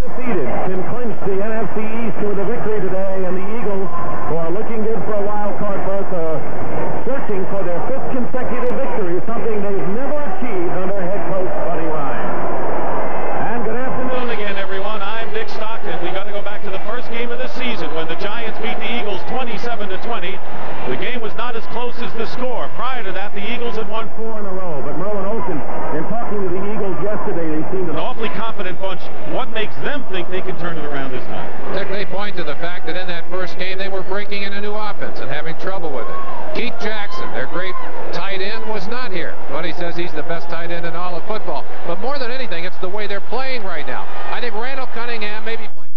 Undefeated can clinch the NFC East with a victory today, and the Eagles, who are looking good for a wild card berth, are searching for their 5th consecutive victory, something they've never achieved under head coach Buddy Ryan. And good afternoon again, everyone. I'm Dick Stockton. We got to go back to the first game of the season when the Giants beat the Eagles 27-20. The game was not as close as the score. Prior to that, the Eagles had won 4 in a row. But Merlin Olsen, in talking to the Eagles yesterday, they seemed an awfully confident bunch. What makes them think they can turn it around this time? They point to the fact that in that first game they were breaking in a new offense and having trouble with it. Keith Jackson, their great tight end, was not here. But he says he's the best tight end in all of football. But more than anything, it's the way they're playing right now. I think Randall Cunningham may be playing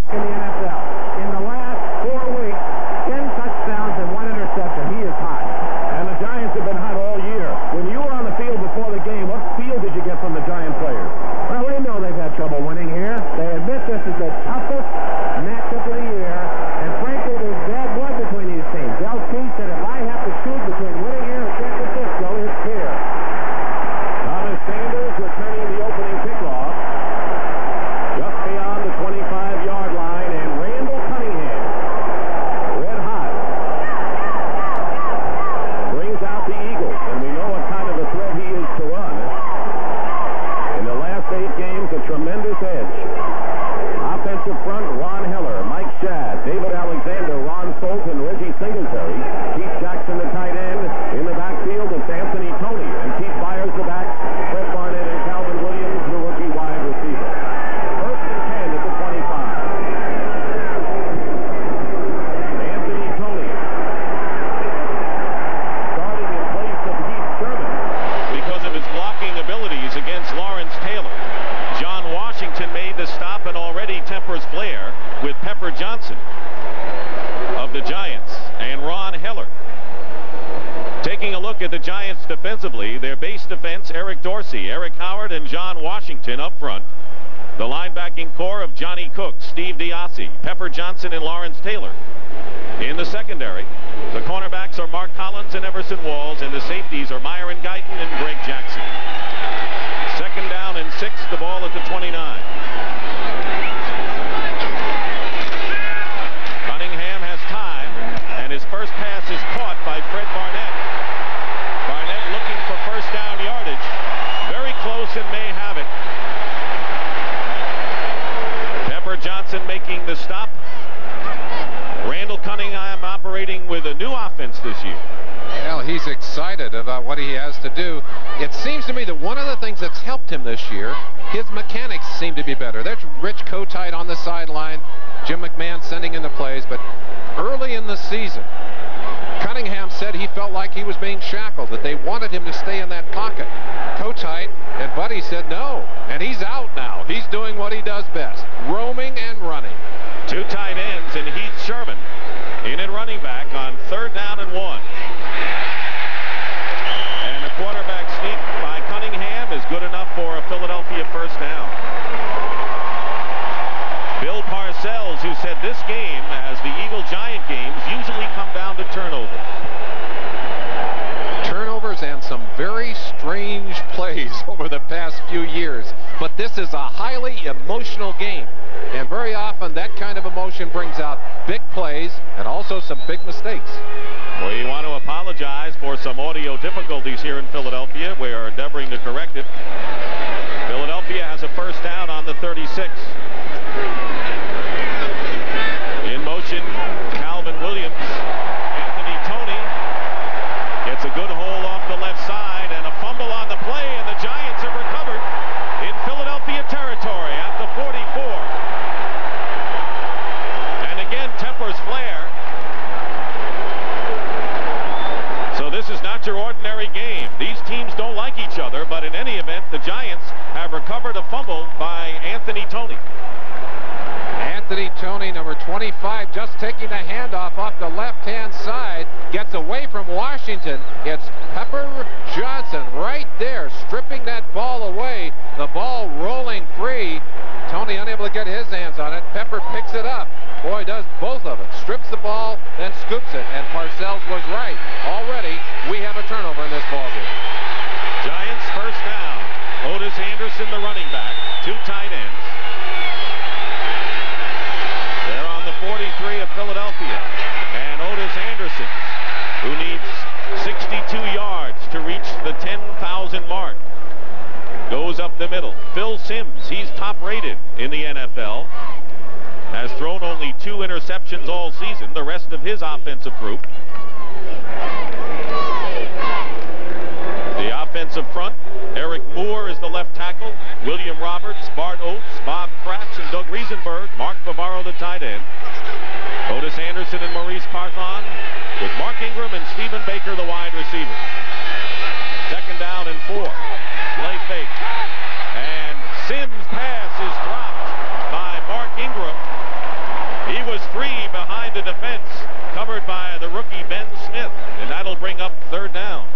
in the NFL. In the last 4 weeks, 10 touchdowns and 1 interception. He is hot. And the Giants have been hot all year. When you were on the field before the game, what feel did you get from the Giant players? Well, we know they've had trouble winning here. They admit this is the toughest matchup of the year. And frankly, there's bad blood between these teams. Del Keith said, if I have to choose between winning here and San Francisco, it's here. Thomas Sanders returning the opening kickoff just beyond the 25-yard line, and Randall Cunningham, red hot, brings out the Eagles, and we know what kind of a threat he is to run. In the last 8 games, a tremendous edge. Offensive front, Ron Heller, Mike Shadd, David Alexander, Ron Folt, and Reggie Singletary. Keith Jackson, the tight end. In the backfield, it's Anthony Tony, and Keith Byers, the back. Fred Barnett and Calvin Williams, the rookie wide receiver. First and 10 at the 25. Anthony Tony starting in place of Heath Sherman because of his blocking abilities against Lawrence Taylor. John Washington made the stop and already tempers flair with Pepper Johnson of the Giants and Ron Heller. Taking a look at the Giants defensively, their base defense, Eric Dorsey, Eric Howard, and John Washington up front. The linebacking core of Johnny Cook, Steve Diassi, Pepper Johnson, and Lawrence Taylor. In the secondary, the cornerbacks are Mark Collins and Everson Walls, and the safeties are Myron Guyton and Greg Jackson. 2nd down and 6, the ball at the 29. Cunningham has time, and his first pass is caught by Fred Barnett. Barnett looking for first down yardage. Very close and may have it. Pepper Johnson making the stop. Randall Cunningham operating with a new offense this year. Well, he's excited about what he has to do. It seems to me that one of the things that's helped him this year, his mechanics seem to be better. There's Rich Kotite on the sideline, Jim McMahon sending in the plays, but early in the season, Cunningham said he felt like he was being shackled, that they wanted him to stay in that pocket. Kotite and Buddy said no, and he's out now. He's doing what he does best, roaming and running. 2 tight ends and Heath Sherman in at running back on 3rd down and 1. And the quarterback sneak by Cunningham is good enough for a Philadelphia first down. Bill Parcells, who said this game, as the Eagle-Giant games, usually come down to turnovers. Turnovers and some very strange plays over the past few years. But this is a highly emotional game. And very often that kind of emotion brings out big plays and also some big mistakes. We want to apologize for some audio difficulties here in Philadelphia. We are endeavoring to correct it. Philadelphia has a first down on the 36. In motion, Calvin Williams. Anthony Tony gets a good hole off the left side and a fumble on the play, and the Giants have recovered in Philadelphia territory at the 44. And again, tempers flare. So this is not your ordinary game. These teams don't like each other, but in any event, the Giants have recovered a fumble by Anthony Tony. Anthony Tony, number 25, just taking the handoff off the left-hand side, gets away from Washington. It's Pepper Johnson right there, stripping that ball away. The ball rolling free. Tony unable to get his hands on it. Pepper picks it up. Boy, does both of it. Strips the ball, then scoops it. And Parcells was right. Already, we have a turnover in this ballgame. Giants first down. Otis Anderson, the running back. 2 tight ends. goes up the middle. Phil Simms, he's top rated in the NFL. Has thrown only 2 interceptions all season. The rest of his offensive group. The offensive front, Eric Moore is the left tackle. William Roberts, Bart Oates, Bob Kratz, and Doug Riesenberg. Mark Bavaro, the tight end. Otis Anderson and Maurice Carthon, with Mark Ingram and Stephen Baker, the wide receiver. 2nd down and 4. Play fake. And Simms' pass is dropped by Mark Ingram. He was 3 behind the defense, covered by the rookie Ben Smith, and that'll bring up 3rd down.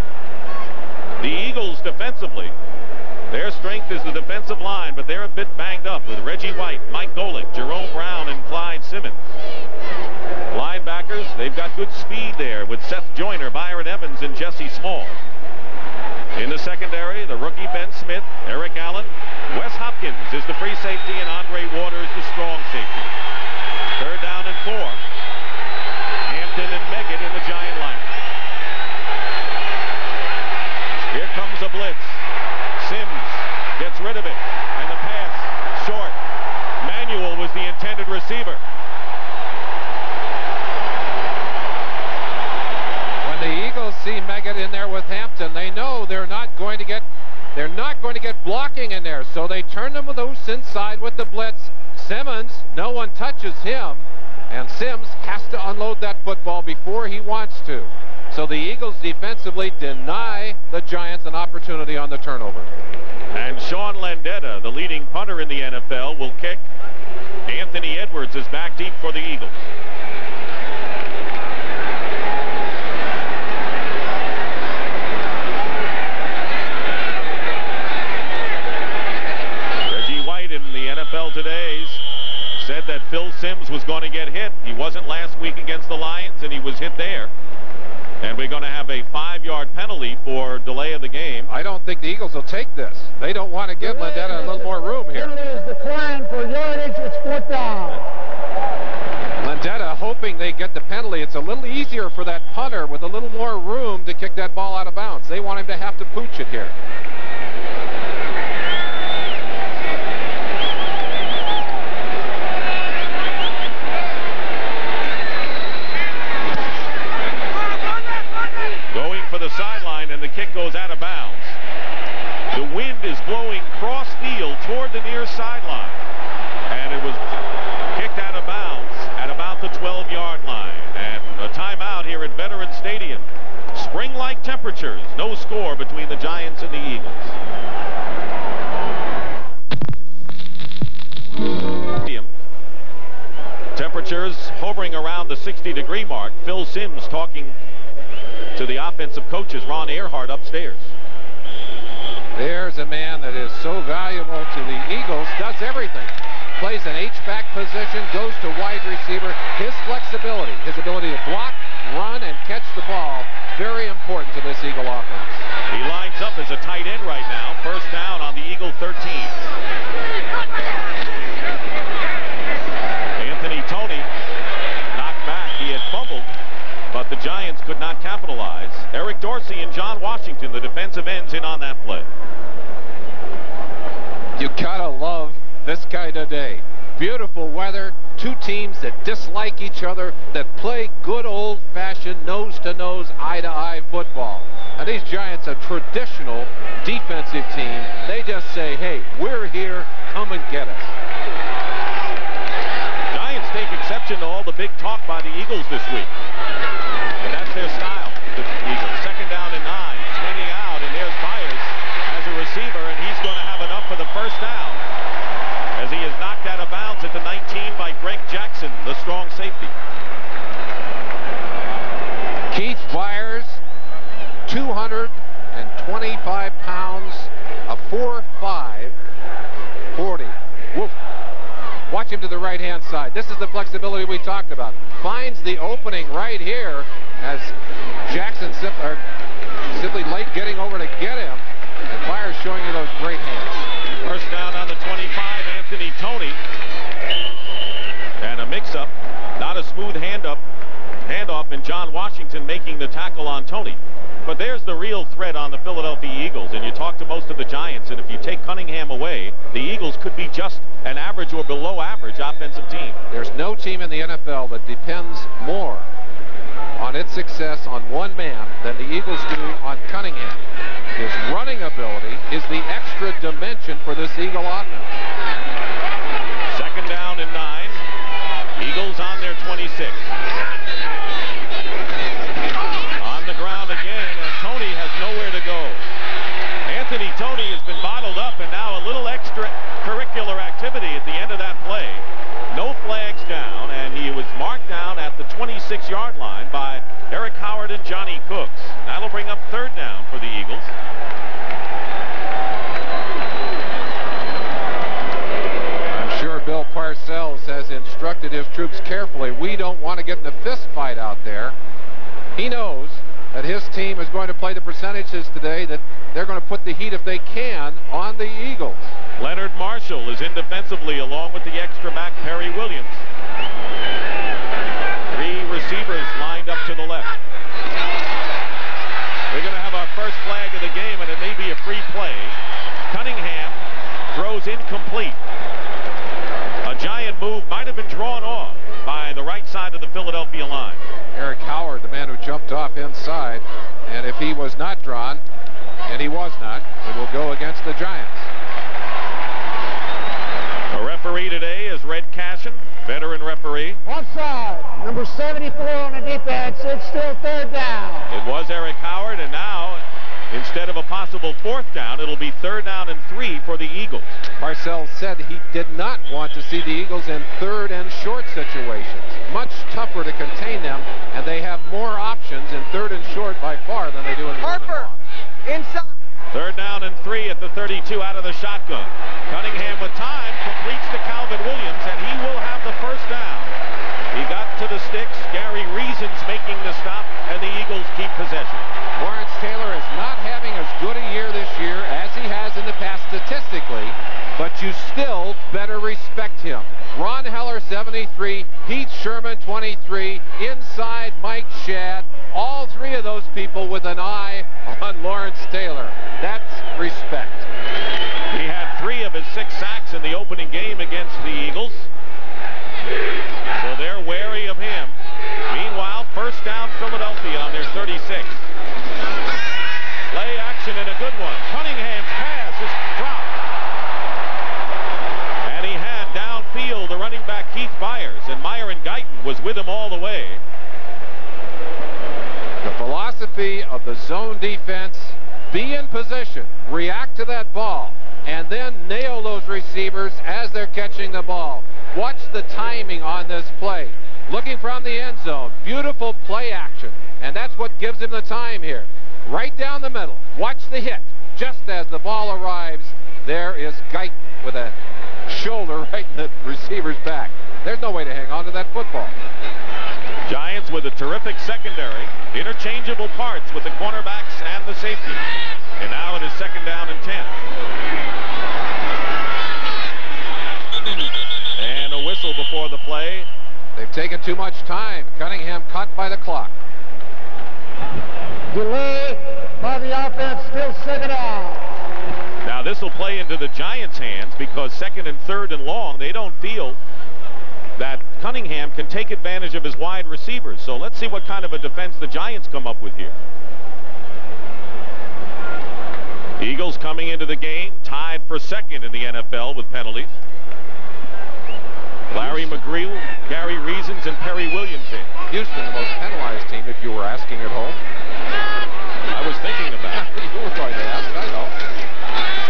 The Eagles defensively, their strength is the defensive line, but they're a bit banged up with Reggie White, Mike Golick, Jerome Brown, and Clyde Simmons. Linebackers, they've got good speed there with Seth Joyner, Byron Evans, and Jesse Small. In the secondary, the rookie Ben Smith, Eric Allen, Wes Hopkins is the free safety, and Andre Waters the strong safety. 3rd down and 4. Hampton and Meggett in the Giant line. Here comes a blitz. Simms gets rid of it, and the pass short. Manuel was the intended receiver. When the Eagles see Meggett in there with Hampton, they know they're not going to get blocking in there, so they turn them loose inside with the blitz. Simmons, no one touches him, and Simms has to unload that football before he wants to. So the Eagles defensively deny the Giants an opportunity on the turnover. And Sean Landetta, the leading punter in the NFL, will kick. Anthony Edwards is back deep for the Eagles. Reggie White in the NFL Today said that Phil Simms was going to get hit. He wasn't last week against the Lions, and he was hit there. And we're going to have a 5-yard penalty for delay of the game. I don't think the Eagles will take this. They don't want to give Landetta a little more room here. Penalty is declined for yardage. It's 4th down. Landetta hoping they get the penalty. It's a little easier for that punter with a little more room to kick that ball out of bounds. They want him to have to pooch it here. For the sideline, and the kick goes out of bounds. The wind is blowing cross field toward the near sideline, and it was kicked out of bounds at about the 12-yard line. And a timeout here at Veterans Stadium. Spring-like temperatures, no score between the Giants and the Eagles. Temperatures hovering around the 60-degree mark. Phil Simms talking to the offensive coaches, Ron Earhart, upstairs. There's a man that is so valuable to the Eagles, does everything. Plays an H-back position, goes to wide receiver. His flexibility, his ability to block, run, and catch the ball, very important to this Eagle offense. He lines up as a tight end right now. 1st down on the Eagle 13. Anthony Toney knocked back. He had fumbled, but the Giants could not capitalize. Eric Dorsey and John Washington, the defensive ends, in on that play. You gotta love this kind of day. Beautiful weather, 2 teams that dislike each other, that play good old-fashioned nose-to-nose, eye-to-eye football. And these Giants, a traditional defensive team, they just say, hey, we're here, come and get us. Giants take exception to all the big talk by the Eagles this week. But that's their style, the Eagles. 2nd down and 9, swinging out, and there's Byers as a receiver, and he's going to have enough for the 1st down, as he is knocked out of bounds at the 19 by Greg Jackson, the strong safety. Keith Byers, 225 pounds, a 4.5 40. Woof. Watch him to the right-hand side. This is the flexibility we talked about. Finds the opening right here as Jackson simply late getting over to get him. And Byers showing you those great hands. 1st down on the 25, Anthony Toney. And a mix-up, not a smooth handoff, and John Washington making the tackle on Toney. But there's the real threat on the Philadelphia Eagles. And you talk to most of the Giants, and if you take Cunningham away, the Eagles could be just an average or below average offensive team. There's no team in the NFL that depends more on its success on one man than the Eagles do on Cunningham. His running ability is the extra dimension for this Eagle offense. 2nd down and 9. Eagles on their 26. On the ground again, and Tony has nowhere to go. Anthony Tony has been bottled up, and now a little extracurricular activity at the end of that play. No flags down, and he was marked down at the 26-yard line by Eric Howard and Johnny Cooks. That'll bring up 3rd down for the Eagles. I'm sure Bill Parcells has instructed his troops carefully. We don't want to get in a fist fight out there. He knows that his team is going to play the percentages today, that they're going to put the heat, if they can, on the Eagles. Leonard Marshall is in defensively along with the extra back, Perry Williams. 3 receivers lined up to the left. We're going to have our first flag of the game, and it may be a free play. Cunningham throws incomplete. A giant move might have been drawn off by the right side of the Philadelphia line. Eric Howard, the man who jumped off inside, and if he was not drawn, and he was not, it will go against the Giants. The referee today is Red Cashin, veteran referee. Offside. Number 74 on the defense. It's still 3rd down. It was Eric Howard, and now, instead of a possible 4th down, it'll be 3rd down and 3 for the Eagles. Parcells said he did not want to see the Eagles in 3rd and short situations. Much tougher to contain them, and they have more options in 3rd and short by far than they do in 3rd and long. Inside. 3rd down and 3 at the 32 out of the shotgun. Cunningham with time completes to Calvin Williams, and he will have the 1st down. He got to the sticks. Gary Reason's making the stop, and the Eagles keep possession. Lawrence Taylor is not having as good a year this year as he has in the past statistically, but you still better respect him. Ron Heller, 73, Pete Sherman, 23, inside Mike Shadd, all 3 of those people with an eye on Lawrence Taylor. That's respect. He had 3 of his 6 sacks in the opening game against the Eagles, so they're wary of him. Meanwhile, 1st down Philadelphia on their 36. Play action and a good one. Cunningham's pass is dropped. And he had downfield the running back Keith Byers, and Myron Guyton was with him all the way. The philosophy of the zone defense, be in position, react to that ball, and then nail those receivers as they're catching the ball. Watch the timing on this play. Looking from the end zone, beautiful play action, and that's what gives him the time here. Right down the middle, watch the hit. Just as the ball arrives, there is Guyton with a shoulder right in the receiver's back. There's no way to hang on to that football. Giants with a terrific secondary, interchangeable parts with the cornerbacks and the safety. And now it is 2nd down and 10. And a whistle before the play. They've taken too much time. Cunningham caught by the clock. Delay by the offense, still 2nd down. Now this will play into the Giants' hands because 2nd and 3rd and long, they don't feel that Cunningham can take advantage of his wide receivers. So let's see what kind of a defense the Giants come up with here. Eagles coming into the game, tied for 2nd in the NFL with penalties. Larry McGrew, Gary Reasons, and Perry Williams in. Houston, the most penalized team, if you were asking at home. I was thinking of that. You were going to ask, I know.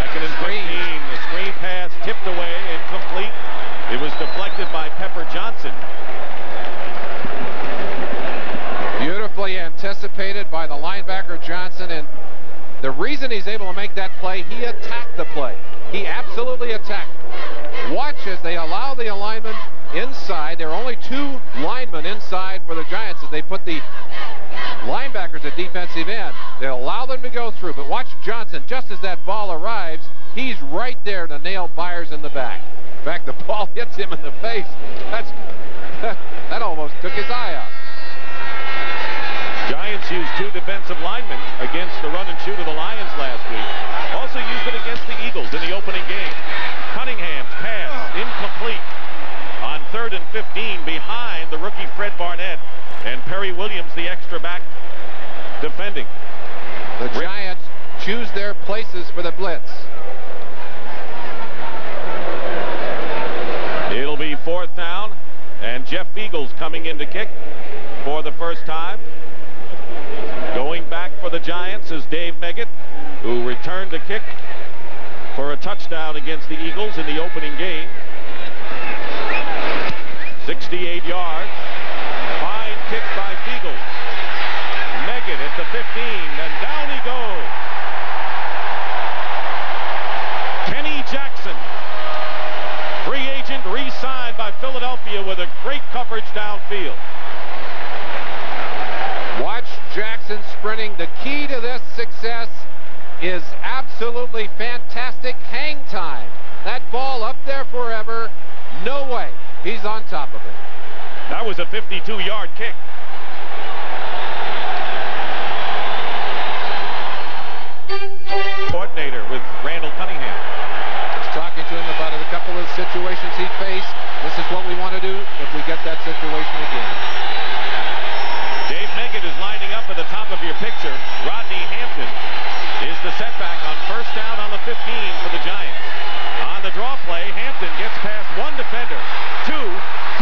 2nd and 15, the screen pass tipped away, incomplete. It was deflected by Pepper Johnson. Beautifully anticipated by the linebacker Johnson, and the reason he's able to make that play, he attacked the play. He absolutely attacked. Watch as they allow the alignment inside. There are only 2 linemen inside for the Giants as they put the linebackers at defensive end. They'll allow them to go through, but watch Johnson. Just as that ball arrives, he's right there to nail Byers in the back. In fact, the ball hits him in the face. That almost took his eye out. Giants used 2 two defensive linemen against the run and shoot of the Lions last week. Also used it against the Eagles in the opening game. Cunningham's pass incomplete on 3rd and 15 behind the rookie Fred Barnett, and Perry Williams, the extra back, defending. The Giants choose their places for the blitz. It'll be 4th down, and Jeff Eagles coming in to kick for the first time. Going back for the Giants is Dave Meggett, who returned to kick for a touchdown against the Eagles in the opening game. 68 yards. Fine kick by Eagles. Meggett at the 15, and down he goes. Kenny Jackson, free agent, re-signed by Philadelphia with a great coverage downfield. Watch Jackson sprinting. The key to this success is absolutely fantastic hang time. That ball up there forever. No way. He's on top of it. That was a 52-yard kick. Coordinator with Randall Cunningham. Just talking to him about a couple of situations he faced. This is what we want to do if we get that situation again. Dave Meggett is lining up at the top of your picture. Rodney Hampton is the setback on 1st down on the 15 for the Giants. On the draw play, Hampton gets past 1 defender, 2,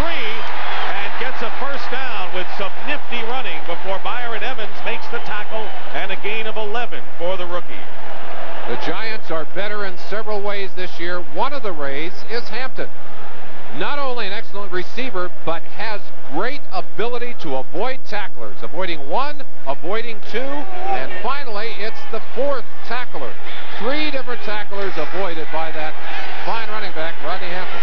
3, and gets a 1st down with some nifty running before Byron Evans makes the tackle, and a gain of 11 for the rookie. The Giants are better in several ways this year. One of the ways is Hampton. Not only an excellent receiver, but has great ability to avoid tacklers. Avoiding 1, avoiding 2, and finally it's the 4th tackler. 3 different tacklers avoided by that fine running back, Rodney Hampton.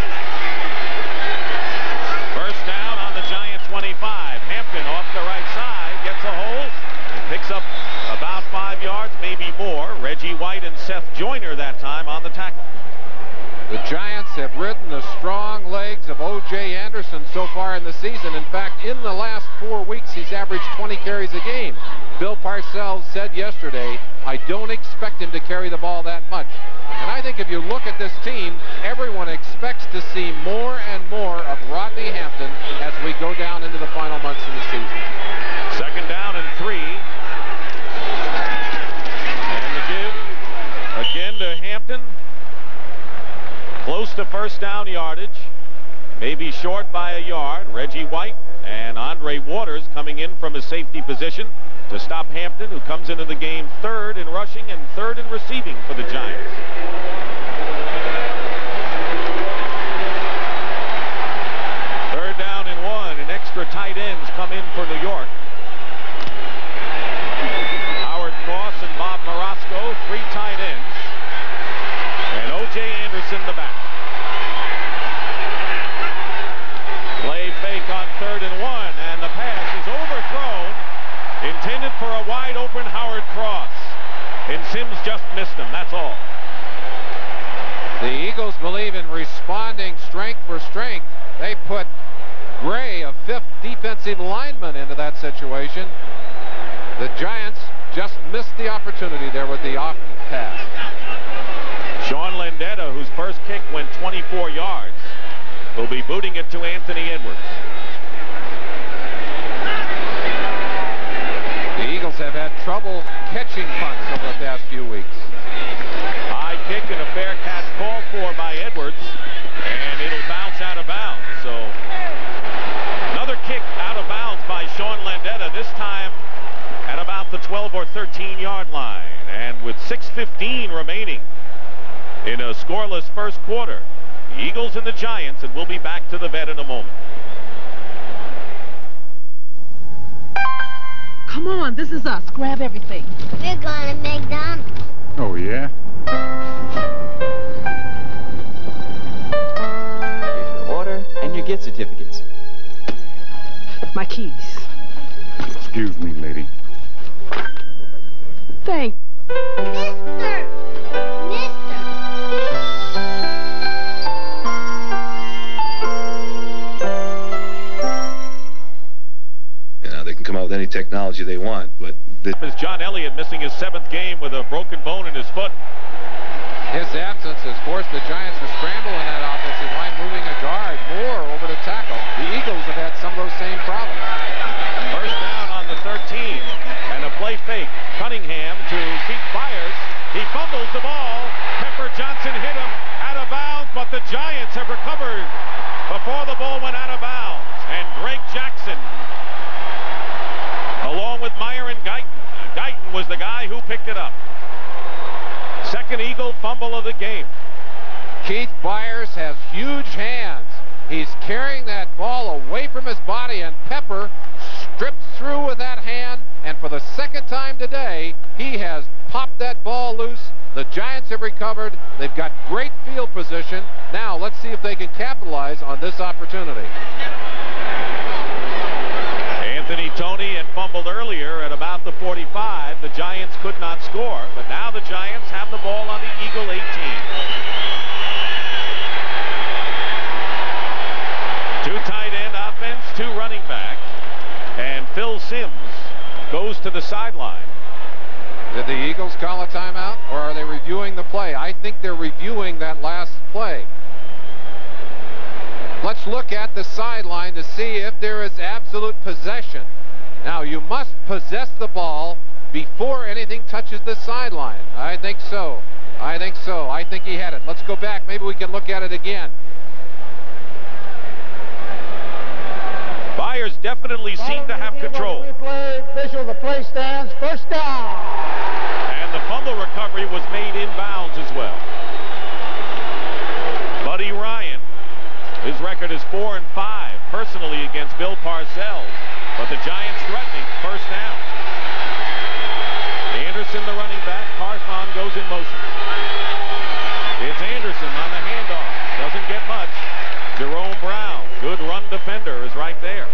1st down on the Giants 25. Hampton off the right side, gets a hold, and picks up about 5 yards, maybe more. Reggie White and Seth Joyner that time on the tackle. The Giants have ridden the strong legs of O.J. Anderson so far in the season. In fact, in the last 4 weeks, he's averaged 20 carries a game. Bill Parcells said yesterday, I don't expect him to carry the ball that much. And I think if you look at this team, everyone expects to see more and more of Rodney Hampton as we go down into the final months of the season. 2nd down and 3. And the give again to Hampton. Close to 1st down yardage, maybe short by a yard. Reggie White and Andre Waters coming in from a safety position to stop Hampton, who comes into the game 3rd in rushing and 3rd in receiving for the Giants. 3rd down and 1, and extra tight ends come in for New York. Howard Cross and Bob Morosco, 3 tight ends. And O.J. Anderson, the back. Play fake on 3rd and 1, and the pass is overthrown, intended for a wide-open Howard Cross. And Sims just missed him, that's all. The Eagles believe in responding strength for strength. They put Gray, a 5th defensive lineman, into that situation. The Giants just missed the opportunity there with the off pass. Sean Landetta, whose first kick went 24 yards, will be booting it to Anthony Edwards. The Eagles have had trouble catching punts over the past few weeks. High kick and a fair catch called for by Edwards, and it'll bounce out of bounds. So another kick out of bounds by Sean Landetta, this time at about the 12 or 13 yard line. And with 6:15 remaining in a scoreless first quarter, the Eagles and the Giants, and we'll be back to the vet in a moment. Come on, this is us. Grab everything. We're going to McDonald's. Oh, yeah? Here's your order and your gift certificates. My keys. Excuse me, lady. Thank Mister! You know, they can come out with any technology they want, but Is John Elliott missing his 7th game with a broken bone in his foot. His absence has forced the Giants to scramble in that offensive line, moving a guard more over to tackle. The Eagles have had some of those same problems. First down on the 13, and a play fake. Cunningham to beat Byers. He fumbles the ball. Pepper Johnson hit him out of bounds, but the Giants have recovered before the ball went out of bounds. And Greg Jackson, along with Myron Guyton. Guyton was the guy who picked it up. Second Eagle fumble of the game. Keith Byers has huge hands. He's carrying that ball away from his body, and Pepper strips through with that hand, and for the second time today, he has popped that ball loose. The Giants have recovered. They've got great field position. Now let's see if they can capitalize on this opportunity. Anthony Toney had fumbled earlier at about the 45. The Giants could not score, but now the Giants have the ball on the Eagle 18. Two tight end offense, two running backs, and Phil Simms goes to the sideline. Did the Eagles call a timeout, or are they reviewing the play? I think they're reviewing that last play. Let's look at the sideline to see if there is absolute possession. Now, you must possess the ball before anything touches the sideline. I think so. I think so. I think he had it. Let's go back. Maybe we can look at it again. Byers definitely seemed to have control. Official, the play stands. First down. And the fumble recovery was made inbounds as well. Buddy Ryan, his record is 4-5 personally against Bill Parcells, but the Giants threatening. First down. Anderson, the running back. Carthon goes in motion. It's Anderson on the handoff. Doesn't get much. Jerome Brown, good run defender, is right there.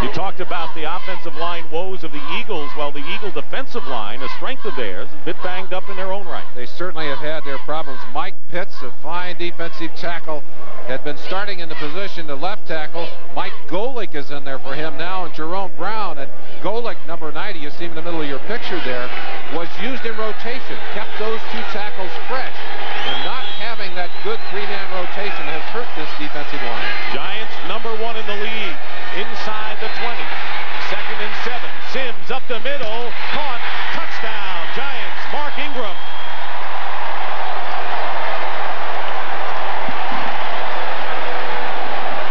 You talked about the offensive line woes of the Eagles. Well, the Eagle defensive line, a strength of theirs, a bit banged up in their own right. They certainly have had their problems. Mike Pitts, a fine defensive tackle, had been starting in the position to left tackle. Mike Golick is in there for him now, and Jerome Brown. And Golick, number 90, you see him in the middle of your picture there, was used in rotation, kept those two tackles fresh. And not having that good three-man rotation has hurt this defensive line. Giants #1 in the league, inside the 20. 2nd and 7. Simms up the middle, caught, touchdown, Giants. Mark Ingram.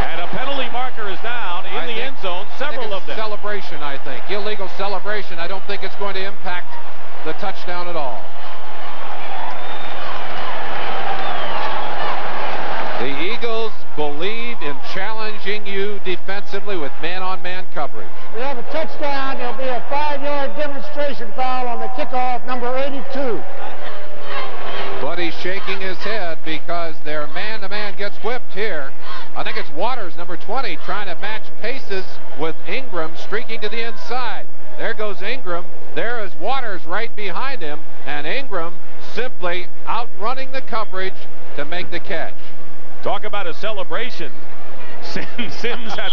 And a penalty marker is down in the end zone, several of them. Celebration, I think. Illegal celebration. I don't think it's going to impact the touchdown at all. The Eagles believe in challenging you defensively with man-on-man coverage. We have a touchdown. There'll be a 5-yard demonstration foul on the kickoff, number 82. But he's shaking his head because their man-to-man gets whipped here. I think it's Waters, number 20, trying to match paces with Ingram, streaking to the inside. There goes Ingram. There is Waters right behind him, and Ingram simply outrunning the coverage to make the catch. Talk about a celebration. Simms had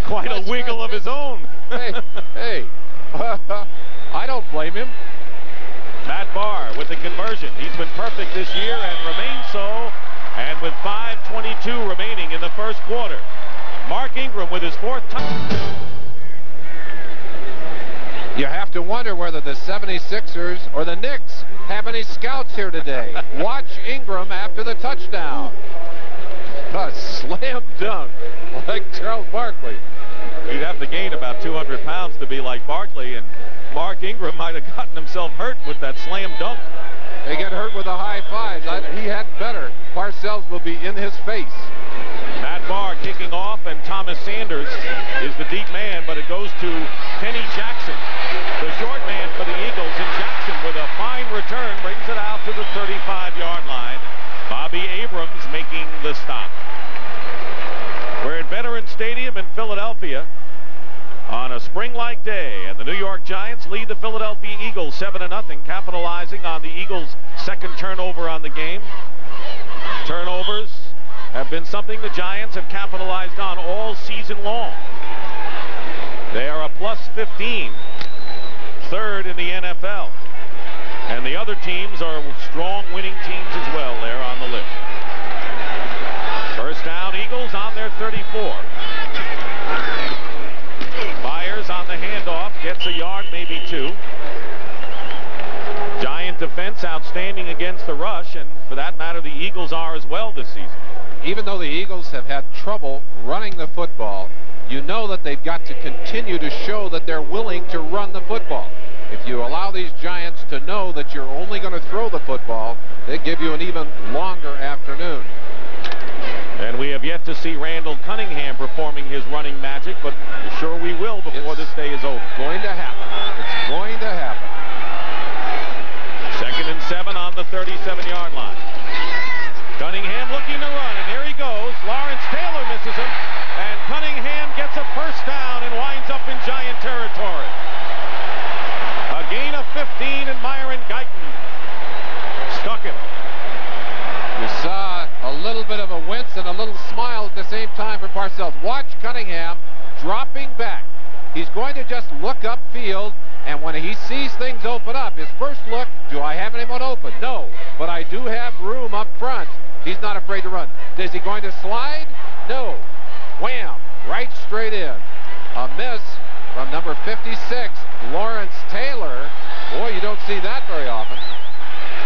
quite a wiggle of his own. Hey, I don't blame him. Matt Barr with the conversion. He's been perfect this year and remains so. And with 5:22 remaining in the first quarter, Mark Ingram with his 4th touchdown. You have to wonder whether the 76ers or the Knicks have any scouts here today. Watch Ingram after the touchdown. A slam dunk like Charles Barkley. He'd have to gain about 200 pounds to be like Barkley, and Mark Ingram might have gotten himself hurt with that slam dunk. They get hurt with the high fives. He had better. Parcells will be in his face. Matt Barr kicking off, and Thomas Sanders is the deep man, but it goes to Kenny Jackson, the short man for the Eagles, and Jackson with a fine return brings it out to the 35-yard line. Bobby Abrams making the stop. We're at Veterans Stadium in Philadelphia on a spring-like day, and the New York Giants lead the Philadelphia Eagles 7-0, capitalizing on the Eagles' second turnover on the game. Turnovers have been something the Giants have capitalized on all season long. They are a plus 15. Third in the NFL. And the other teams are strong winning teams as well there on the list. First down, Eagles on their 34. Myers on the handoff, gets a yard, maybe two. Giant defense outstanding against the rush, and for that matter, the Eagles are as well this season. Even though the Eagles have had trouble running the football, you know that they've got to continue to show that they're willing to run the football. If you allow these Giants to know that you're only going to throw the football, they give you an even longer afternoon. And we have yet to see Randall Cunningham performing his running magic, but sure we will before this day is over. Going to happen. It's going to happen. 2nd and 7 on the 37-yard line. Cunningham looking to run, and here he goes. Lawrence Taylor misses him, and Cunningham gets a first down and winds up in Giant territory. A gain of 15, and Myron Guyton stuck him. You saw a little bit of a wince and a little smile at the same time for Parcells. Watch Cunningham dropping back. He's going to just look upfield, and when he sees things open up, his first look, do I have anyone open? No, but I do have room up front. He's not afraid to run. Is he going to slide? No. Wham! Right straight in. A miss from number 56, Lawrence Taylor. Boy, you don't see that very often.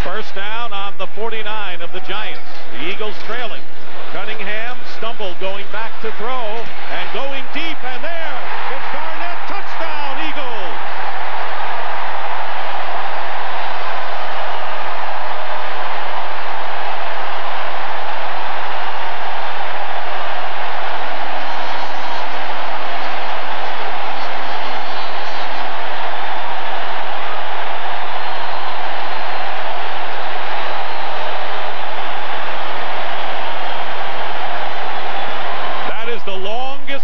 First down on the 49 of the Giants. The Eagles trailing. Cunningham stumbled going back to throw and going deep, and there is Barnett. Touchdown, Eagles!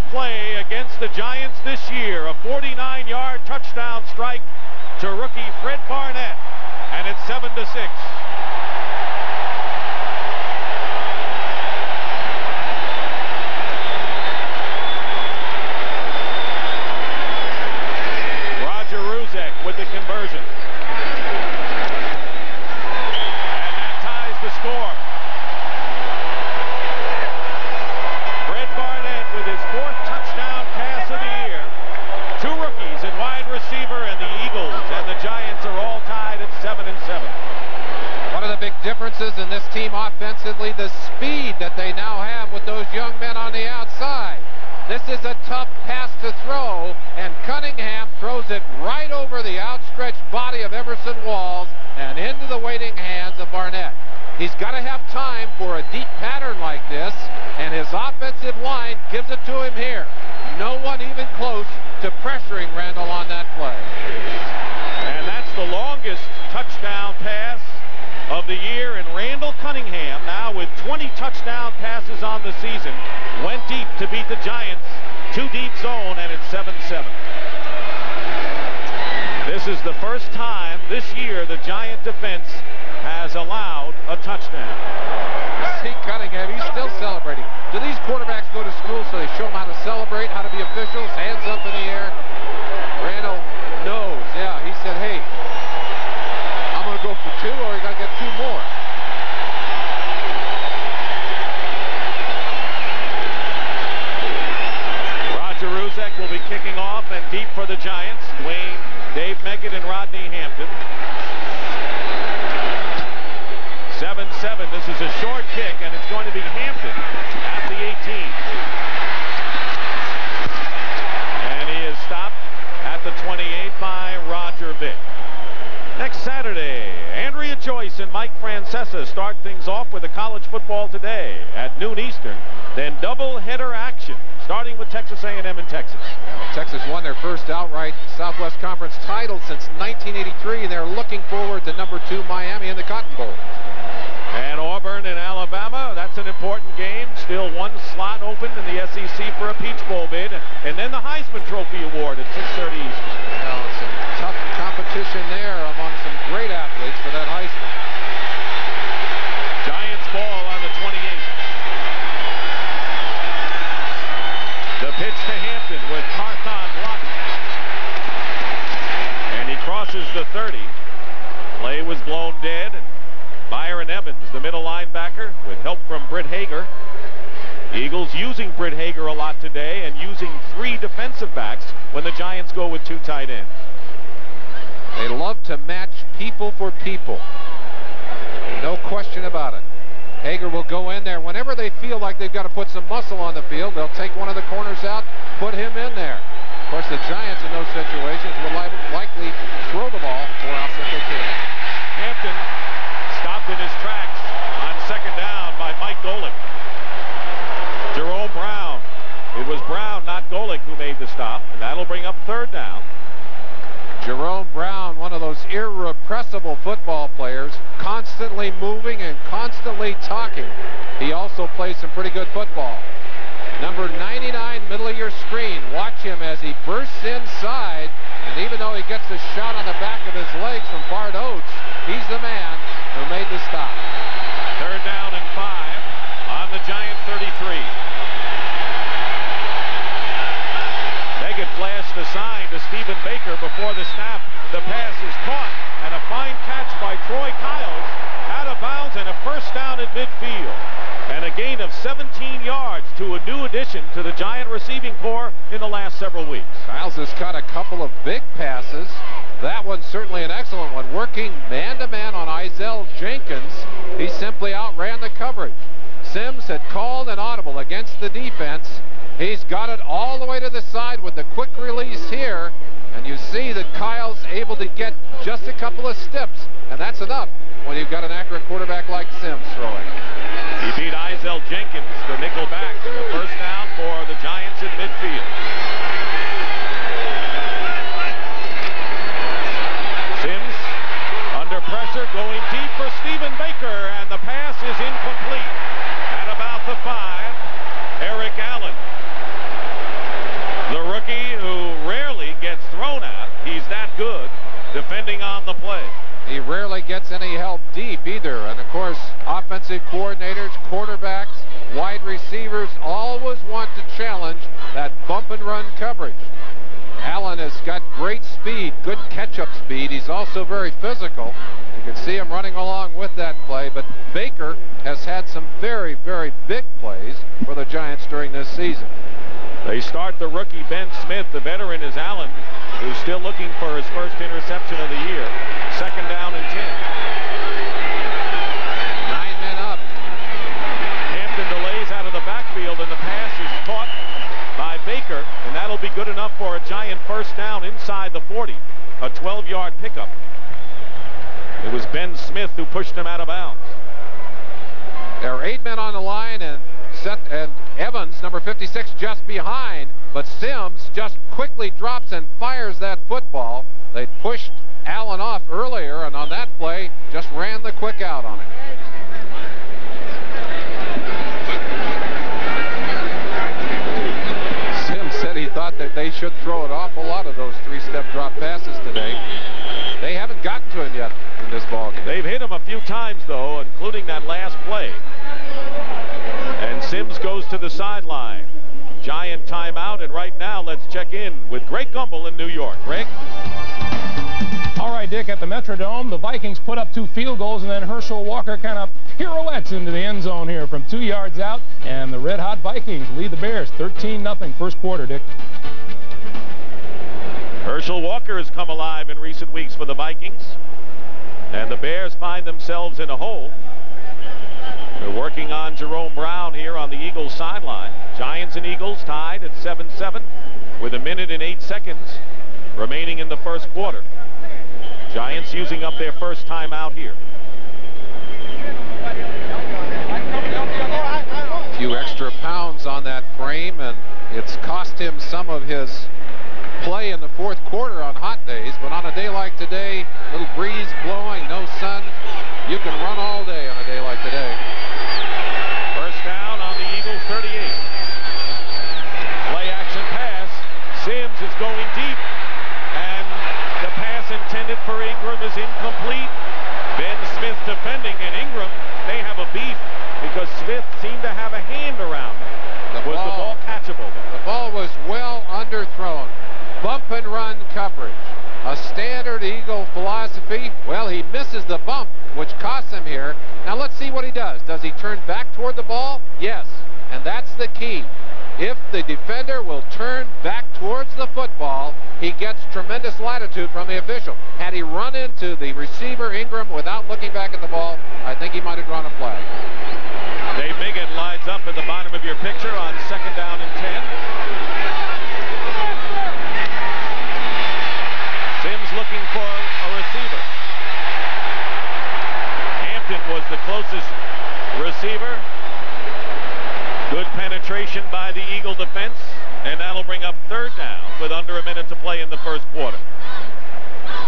Play against the Giants this year, a 49-yard touchdown strike to rookie Fred Barnett, and it's 7-6. Roger Ruzek with the conversion, and that ties the score. With his 4th touchdown pass of the year. 2 rookies at wide receiver, and the Eagles and the Giants are all tied at 7-7. One of the big differences in this team offensively, the speed that they now have with those young men on the outside. This is a tough pass to throw, and Cunningham throws it right over the outstretched body of Everson Walls and into the waiting hands of Barnett. He's got to have time for a deep pattern like this, and his offensive line gives it to him here. No one even close to pressuring Randall on that play. And that's the longest touchdown pass of the year, and Randall Cunningham, now with 20 touchdown passes on the season, went deep to beat the Giants. 2 deep zone, and it's 7-7. This is the first time this year the Giant defense has allowed a touchdown. See Cunningham, he's still celebrating. Do these quarterbacks go to school so they show them how to celebrate, how to be officials, hands up in the air? Randall knows, yeah, he said, hey, I'm going to go for 2, or you got to get 2 more. Roger Ruzek will be kicking off, and deep for the Giants. Dwayne, Dave Meggett, and Rodney Hampton. 7-7. This is a short kick, and it's going to be Hampton at the 18. And he is stopped at the 28 by Roger Vick. Next Saturday, Andrea Joyce and Mike Francesa start things off with a college football today at noon Eastern. Then double-header action, starting with Texas A&M in Texas. Texas won their first outright Southwest Conference title since 1983, and they're looking forward to number 2 Miami in the Cotton Bowl. And Auburn and Alabama, that's an important game. Still 1 slot open in the SEC for a Peach Bowl bid. And then the Heisman Trophy Award at 6:30 Eastern. Well, some tough competition there among some great athletes for that Heisman. Giants ball on the 28. The pitch to Hampton with Carthon blocking. Evans, the middle linebacker, with help from Britt Hager. Eagles using Britt Hager a lot today and using 3 defensive backs when the Giants go with 2 tight ends. They love to match people for people. No question about it. Hager will go in there whenever they feel like they've got to put some muscle on the field. They'll take one of the corners out, put him in there. Of course, the Giants in those situations will likely throw the ball more often if they can. Hampton stopped in his tracks on 2nd down by Mike Golick. Jerome Brown. It was Brown, not Golick, who made the stop, and that'll bring up 3rd down. Jerome Brown, one of those irrepressible football players, constantly moving and constantly talking. He also plays some pretty good football. Number 99, middle of your screen. Watch him as he bursts inside, and even though he gets a shot on the back of his legs from Bart Oates, he's the man who made the stop. 3rd down and 5 on the Giant 33. Meggett flashed the sign to Stephen Baker before the snap. The pass is caught, and a fine catch by Troy Kiles, out of bounds, and a 1st down at midfield. And a gain of 17 yards to a new addition to the Giant receiving corps in the last several weeks. Kiles has caught a couple of big passes. That one's certainly an excellent one. Working man-to-man on Izell Jenkins, he simply outran the coverage. Sims had called an audible against the defense. He's got it all the way to the side with the quick release here. And you see that Kyle's able to get just a couple of steps. And that's enough when you've got an accurate quarterback like Sims throwing. He beat Izell Jenkins, the nickel back, in the 1st down for the Giants at midfield. Sims under pressure, going deep for Stephen Baker, and the pass is incomplete. At about the 5, Eric Allen. The rookie who rarely gets thrown at. He's that good defending on the play. He rarely gets any help deep either. And of course, offensive coordinators, quarterbacks, wide receivers always want to challenge that bump and run coverage. Allen has got great speed, good catch-up speed. He's also very physical. You can see him running along with that play, but Baker has had some very, very big plays for the Giants during this season. They start the rookie Ben Smith. The veteran is Allen, who's still looking for his 1st interception of the year. 2nd down and 10. 9 men up. Hampton delays out of the backfield, and the pass is caught by Baker, and that'll be good enough for a Giant 1st down inside the 40. A 12-yard pickup. It was Ben Smith who pushed him out of bounds. There are 8 men on the line, and Evans, number 56, just behind, but Sims just quickly drops and fires that football. They pushed Allen off earlier, and on that play, just ran the quick out on it. Sims said he thought that they should throw an awful lot of those 3-step drop passes today. They haven't gotten to him yet in this ballgame. They've hit him a few times, though, including that last play. And Sims goes to the sideline. Giant timeout, and right now let's check in with Greg Gumbel in New York. Greg? All right, Dick, at the Metrodome, the Vikings put up 2 field goals, and then Herschel Walker kind of pirouettes into the end zone here from 2 yards out, and the red-hot Vikings lead the Bears 13-0 1st quarter, Dick. Herschel Walker has come alive in recent weeks for the Vikings, and the Bears find themselves in a hole. They're working on Jerome Brown here on the Eagles sideline. Giants and Eagles tied at 7-7 with 1 minute and 8 seconds remaining in the 1st quarter. Giants using up their 1st timeout here. A few extra pounds on that frame, and it's cost him some of his play in the 4th quarter on hot days, but on a day like today, little breeze blowing, no sun, you can run all day on a day like today. 1st down on the Eagles 38. Play action pass. Sims is going deep, and the pass intended for Ingram is incomplete. Ben Smith defending, and Ingram, they have a beef because Smith seemed to have a hand around it. Was the ball catchable? The ball was well underthrown. Bump and run coverage. A standard Eagle philosophy Murphy. Well, he misses the bump, which costs him here. Now let's see what he does. Does he turn back toward the ball? Yes, and that's the key. If the defender will turn back towards the football, he gets tremendous latitude from the official. Had he run into the receiver, Ingram, without looking back at the ball, I think he might have drawn a flag. Dave Biggett lines up at the bottom of your picture on 2nd down and 10. Sims looking for a receiver. Hampton was the closest receiver. Good penetration by the Eagle defense, and that'll bring up 3rd down with under a minute to play in the first quarter.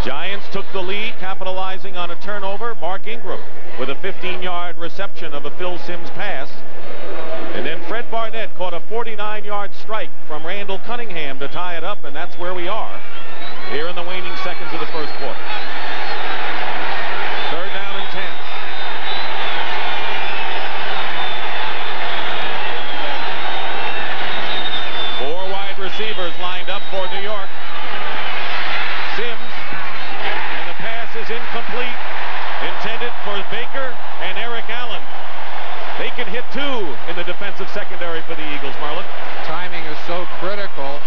Giants took the lead, capitalizing on a turnover. Mark Ingram with a 15-yard reception of a Phil Sims pass. And then Fred Barnett caught a 49-yard strike from Randall Cunningham to tie it up, and that's where we are here in the waning seconds of the first quarter. 3rd down and 10. Receivers lined up for New York. Sims, and the pass is incomplete. Intended for Baker and Eric Allen. They can hit 2 in the defensive secondary for the Eagles, Marlon. Timing is so critical.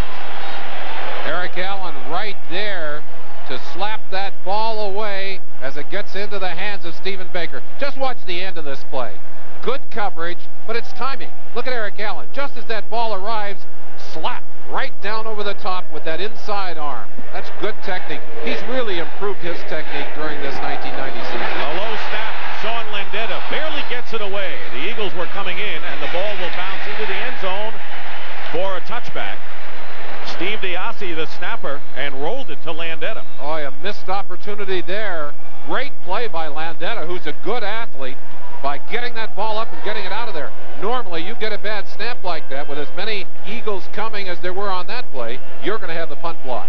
Eric Allen right there to slap that ball away as it gets into the hands of Stephen Baker. Just watch the end of this play. Good coverage, but it's timing. Look at Eric Allen. Just as that ball arrives, slap right down over the top with that inside arm. That's good technique. He's really improved his technique during this 1990 season. A low snap. Sean Landeta barely gets it away. The Eagles were coming in, and the ball will bounce into the end zone for a touchback. Steve Diassi, the snapper, and rolled it to Landeta. Oh, a missed opportunity there. Great play by Landeta, who's a good athlete, by getting that ball up and getting it out of there. Normally, you get a bad snap like that with as many Eagles coming as there were on that play, you're going to have the punt block.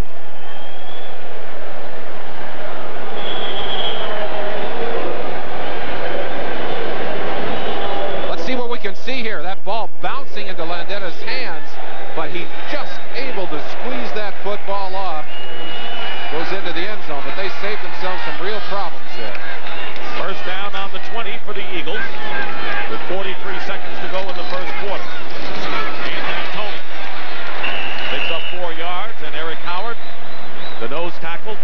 Let's see what we can see here. That ball bouncing into Landeta's hands, but he's just able to squeeze that football off. Goes into the end zone, but they saved themselves some real problems there. First down on the 20 for the Eagles with 43 seconds to go in the first quarter. Anthony Tony picks up 4 yards, and Eric Howard, the nose tackle,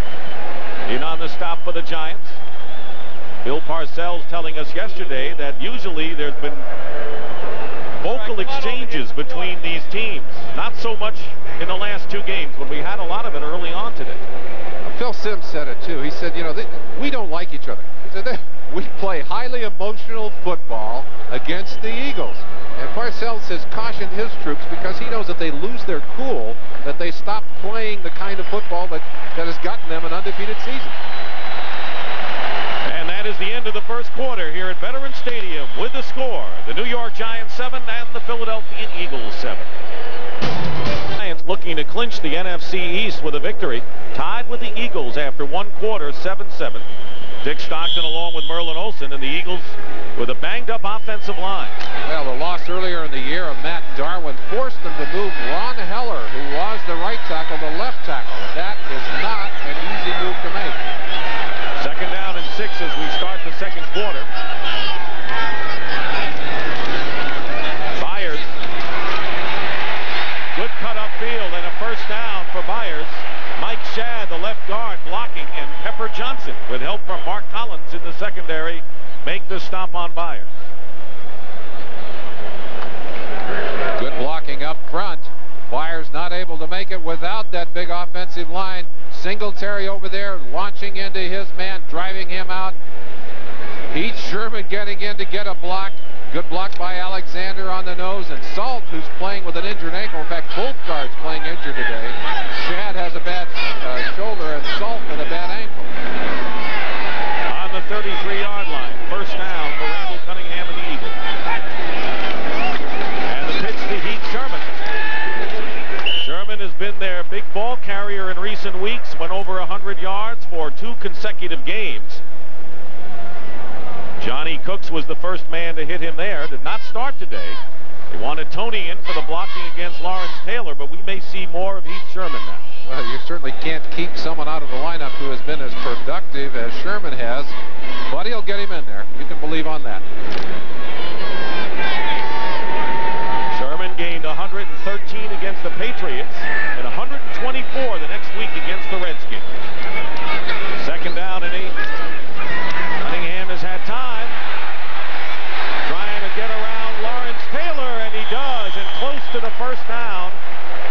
in on the stop for the Giants. Bill Parcells telling us yesterday that usually there's been vocal exchanges between these teams. Not so much in the last 2 games, but we had a lot of it early on today. Phil Sims said it too. He said, you know, we don't like each other. He said, we play highly emotional football against the Eagles. And Parcells has cautioned his troops because he knows that they lose their cool, that they stop playing the kind of football that has gotten them an undefeated season. And that is the end of the first quarter here at Veterans Stadium with the score. The New York Giants 7 and the Philadelphia Eagles 7. Giants looking to clinch the NFC East with a victory. Tied with the Eagles after 1 quarter, 7-7. Dick Stockton along with Merlin Olsen, and the Eagles with a banged-up offensive line. Well, the loss earlier in the year of Matt Darwin forced them to move Ron Heller, who was the right tackle, to left tackle. And that is not an easy move to make. 2nd down and 6 as we start the second quarter. Byers. Good cut upfield and a first down for Byers. Mike Shadd, the left guard, blocking, and Pepper Johnson, with help from Mark Collins in the secondary, make the stop on Byers. Good blocking up front. Byers not able to make it without that big offensive line. Singletary over there launching into his man, driving him out. Pete Sherman getting in to get a block. Good block by Alexander on the nose, and Salt, who's playing with an injured ankle. In fact, both guards playing injured today. Shadd has a bad shoulder, and Salt with a bad ankle. On the 33-yard line, first down for Randall Cunningham and the Eagles. And the pitch to Heath Sherman. Sherman has been their big ball carrier in recent weeks, went over 100 yards for 2 consecutive games. Johnny Cooks was the first man to hit him there. Did not start today. He wanted Tony in for the blocking against Lawrence Taylor, but we may see more of Heath Sherman now. Well, you certainly can't keep someone out of the lineup who has been as productive as Sherman has, but he'll get him in there. You can believe on that. Sherman gained 113 against the Patriots and 124 the next week against the Redskins. Second down and 8. Cunningham has had time. Trying to get around Lawrence Taylor, and he does, and close to the first down.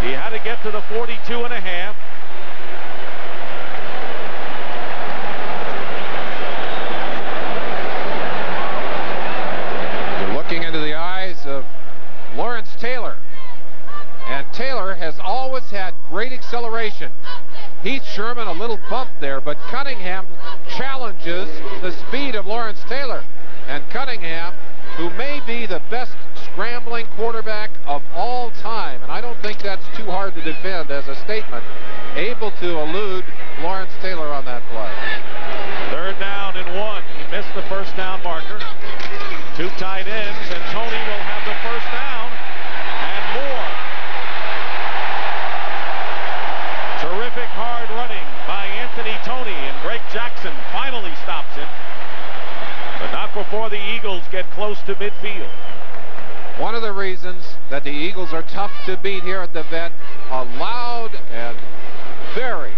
He had to get to the 42.5. You're looking into the eyes of Lawrence Taylor. And Taylor has always had great acceleration. Heath Sherman a little bump there, but Cunningham challenges the speed of Lawrence Taylor. And Cunningham, who may be the best scrambling quarterback of all time, and I don't think that's too hard to defend as a statement, able to elude Lawrence Taylor on that play. Third down and 1. He missed the first down marker. 2 tight ends, and Tony will have the first down and more. Terrific hard running by Anthony Tony, and Greg Jackson finally stops him, but not before the Eagles get close to midfield. One of the reasons that the Eagles are tough to beat here at the Vet, a loud and very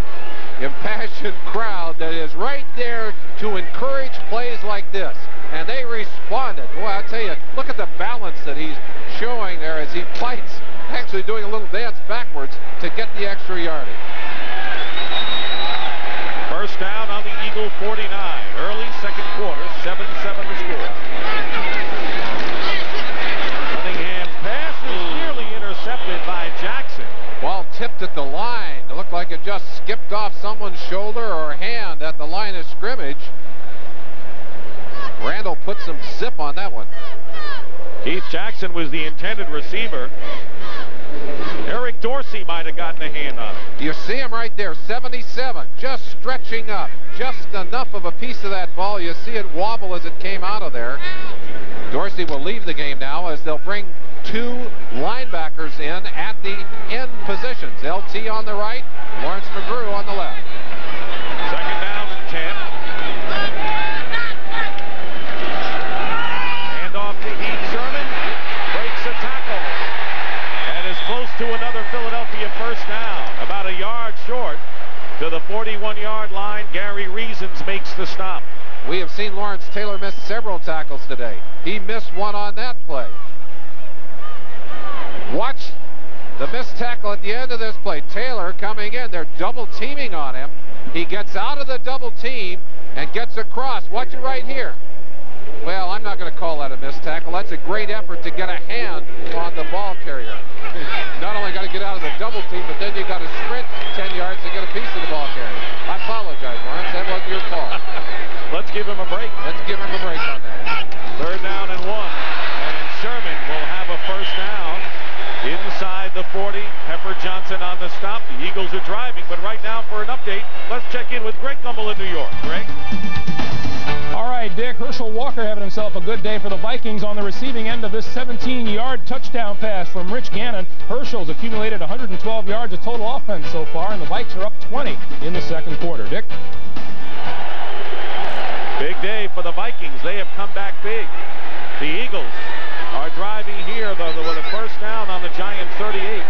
impassioned crowd that is right there to encourage plays like this. And they responded. Boy, I tell you, look at the balance that he's showing there as he fights, actually doing a little dance backwards to get the extra yardage. First down on the Eagle 49. Early second quarter, 7-7 to score. Cunningham's pass is nearly intercepted by Jackson. Ball tipped at the line. It looked like it just skipped off someone's shoulder or hand at the line of scrimmage. Randall put some zip on that one. Keith Jackson was the intended receiver. Eric Dorsey might have gotten a hand on it. You see him right there, 77, just stretching up. Just enough of a piece of that ball. You see it wobble as it came out of there. Dorsey will leave the game now as they'll bring 2 linebackers in at the end positions. LT on the right, Lawrence McGrew on the left. Second down and 10. Handoff to Heath Sherman. Breaks a tackle. And is close to another Philadelphia first down. About a yard short to the 41-yard line. Gary Reasons makes the stop. We have seen Lawrence Taylor miss several tackles today. He missed one on that play. Watch the missed tackle at the end of this play. Taylor coming in. They're double teaming on him. He gets out of the double team and gets across. Watch it right here. Well, I'm not going to call that a missed tackle. That's a great effort to get a hand on the ball carrier. Not only got to get out of the double team, but then you got to sprint 10 yards to get a piece of the ball carrier. I apologize, Lawrence. That wasn't your fault. Let's give him a break. Let's give him a break on that. Third down and 1. And Sherman will have a first down inside the 40. Pepper Johnson on the stop. The Eagles are driving, but right now for an update, let's check in with Greg Gumbel in New York. Greg? All right, Dick. Herschel Walker having himself a good day for the Vikings on the receiving end of this 17-yard touchdown pass from Rich Gannon. Herschel's accumulated 112 yards of total offense so far, and the Vikes are up 20 in the second quarter. Dick? Big day for the Vikings. They have come back big. The Eagles are driving here with a first down on the Giant 38.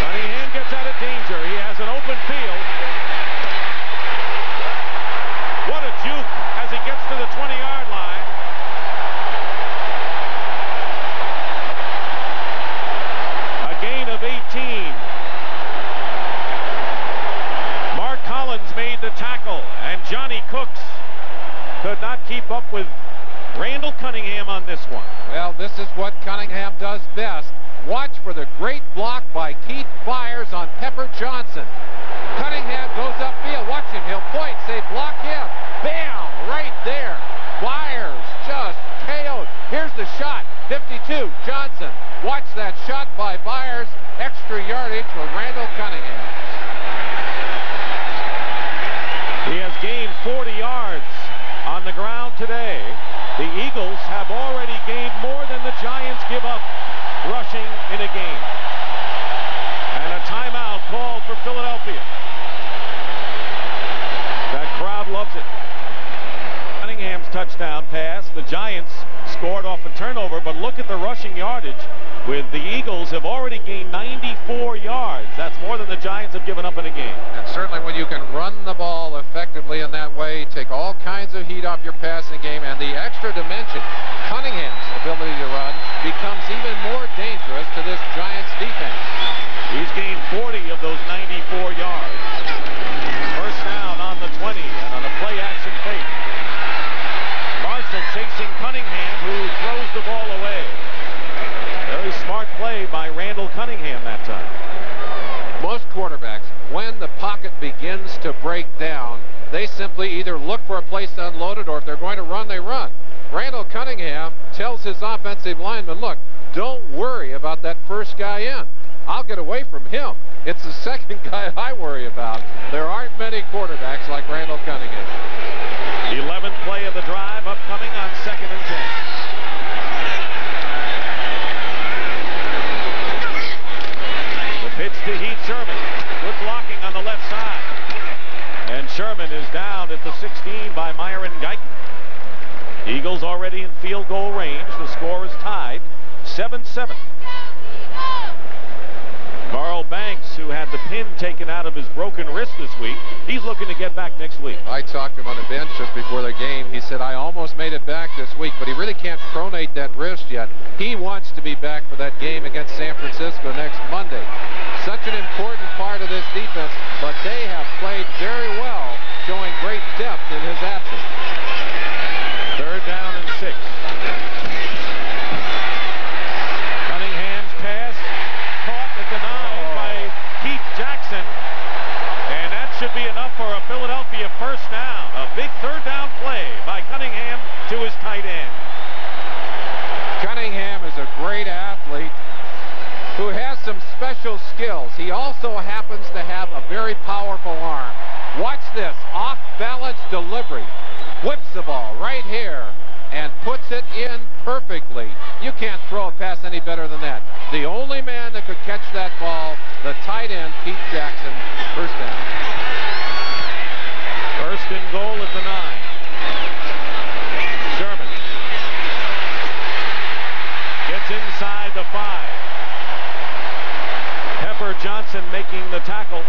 Cunningham gets out of danger. He has an open field. What a juke as he gets to the 20-yard line. A gain of 18. Made the tackle, and Johnny Cooks could not keep up with Randall Cunningham on this one. Well, this is what Cunningham does best. Watch for the great block by Keith Byers on Pepper Johnson. Cunningham goes upfield. Watch him. He'll point. Say, block him. Bam! Right there. Byers just KO'd. Here's the shot. 52. Johnson. Watch that shot by Byers. Extra yardage for Randall Cunningham. He has gained 40 yards Eagles have already gained more than the Giants give up rushing in a game. And a timeout called for Philadelphia. That crowd loves it. Cunningham's touchdown pass. The Giants scored off a turnover, but look at the rushing yardage. With the Eagles have already gained 94 yards. That's more than the Giants have given up in a game. And certainly when you can run the ball effectively in that way, take all kinds of heat off your passing game, and the extra dimension, Cunningham's ability to run becomes even more dangerous to this Giants defense. He's gained 40 of those 94 yards. First down on the 20 and on a play-action fake. Marshall chasing Cunningham, who throws the ball away. Very smart play by Randall Cunningham that time. Most quarterbacks, when the pocket begins to break down, they simply either look for a place to unload it, or if they're going to run, they run. Randall Cunningham tells his offensive lineman, look, don't worry about that first guy in. I'll get away from him. It's the second guy I worry about. There aren't many quarterbacks like Randall Cunningham. 11th play of the drive upcoming on 2nd and 10. The pitch to Heath Sherman. Good blocking on the left side. And Sherman is down at the 16 by Myron Guyton. Eagles already in field goal range. The score is tied 7-7. Carl Banks, who had the pin taken out of his broken wrist this week, he's looking to get back next week. I talked to him on the bench just before the game. He said, I almost made it back this week, but he really can't pronate that wrist yet. He wants to be back for that game against San Francisco next Monday. Such an important part of this defense, but they have played very well, showing great depth in his absence. 3rd down and 6. Cunningham's pass caught at the 9 by Keith Jackson, and that should be enough for a Philadelphia first down. A big 3rd down play by Cunningham to his tight end. Cunningham is a great athlete who has some special skills. He also happens to have a very powerful arm. Watch this, off-balance delivery. Whips the ball right here and puts it in perfectly. You can't throw a pass any better than that. The only man that could catch that ball, the tight end, Keith Jackson, first down. 1st and goal at the 9. Sherman gets inside the 5. Pepper Johnson making the tackle.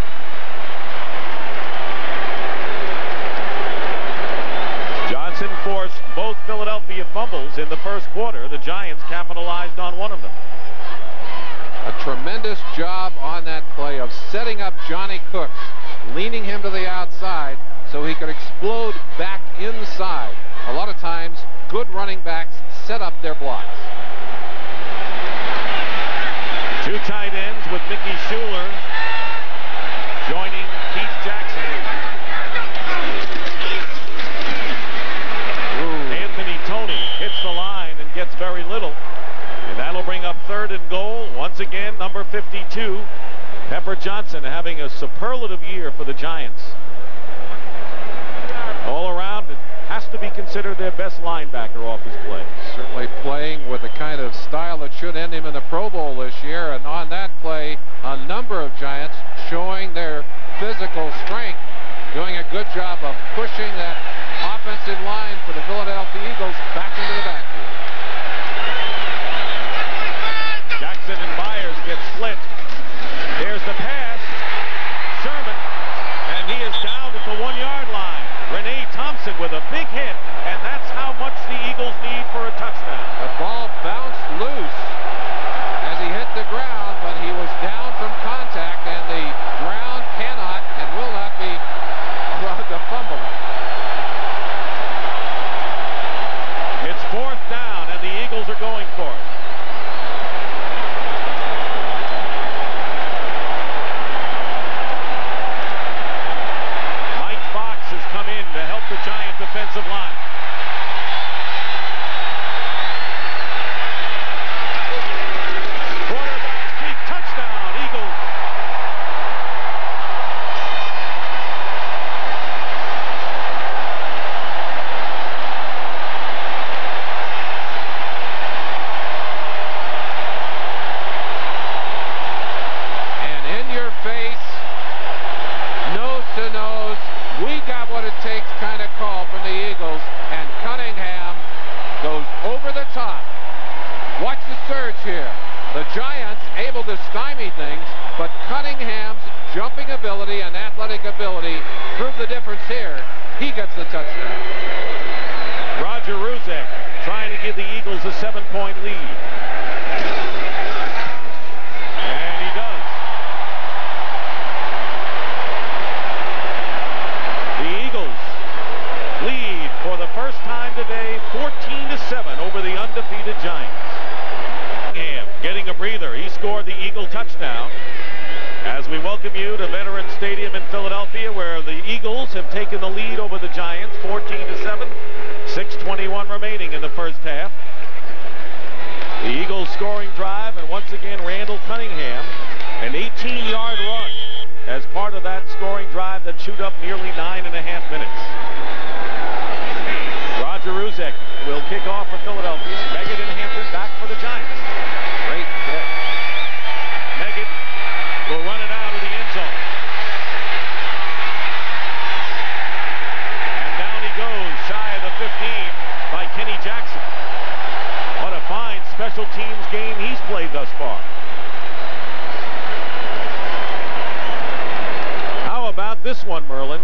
Johnson forced both Philadelphia fumbles in the first quarter. The Giants capitalized on one of them. A tremendous job on that play of setting up Johnny Cooks, leaning him to the outside so he could explode back inside. A lot of times, good running backs set up their blocks. 2 tight ends with Mickey Schuler joining Keith Jackson. Anthony Toney hits the line and gets very little. And that'll bring up 3rd and goal. Once again, number 52, Pepper Johnson, having a superlative year for the Giants. All around, it has to be considered their best linebacker off his play. Certainly playing with the kind of style that should end him in the Pro Bowl this year. And on that play, a number of Giants showing their physical strength, doing a good job of pushing that offensive line for the Philadelphia Eagles back into the backfield. Jackson and Byers get split. There's the pass. Sherman, and he is down at the 1-yard line. Renee Thompson with a big hit, and that's how much the Eagles need for a touchdown. The ball bounced loose as he hit the ground, but he was down from contact, and the ground cannot and will not be allowed to fumble. It's 4th down, and the Eagles are going for it. Mike Fox has come in to help the Giant defensive line. Quarterback sneak, touchdown, Eagles. got what it takes kind of call from the Eagles, and Cunningham goes over the top. Watch the surge here. The Giants able to stymie things, but Cunningham's jumping ability and athletic ability proved the difference here. He gets the touchdown. Roger Ruzek trying to give the Eagles a 7-point lead. And he does. The Eagles lead for the first time today 14-7 over the undefeated Giants. Getting a breather. He scored the Eagle touchdown. As we welcome you to Veterans Stadium in Philadelphia, where the Eagles have taken the lead over the Giants 14-7. 6:21 remaining in the first half. The Eagles scoring drive, and once again Randall Cunningham, an 18-yard run as part of that scoring drive that chewed up nearly 9.5 minutes. Roger Ruzek will kick off for Philadelphia. Meggett and Hampton back for the Giants. Great hit. Meggett will run it out of the end zone. And down he goes, shy of the 15 by Kenny Jackson. What a fine special teams game he's played thus far. How about this one, Merlin?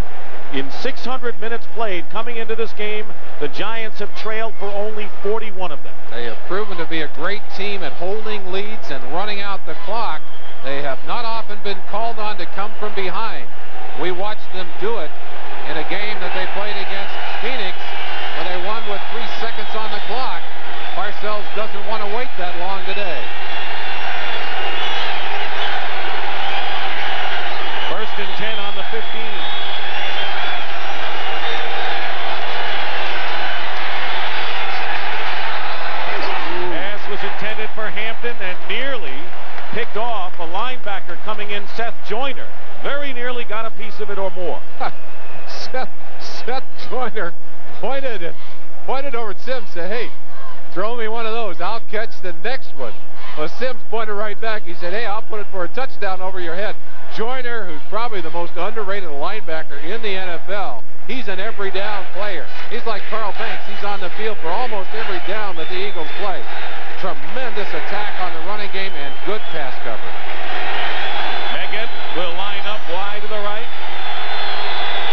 In 600 minutes played coming into this game, the Giants have trailed for only 41 of them. They have proven to be a great team at holding leads and running out the clock. They have not often been called on to come from behind. We watched them do it in a game that they played against Phoenix, where they won with 3 seconds on the clock. Parcells doesn't want to wait that long today. First and 10 on the 15. Was intended for Hampton and nearly picked off a linebacker coming in, Seth Joyner. Very nearly got a piece of it or more. Seth Joyner pointed over at Sims, said, hey, throw me one of those. I'll catch the next one. Well, Sims pointed right back. He said, hey, I'll put it for a touchdown over your head. Joyner, who's probably the most underrated linebacker in the NFL, he's an every down player. He's like Carl Banks. He's on the field for almost every down that the Eagles play. Tremendous attack on the running game and good pass coverage. Meggett will line up wide to the right.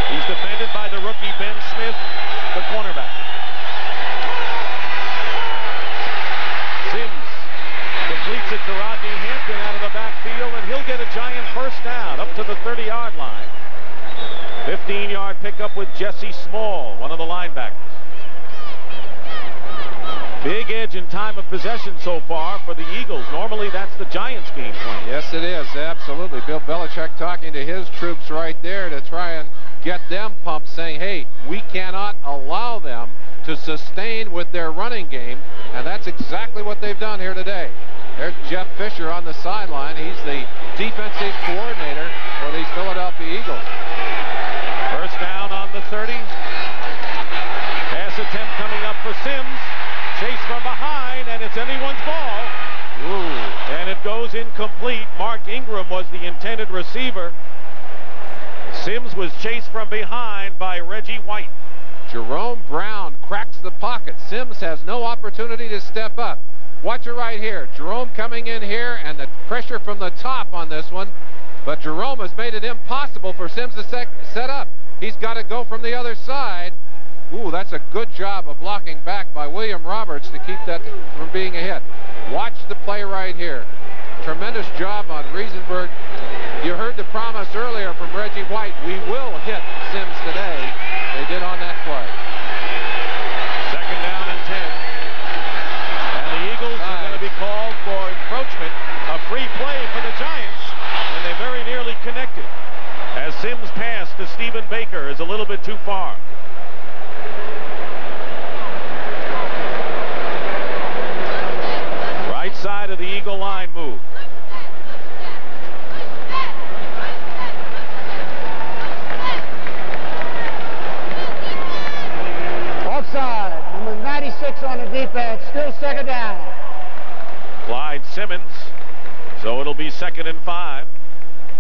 He's defended by the rookie Ben Smith, the cornerback. Sims completes it to Rodney Hampton out of the backfield, and he'll get a Giant first down up to the 30-yard line. 15-yard pickup with Jesse Small, one of the linebackers. Big edge in time of possession so far for the Eagles. Normally that's the Giants game plan. Yes, it is. Absolutely. Bill Belichick talking to his troops right there to try and get them pumped, saying, hey, we cannot allow them to sustain with their running game, and that's exactly what they've done here today. There's Jeff Fisher on the sideline. He's the defensive coordinator for these Philadelphia Eagles. First down on the 30. Pass attempt coming up for Sims. Chase from behind, and it's anyone's ball. Ooh. And it goes incomplete. Mark Ingram was the intended receiver. Sims was chased from behind by Reggie White. Jerome Brown cracks the pocket. Sims has no opportunity to step up. Watch it right here. Jerome coming in here, and the pressure from the top on this one. But Jerome has made it impossible for Sims to set up. He's got to go from the other side. Ooh, that's a good job of blocking back by William Roberts to keep that from being a hit. Watch the play right here. Tremendous job on Riesenberg. You heard the promise earlier from Reggie White. We will hit Sims today. They did on that play. Second down and 10. And the Eagles are going to be called for encroachment. A free play for the Giants, and they very nearly connected. As Sims' pass to Stephen Baker is a little bit too far. Right side of the Eagle line move. Offside. Number 96 on the defense. Still second down. Clyde Simmons. So it'll be 2nd and 5.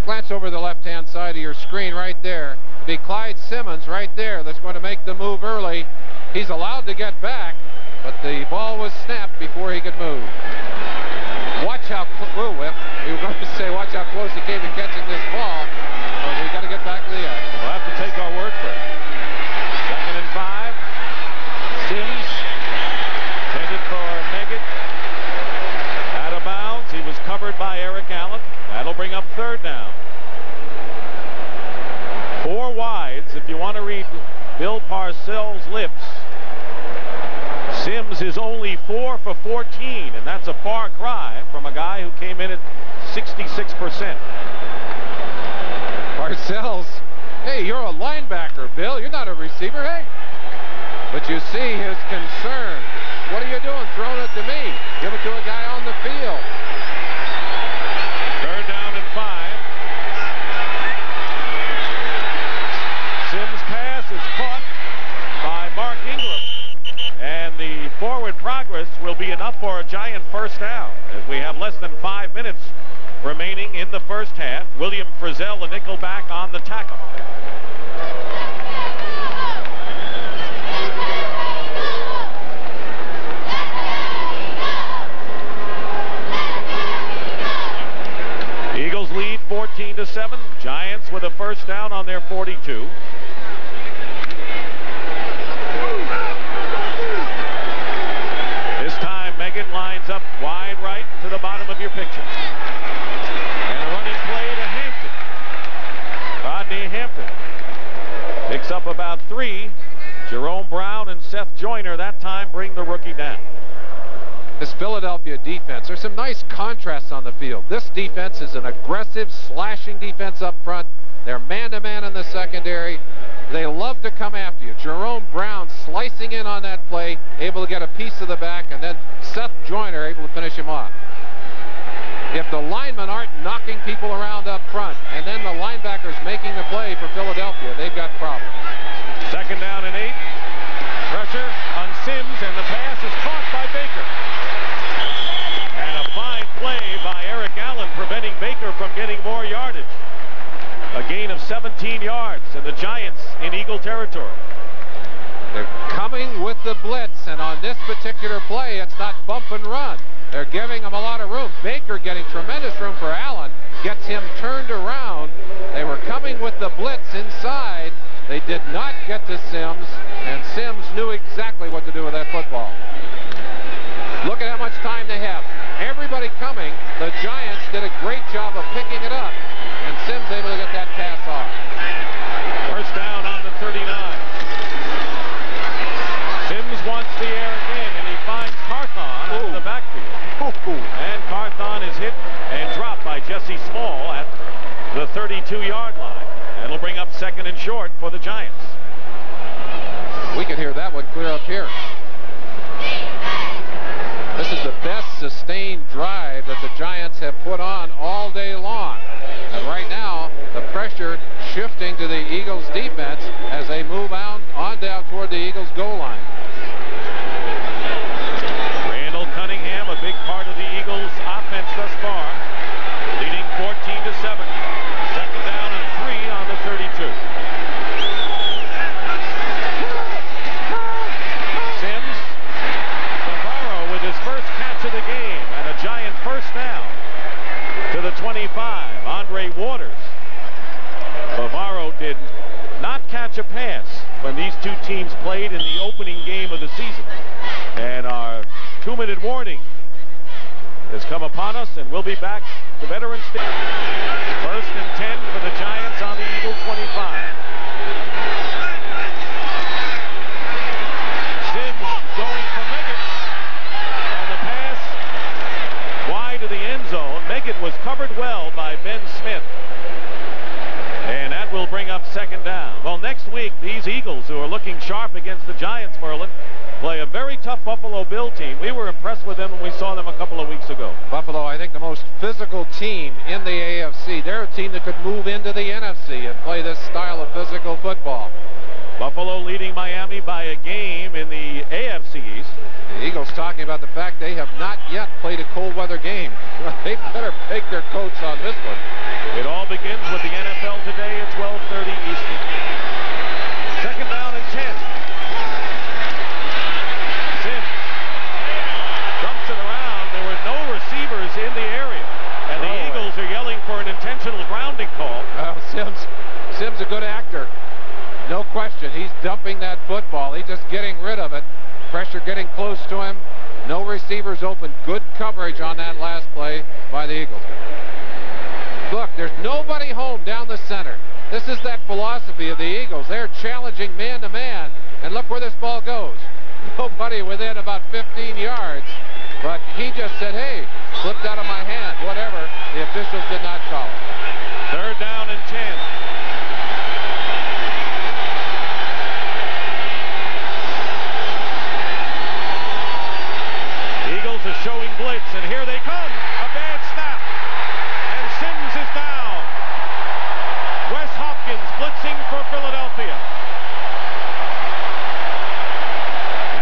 Glance over the left-hand side of your screen right there. to be Clyde Simmons right there that's going to make the move early. He's allowed to get back, but the ball was snapped before he could move. Watch how we were going to say watch how close he came to catching this ball, but we got to get back to the edge. We'll have to take our word for it. 2nd and 5. Sims intended for Meggett. Out of bounds. He was covered by Eric Allen. That'll bring up 3rd down. 4 wides. If you want to read Bill Parcells' lips, Sims is only 4 for 14, and that's a far cry from a guy who came in at 66%. Parcells, hey, you're a linebacker, Bill. You're not a receiver, hey? But you see his concern. What are you doing throwing it to me? Give it to a guy on the field. 3rd down and 5. Sims' pass is caught by Mark Ingram. And the forward progress will be enough for a Giant first down as we have less than 5 minutes remaining in the first half. William Frizzell, the nickel back, on the tackle. Eagles lead 14-7. Giants with a first down on their 42. This time Meggett lines up wide right to the bottom of your picture. And a running play to Hampton. Rodney Hampton picks up about 3. Jerome Brown and Seth Joyner that time bring the rookie down. This Philadelphia defense, there's some nice contrasts on the field. This defense is an aggressive, slashing defense up front. They're man-to-man in the secondary. They love to come after you. Jerome Brown slicing in on that play, able to get a piece of the back, and then Seth Joyner able to finish him off. If the linemen aren't knocking people around up front, and then the linebackers making the play for Philadelphia, they've got problems. 2nd down and 8. Pressure on Sims, and the pass is caught by Baker. And a fine play by Eric Allen preventing Baker from getting more yardage. A gain of 17 yards, and the Giants in Eagle territory. They're coming with the blitz, and on this particular play, it's not bump and run. They're giving him a lot of room. Baker getting tremendous room for Allen, gets him turned around. They were coming with the blitz inside. They did not get to Sims, and Sims knew exactly what to do with that football. Look at how much time they have. Everybody coming. The Giants did a great job of picking it up, and Sims able to get that pass off. First down on the 39. Sims wants the air again, and he finds Carthon out of the backfield. And Carthon is hit and dropped by Jesse Small at the 32-yard line. That'll bring up 2nd and short for the Giants. We can hear that one clear up here. This is the best sustained drive that the Giants have put on all day long. And right now, the pressure shifting to the Eagles defense as they move on down toward the Eagles goal line. Randall Cunningham, a big part of the Eagles offense thus far, leading 14-7. 2nd down and 3 on the 32. Sims, Navarro with his first catch of the game, and a Giant first down to the 25. Andre Waters. Bavaro did not catch a pass when these two teams played in the opening game of the season. And our 2-minute warning has come upon us, and we'll be back to Veterans Stadium. 1st and 10 for the Giants on the Eagle 25. Sims going for Meggett. And the pass wide to the end zone. Meggett was covered well by Ben Smith. And that will bring up 2nd down. Well, next week, these Eagles, who are looking sharp against the Giants, Merlin, play a very tough Buffalo Bill team. We were impressed with them when we saw them a couple of weeks ago. Buffalo, I think, the most physical team in the AFC. They're a team that could move into the NFC and play this style of physical football. Buffalo leading Miami by a game in the AFC East. The Eagles talking about the fact they have not yet played a cold weather game. They better take their coats on this one. It all begins with the NFL today at 12:30 Eastern. snapping that football. He's just getting rid of it. Pressure getting close to him. No receivers open. Good coverage on that last play by the Eagles. Look, there's nobody home down the center. This is that philosophy of the Eagles. They're challenging man-to-man, and look where this ball goes. Nobody within about 15 yards, but he just said, hey, slipped out of my hand, whatever. The officials did not call it. 3rd down and 10. Eagles are showing blitz, and here they come. A bad snap. And Sims is down. Wes Hopkins blitzing for Philadelphia.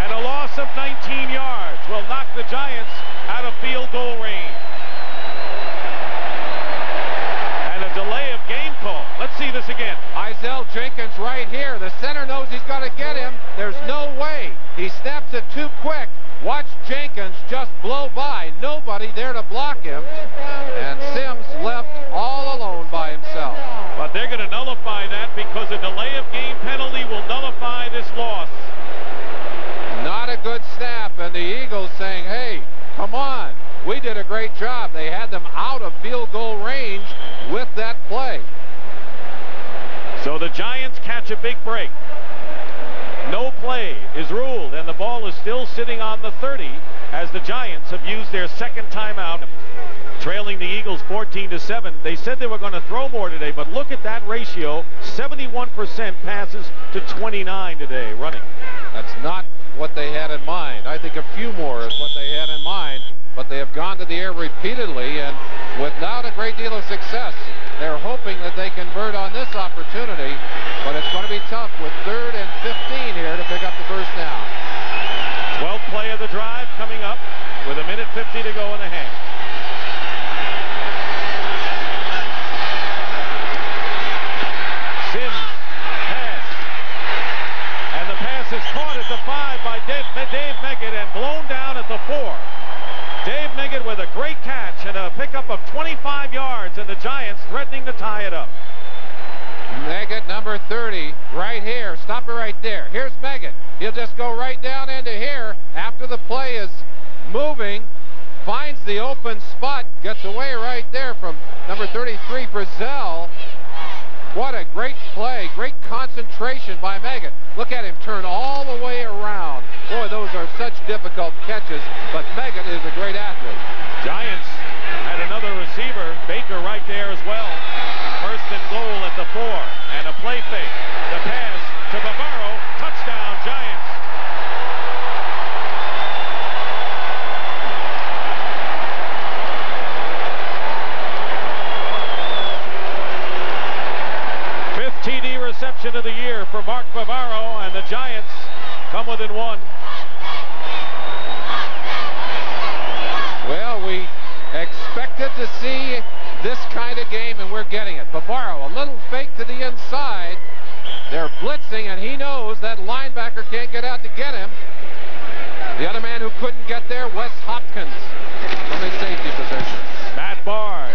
And a loss of 19 yards will knock the Giants out of field goal range. And a delay of game call. Let's see this again. Izell Jenkins right here. The center knows he's got to get him. There's no way. He snaps it too quick. Watch Jenkins just blow by. Nobody there to block him. And Sims left all alone by himself. But they're going to nullify that because a delay of game penalty will nullify this loss. Not a good snap, and the Eagles saying, hey, come on. We did a great job. They had them out of field goal range with that play. So the Giants catch a big break. No play is ruled, and the ball is still sitting on the 30 as the Giants have used their second timeout, trailing the Eagles 14-7. They said they were going to throw more today, but look at that ratio. 71% passes to 29 today running. That's not what they had in mind. I think a few more is what they had in mind, but they have gone to the air repeatedly, and without a great deal of success. They're hoping that they convert on this opportunity, but it's going to be tough with 3rd and 15 here to pick up the first down. 12th play of the drive coming up with 1:50 to go in the half. Sims, pass. And the pass is caught at the 5 by Dave Meggett and blown down at the 4. Dave Meggett with a great catch and a pickup of 25 yards, and the Giants threatening to tie it up. Meggett, number 30, right here. Stop it right there. Here's Meggett. He'll just go right down into here after the play is moving, finds the open spot, gets away right there from number 33, Frizzell. What a great play, great concentration by Meggett. Look at him turn all the way around. Boy, those are such difficult catches, but Meggett is a great athlete. Giants had another receiver, Baker, right there as well. 1st and goal at the 4, and a play fake. The pass to Bavaro, touchdown Giants. TD reception of the year for Mark Bavaro, and the Giants come within 1. Well, we expected to see this kind of game, and we're getting it. Bavaro, a little fake to the inside. They're blitzing, and he knows that linebacker can't get out to get him. The other man who couldn't get there, Wes Hopkins, from his safety position. Matt Bard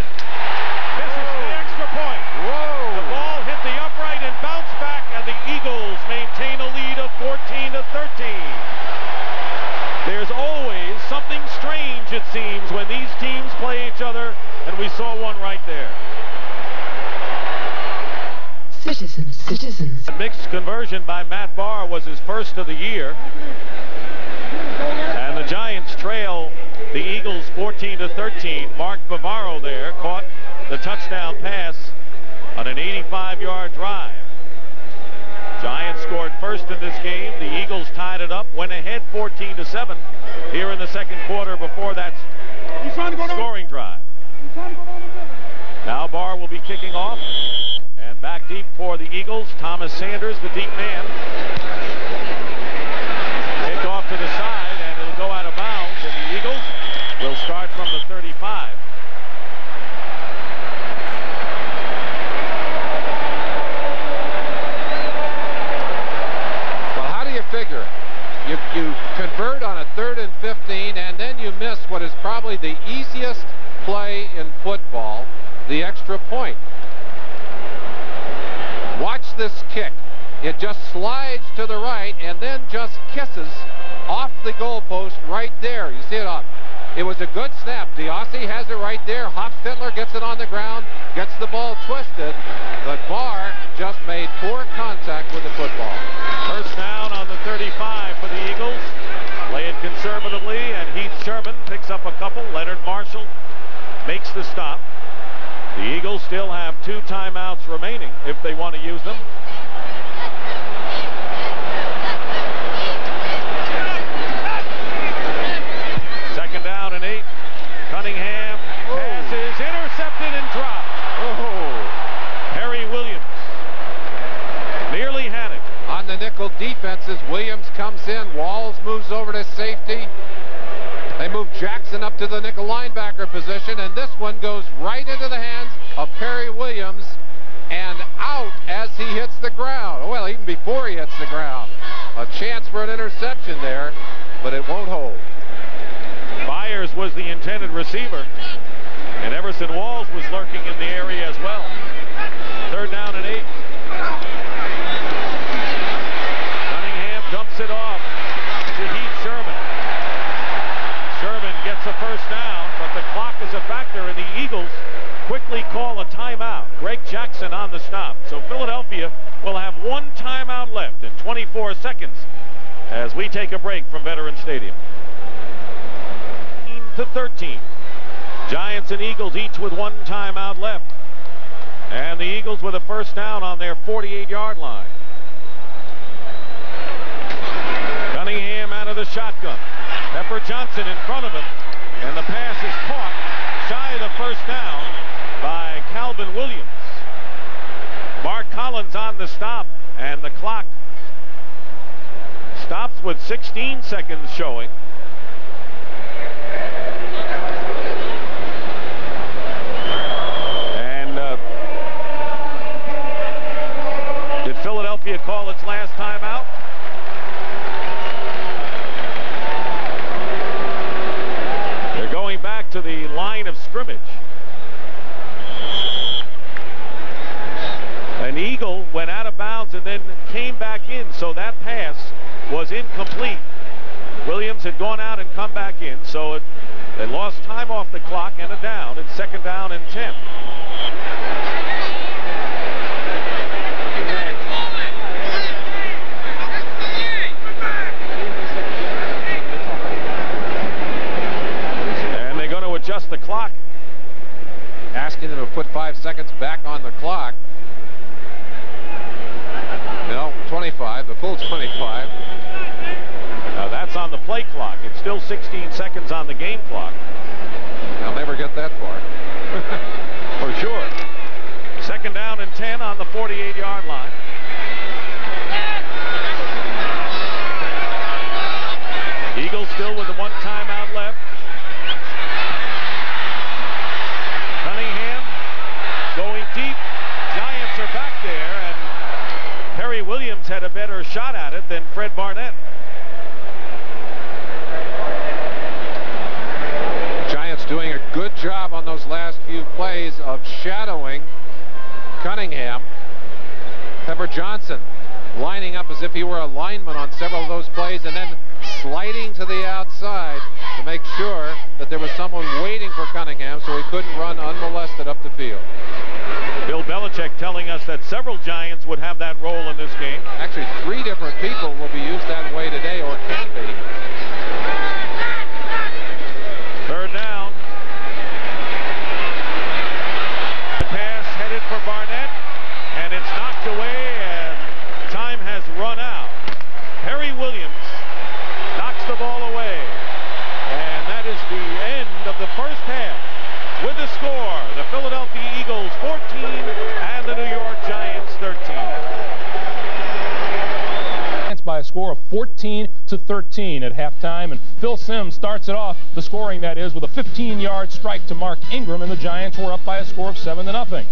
misses the extra point. Whoa! The ball hit the upright and bounced back, and the Eagles maintain a lead of 14-13. There's always something strange, it seems, when these teams play each other, and we saw one right there. Citizens. A mixed conversion by Matt Barr was his first of the year. And the Giants trail the Eagles 14-13. Mark Bavaro there caught the touchdown pass on an 85-yard drive. Giants scored first in this game. The Eagles tied it up, went ahead 14-7 here in the second quarter before that scoring drive. Now Barr will be kicking off. And back deep for the Eagles, Thomas Sanders, the deep man. Kick off to the side, and it'll go out of bounds, and the Eagles will start from the 35. Well, how do you figure it? You convert on a 3rd and 15, and then you miss what is probably the easiest play in football, the extra point. Watch this kick. It just slides to the right and then just kisses off the goalpost right there. You see it up. It was a good snap. Diossi has it right there. Hofstadler gets it on the ground, gets the ball twisted, but Barr just made poor contact with the football. First down on the 35 for the Eagles. Play it conservatively, and Heath Sherman picks up a couple. Leonard Marshall makes the stop. The Eagles still have 2 timeouts remaining if they want to use them. Second down and 8. Cunningham passes, intercepted and dropped. Harry Williams nearly had it. On the nickel defenses, Williams comes in. Walls moves over to safety. They move Jackson up to the nickel linebacker position, and this one goes right into the hands of Perry Williams and out as he hits the ground. Well, even before he hits the ground. A chance for an interception there, but it won't hold. Byers was the intended receiver, and Everson Walls was lurking in the area as well. Third down and 8. Cunningham dumps it off to Heath Sherman. Sherman gets a first down, but the clock is a factor, and the Eagles quickly call a timeout. Greg Jackson on the stop. So Philadelphia will have 1 timeout left in 24 seconds as we take a break from Veterans Stadium. 13. Giants and Eagles each with 1 timeout left. And the Eagles with a first down on their 48-yard line. Cunningham out of the shotgun. Pepper Johnson in front of him. And the pass is caught shy of the first down by Calvin Williams. Mark Collins on the stop, and the clock stops with 16 seconds showing. Did Philadelphia call its last timeout? They're going back to the line of scrimmage. An Eagle went out of bounds and then came back in, so that pass was incomplete. Williams had gone out and come back in, so they lost time off the clock and a down. It's second down and 10. And they're going to adjust the clock. Asking them to put 5 seconds back on the clock. No, 25, the full 25. Now that's on the play clock. It's still 16 seconds on the game clock. I'll never get that far. For sure. Second down and 10 on the 48-yard line. Eagles still with the 1 timeout left. Cunningham going deep. Giants are back there, and Perry Williams had a better shot at it than Fred Barnett. Giants doing a good job on those last few plays of shadowing Cunningham. Pepper Johnson lining up as if he were a lineman on several of those plays, and then sliding to the outside to make sure that there was someone waiting for Cunningham so he couldn't run unmolested up the field. Bill Belichick telling us that several Giants would have that role in this game. Actually, 3 different people will be used that way today, or can be. Third down. The pass headed for Barnett, and it's knocked away, and time has run out. Perry Williams knocks the ball away, and that is the end of the first half. With the score, the Philadelphia Eagles 14 and the New York Giants 13. By a score of 14-13 at halftime, and Phil Simms starts it off, the scoring that is, with a 15-yard strike to Mark Ingram, and the Giants were up by a score of 7-0.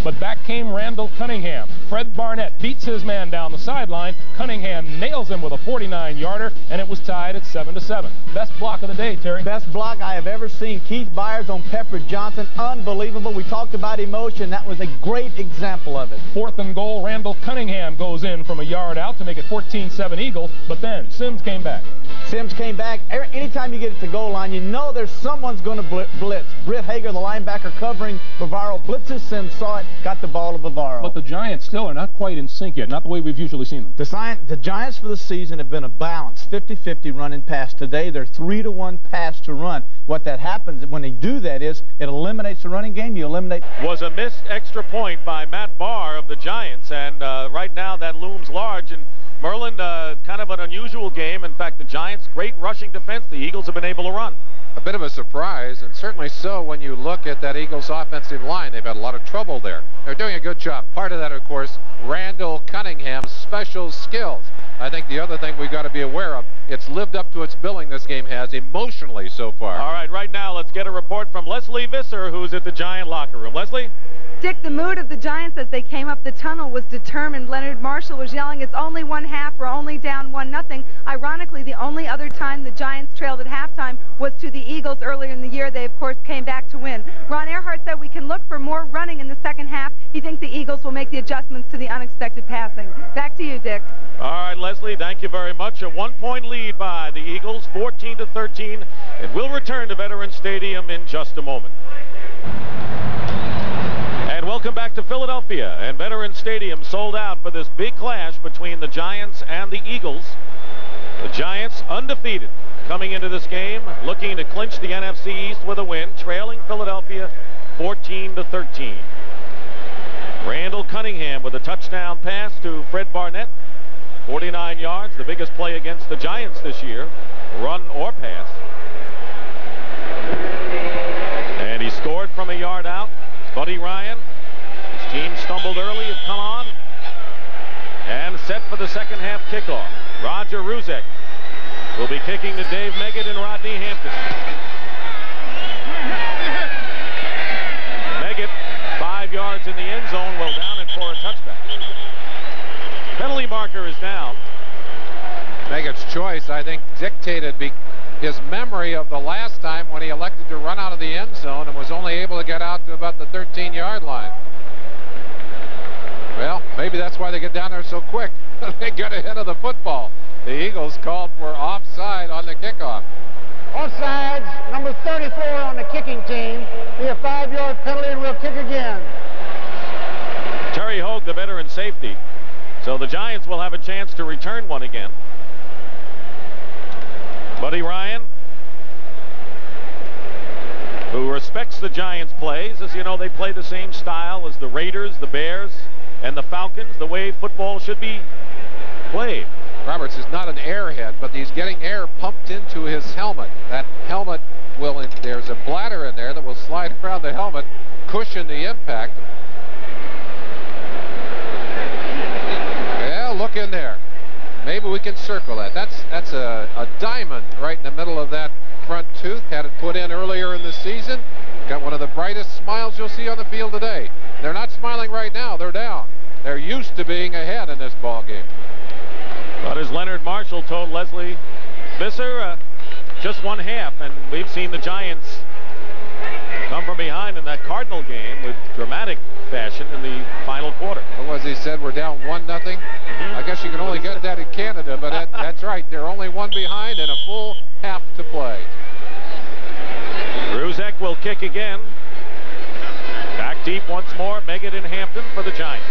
But back came Randall Cunningham. Fred Barnett beats his man down the sideline. Cunningham nails him with a 49-yarder, and it was tied at 7-7. Best block of the day, Terry. Best block I have ever seen. Keith Byers on Pepper Johnson. Unbelievable. We talked about emotion. That was a great example of it. 4th and goal, Randall Cunningham goes in from a yard out to make it 14-7 Eagles, but then Sims came back. Sims came back. Anytime you get it to goal line, you know there's someone's going to blitz. Britt Hager, the linebacker, covering Bavaro. Blitzes. Sims saw it, got the ball to Bavaro. But the Giants still are not quite in sync yet, not the way we've usually seen them. The Giants for the season have been a balanced 50-50 running pass. Today, they're 3-to-1 pass to run. What that happens when they do that is it eliminates the running game. You eliminate. Was a missed extra point by Matt Barr of the Giants, and right now that looms large. And Merlin, kind of an unusual game. In fact, the Giants, great rushing defense. The Eagles have been able to run. A bit of a surprise, and certainly so when you look at that Eagles offensive line. They've had a lot of trouble there. They're doing a good job. Part of that, of course, Randall Cunningham's special skills. I think the other thing we've got to be aware of, it's lived up to its billing this game has emotionally so far. All right now let's get a report from Leslie Visser, who's at the Giant locker room. Leslie? Dick, the mood of the Giants as they came up the tunnel was determined. Leonard Marshall was yelling, "It's only 1/2. We're only down 1-0. Ironically, the only other time the Giants trailed at halftime was to the Eagles earlier in the year. They, of course, came back to win. Ron Earhart said we can look for more running in the second half. He thinks the Eagles will make the adjustments to the unexpected passing. Back to you, Dick. All right, Leslie, thank you very much. A 1-point lead by the Eagles, 14-13. It will return to Veterans Stadium in just a moment. And welcome back to Philadelphia, and Veterans Stadium sold out for this big clash between the Giants and the Eagles. The Giants undefeated coming into this game, looking to clinch the NFC East with a win, trailing Philadelphia 14-13. Randall Cunningham with a touchdown pass to Fred Barnett, 49 yards, the biggest play against the Giants this year, run or pass. And he scored from a yard out. Buddy Ryan, his team stumbled early, have come on and set for the second half kickoff. Roger Ruzek will be kicking to Dave Meggett and Rodney Hampton. Meggett, 5 yards in the end zone, will down it for a touchback. Penalty marker is down. Meggett's choice, I think, dictated his memory of the last time when he elected to run out of the end zone and was only able to get out to about the 13-yard line. Well, maybe that's why they get down there so quick. They got ahead of the football. The Eagles called for offside on the kickoff. Offsides, number 34 on the kicking team. Be a 5-yard penalty, and we'll kick again. Terry Hogue, the veteran safety. So the Giants will have a chance to return one again. Buddy Ryan, who respects the Giants' plays. As you know, they play the same style as the Raiders, the Bears, and the Falcons, the way football should be played. Roberts is not an airhead, but he's getting air pumped into his helmet. That helmet will, there's a bladder in there that will slide around the helmet, cushion the impact. Yeah, look in there. Maybe we can circle that. That's a diamond right in the middle of that front tooth. Had it put in earlier in the season. Got one of the brightest smiles you'll see on the field today. They're not smiling right now. They're down. They're used to being ahead in this ball game. But as Leonard Marshall told Leslie Visser, just 1/2, and we've seen the Giants come from behind in that Cardinal game with dramatic fashion in the final quarter. What was he said? We're down 1-0. I guess you can only get that in Canada, but that's right. They're only one behind and a full half to play. Ruzek will kick again. Back deep once more. Meggett and Hampton for the Giants.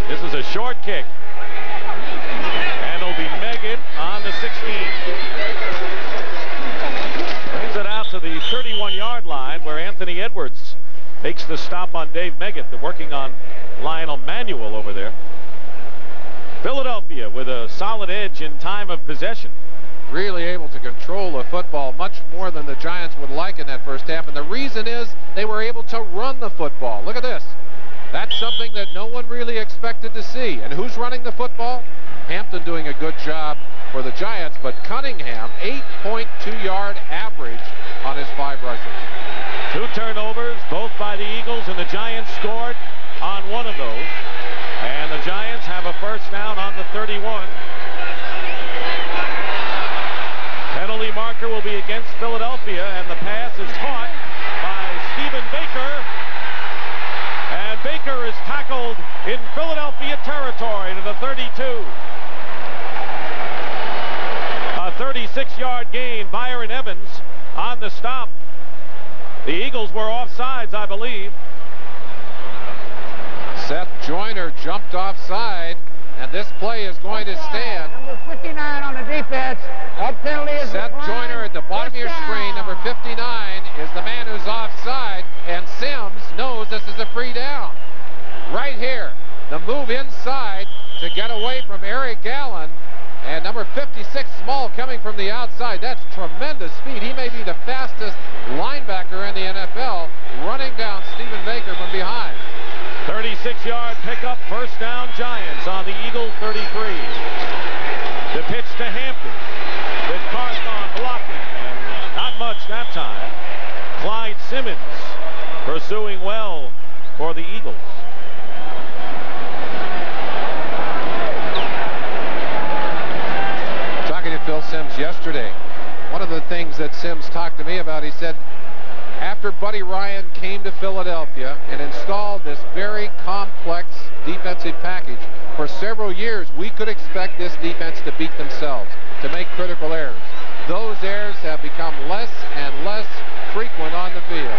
This is a short kick. And it'll be Meggett on the 16. Brings it out to the 31-yard line where Anthony Edwards makes the stop on Dave Meggett. They're working on Lionel Manuel over there. Philadelphia with a solid edge in time of possession. Really able to control the football much more than the Giants would like in that first half. And the reason is they were able to run the football. Look at this. That's something that no one really expected to see. And who's running the football? Hampton doing a good job for the Giants, but Cunningham, 8.2-yard average on his 5 rushes. 2 turnovers, both by the Eagles, and the Giants scored on one of those. And the Giants have a first down on the 31. Penalty marker will be against Philadelphia, and the pass is caught by Stephen Baker. And Baker is tackled in Philadelphia territory to the 32. A 36-yard gain. Byron Evans on the stop. The Eagles were offsides, I believe. Seth Joyner jumped offside, and this play is going to stand. Number 59 on the defense. That penalty is Seth Joyner at the bottom of your screen, number 59, is the man who's offside, and Sims knows this is a free down. Right here, the move inside to get away from Eric Gallen, and number 56, Small, coming from the outside. That's tremendous speed. He may be the fastest linebacker in the NFL, running down Stephen Baker from behind. 36-yard pickup, first down Giants on the Eagle 33. The pitch to Hampton with Carthon blocking, and not much that time. Clyde Simmons pursuing well for the Eagles. Talking to Phil Sims yesterday, one of the things that Sims talked to me about, he said, after Buddy Ryan came to Philadelphia and installed this very complex defensive package, for several years we could expect this defense to beat themselves, to make critical errors. Those errors have become less and less frequent on the field.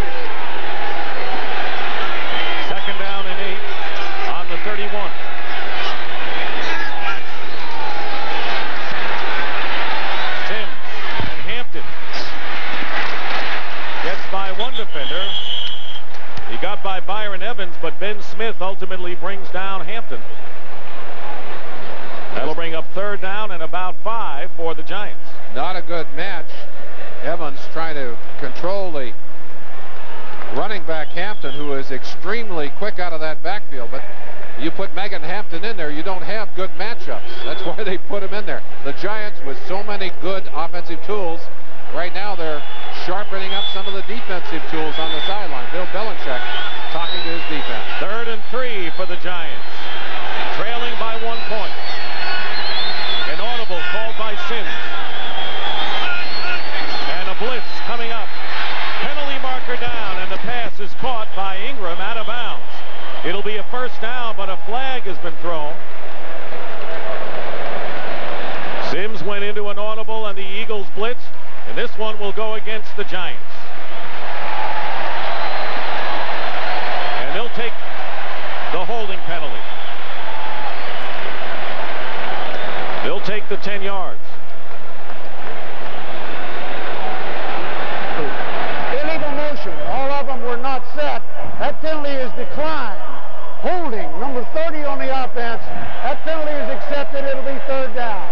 Second down and 8 on the 31. Sims and Hampton. Gets by one defender. He got by Byron Evans, but Ben Smith ultimately brings down Hampton. That'll bring up third down and about 5 for the Giants. Not a good match. Evans trying to control the running back Hampton, who is extremely quick out of that backfield, but you put Megan Hampton in there, you don't have good matchups. That's why they put him in there. The Giants, with so many good offensive tools, right now they're sharpening up some of the defensive tools on the sideline. Bill Belichick talking to his defense. 3rd and 3 for the Giants, trailing by 1 point. An audible called by Sims. And a blitz coming up. Penalty marker down, and the pass is caught by Ingram out of bounds. It'll be a first down, but a flag has been thrown. Sims went into an audible, and the Eagles blitz, and this one will go against the Giants. And they'll take the holding penalty. They'll take the 10 yards. Illegal motion. All of them were not set. That penalty is declined. Holding, number 30 on the offense. That penalty is accepted. It'll be third down.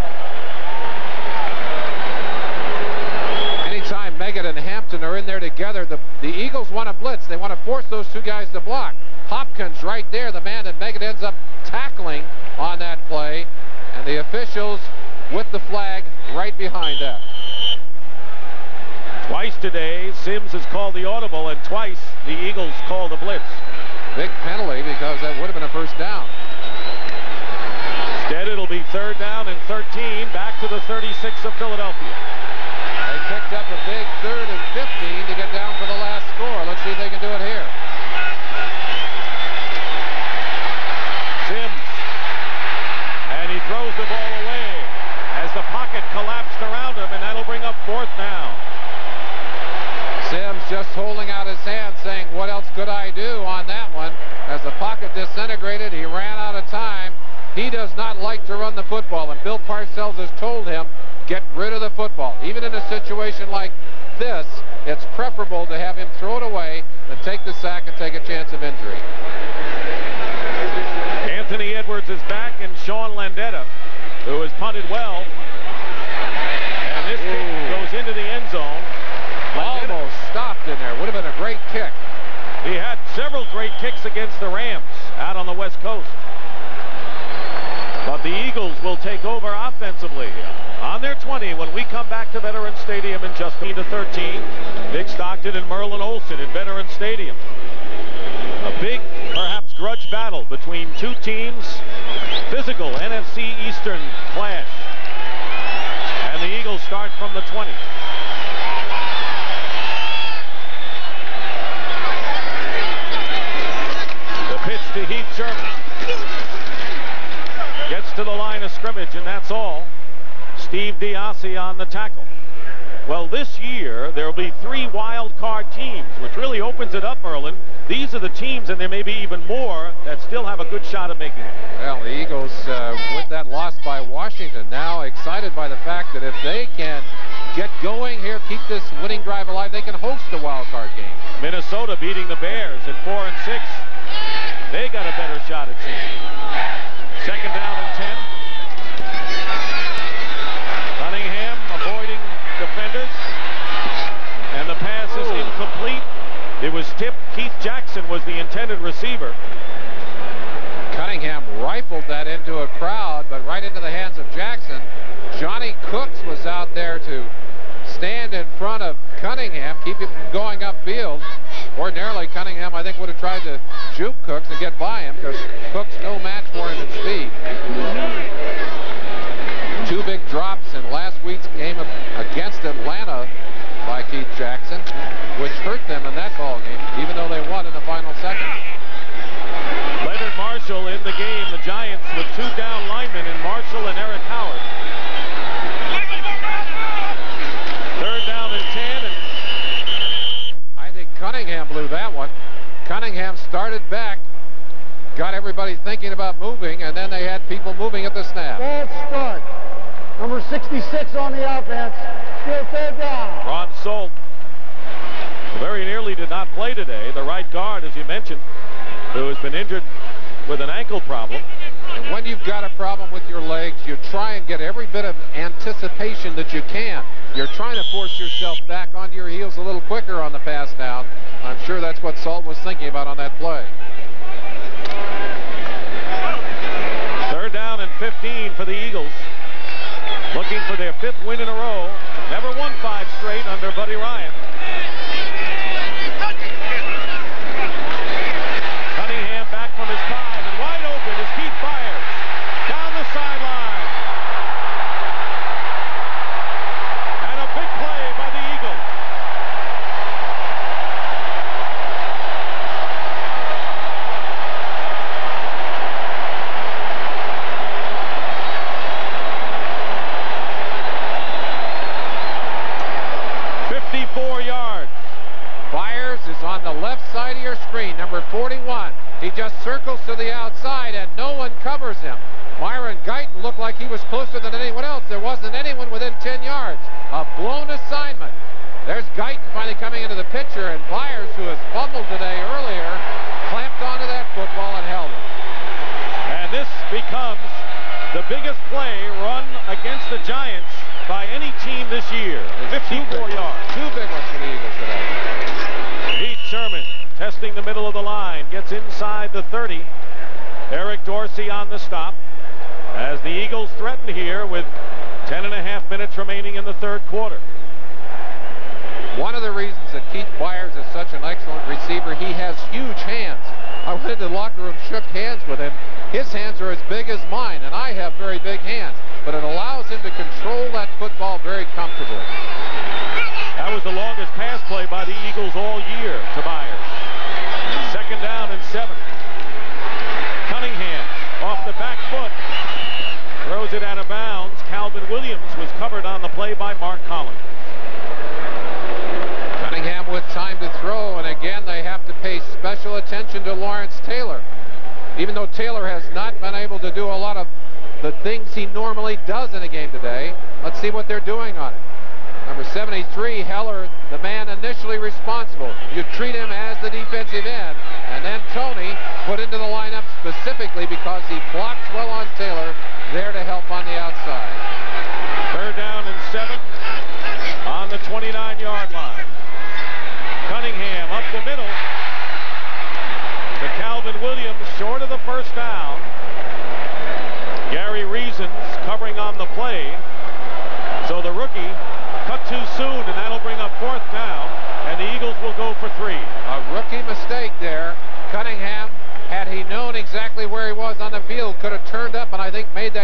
Anytime Meggett and Hampton are in there together, the Eagles want to blitz. They want to force those two guys to block. Hopkins right there, the man that Meggett ends up tackling on that play. And the officials with the flag right behind that. Twice today, Sims has called the audible, and twice the Eagles called the blitz. Big penalty, because that would have been a first down. Instead, it'll be third down and 13, back to the 36 of Philadelphia. They picked up a big 3rd and 15 to get down for the last score. Let's see if they can do it here. Sims. And he throws the ball away as the pocket collapsed around him, and that'll bring up 4th down. Sims just holding out his hand, saying, what else could I do on that one? As the pocket disintegrated, he ran out of time. He does not like to run the football, and Bill Parcells has told him, get rid of the football. Even in a situation like this, it's preferable to have him throw it away than take the sack and take a chance of injury. Anthony Edwards is back, and Sean Landetta, who has punted well. And this kick goes into the end zone. Almost stopped in there. Would have been a great kick. He had several great kicks against the Rams out on the West Coast. But the Eagles will take over offensively on their 20 when we come back to Veterans Stadium in just 13. Dick Stockton and Merlin Olsen at Veterans Stadium. A big, perhaps grudge battle between two teams. Physical NFC Eastern clash. And the Eagles start from the 20. The pitch to Heath Sherman. Gets to the line of scrimmage, and that's all. Steve Diassi on the tackle. Well, this year, there will be 3 wild card teams, which really opens it up, Merlin. These are the teams, and there may be even more, that still have a good shot at making it. Well, the Eagles, with that loss by Washington, now excited by the fact that if they can get going here, keep this winning drive alive, they can host a wild card game. Minnesota beating the Bears at 4 and 6. They got a better shot at seeing. Second down and 10. Cunningham avoiding defenders. And the pass is incomplete. It was tipped. Keith Jackson was the intended receiver. Cunningham rifled that into a crowd, but right into the hands of Jackson. Johnny Cooks was out there to stand in front of Cunningham, keep him from going upfield. Ordinarily, Cunningham, I think, would have tried to juke Cooks and get by him, because Cooks no match for him in speed. 2 big drops in last week's game against Atlanta by Keith Jackson, which hurt them in that ball game, even though they won in the final seconds. Leonard Marshall in the game. The Giants with 2 down linemen in Marshall and Eric Howard. Third down and 10. And I think Cunningham blew that one. Cunningham started back, got everybody thinking about moving, and then they had people moving at the snap. False start. Number 66 on the offense. Still third down. Ron Solt very nearly did not play today. The right guard, as you mentioned, who has been injured with an ankle problem. And when you've got a problem with your legs, you try and get every bit of anticipation that you can. You're trying to force yourself back onto your heels a little quicker on the pass down. I'm sure that's what Salt was thinking about on that play. Third down and 15 for the Eagles. Looking for their 5th win in a row. Never won 5 straight under Buddy Ryan. Cunningham back from his 5, and wide open as Keith fires down the sideline. And a big play by the Eagles. Is on the left side of your screen, number 41. He just circles to the outside and no one covers him. Myron Guyton looked like he was closer than anyone else. There wasn't anyone within 10 yards. A blown assignment. There's Guyton finally coming into the picture, and Byers, who has fumbled today earlier, clamped onto that football and held it. And this becomes the biggest play run against the Giants by any team this year. 54 yards. 2 big ones for the Eagles today. Heath Sherman testing the middle of the line, gets inside the 30. Eric Dorsey on the stop as the Eagles threaten here with 10.5 minutes remaining in the third quarter. One of the reasons that Keith Byers is such an excellent receiver, he has huge hands. I went into the locker room, shook hands with him. His hands are as big as mine, and I have very big hands, but it allows him to control that football very comfortably. That was the longest pass play by the Eagles all year to Byers. Second down and 7. Cunningham off the back foot. Throws it out of bounds. Calvin Williams was covered on the play by Mark Collins. Cunningham with time to throw, and again they have to pay special attention to Lawrence Taylor. Even though Taylor has not been able to do a lot of the things he normally does in a game today, let's see what they're doing on it. Number 73, Heller, the man initially responsible. You treat him as the defensive end. And then Tony put into the lineup specifically because he blocks well on Taylor, there to help on the outside. Third down and 7 on the 29-yard line. Cunningham up the middle to Calvin Williams, short of the first down. Gary Reasons covering on the play. So the rookie cut too soon, and that'll bring up 4th down, and the Eagles will go for 3. A rookie mistake there. Cunningham, had he known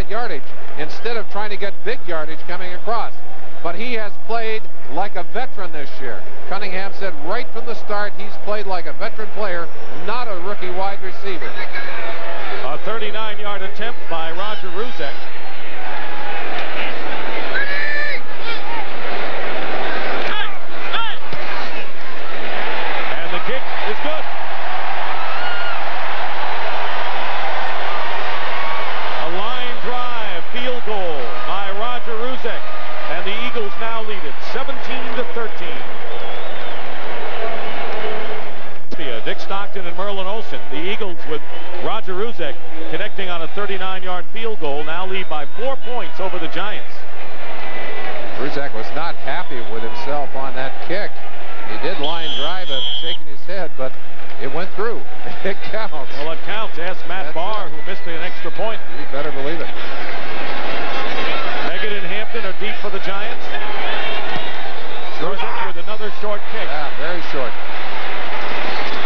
outside yardage instead of trying to get big yardage coming across. But he has played like a veteran this year. Cunningham said right from the start he's played like a veteran player, not a rookie wide receiver. A 39-yard attempt by Roger Ruzek. And the kick is good. A line drive field goal by Roger Ruzek. And the Eagles now lead it 17-13. Dick Stockton and Merlin Olsen. The Eagles with Roger Ruzek connecting on a 39-yard field goal now lead by 4 points over the Giants. Ruzek was not happy with himself on that kick. He did line drive it, shaking his head, but it went through. It counts. Well, it counts. Ask Matt Barr, who missed an extra point. You better believe it. Meggett and Hampton are deep for the Giants. Ruzek with another short kick. Yeah, very short.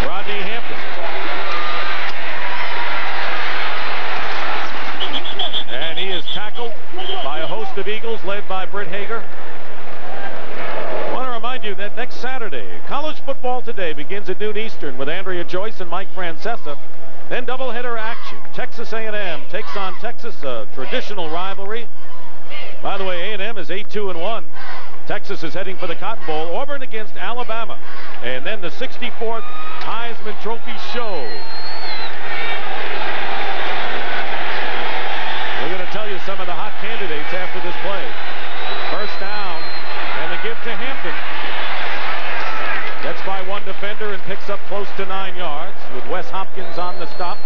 Rodney Hampton. And he is tackled by a host of Eagles led by Britt Hager. I want to remind you that next Saturday, College Football Today begins at noon Eastern with Andrea Joyce and Mike Francesa. Then doubleheader action. Texas A&M takes on Texas, a traditional rivalry. By the way, A&M is 8-2-1. Texas is heading for the Cotton Bowl. Auburn against Alabama. And then the 64th Heisman Trophy show. We're going to tell you some of the hot candidates after this play. First down, and the give to Hampton. Gets by one defender and picks up close to 9 yards with Wes Hopkins on the stop.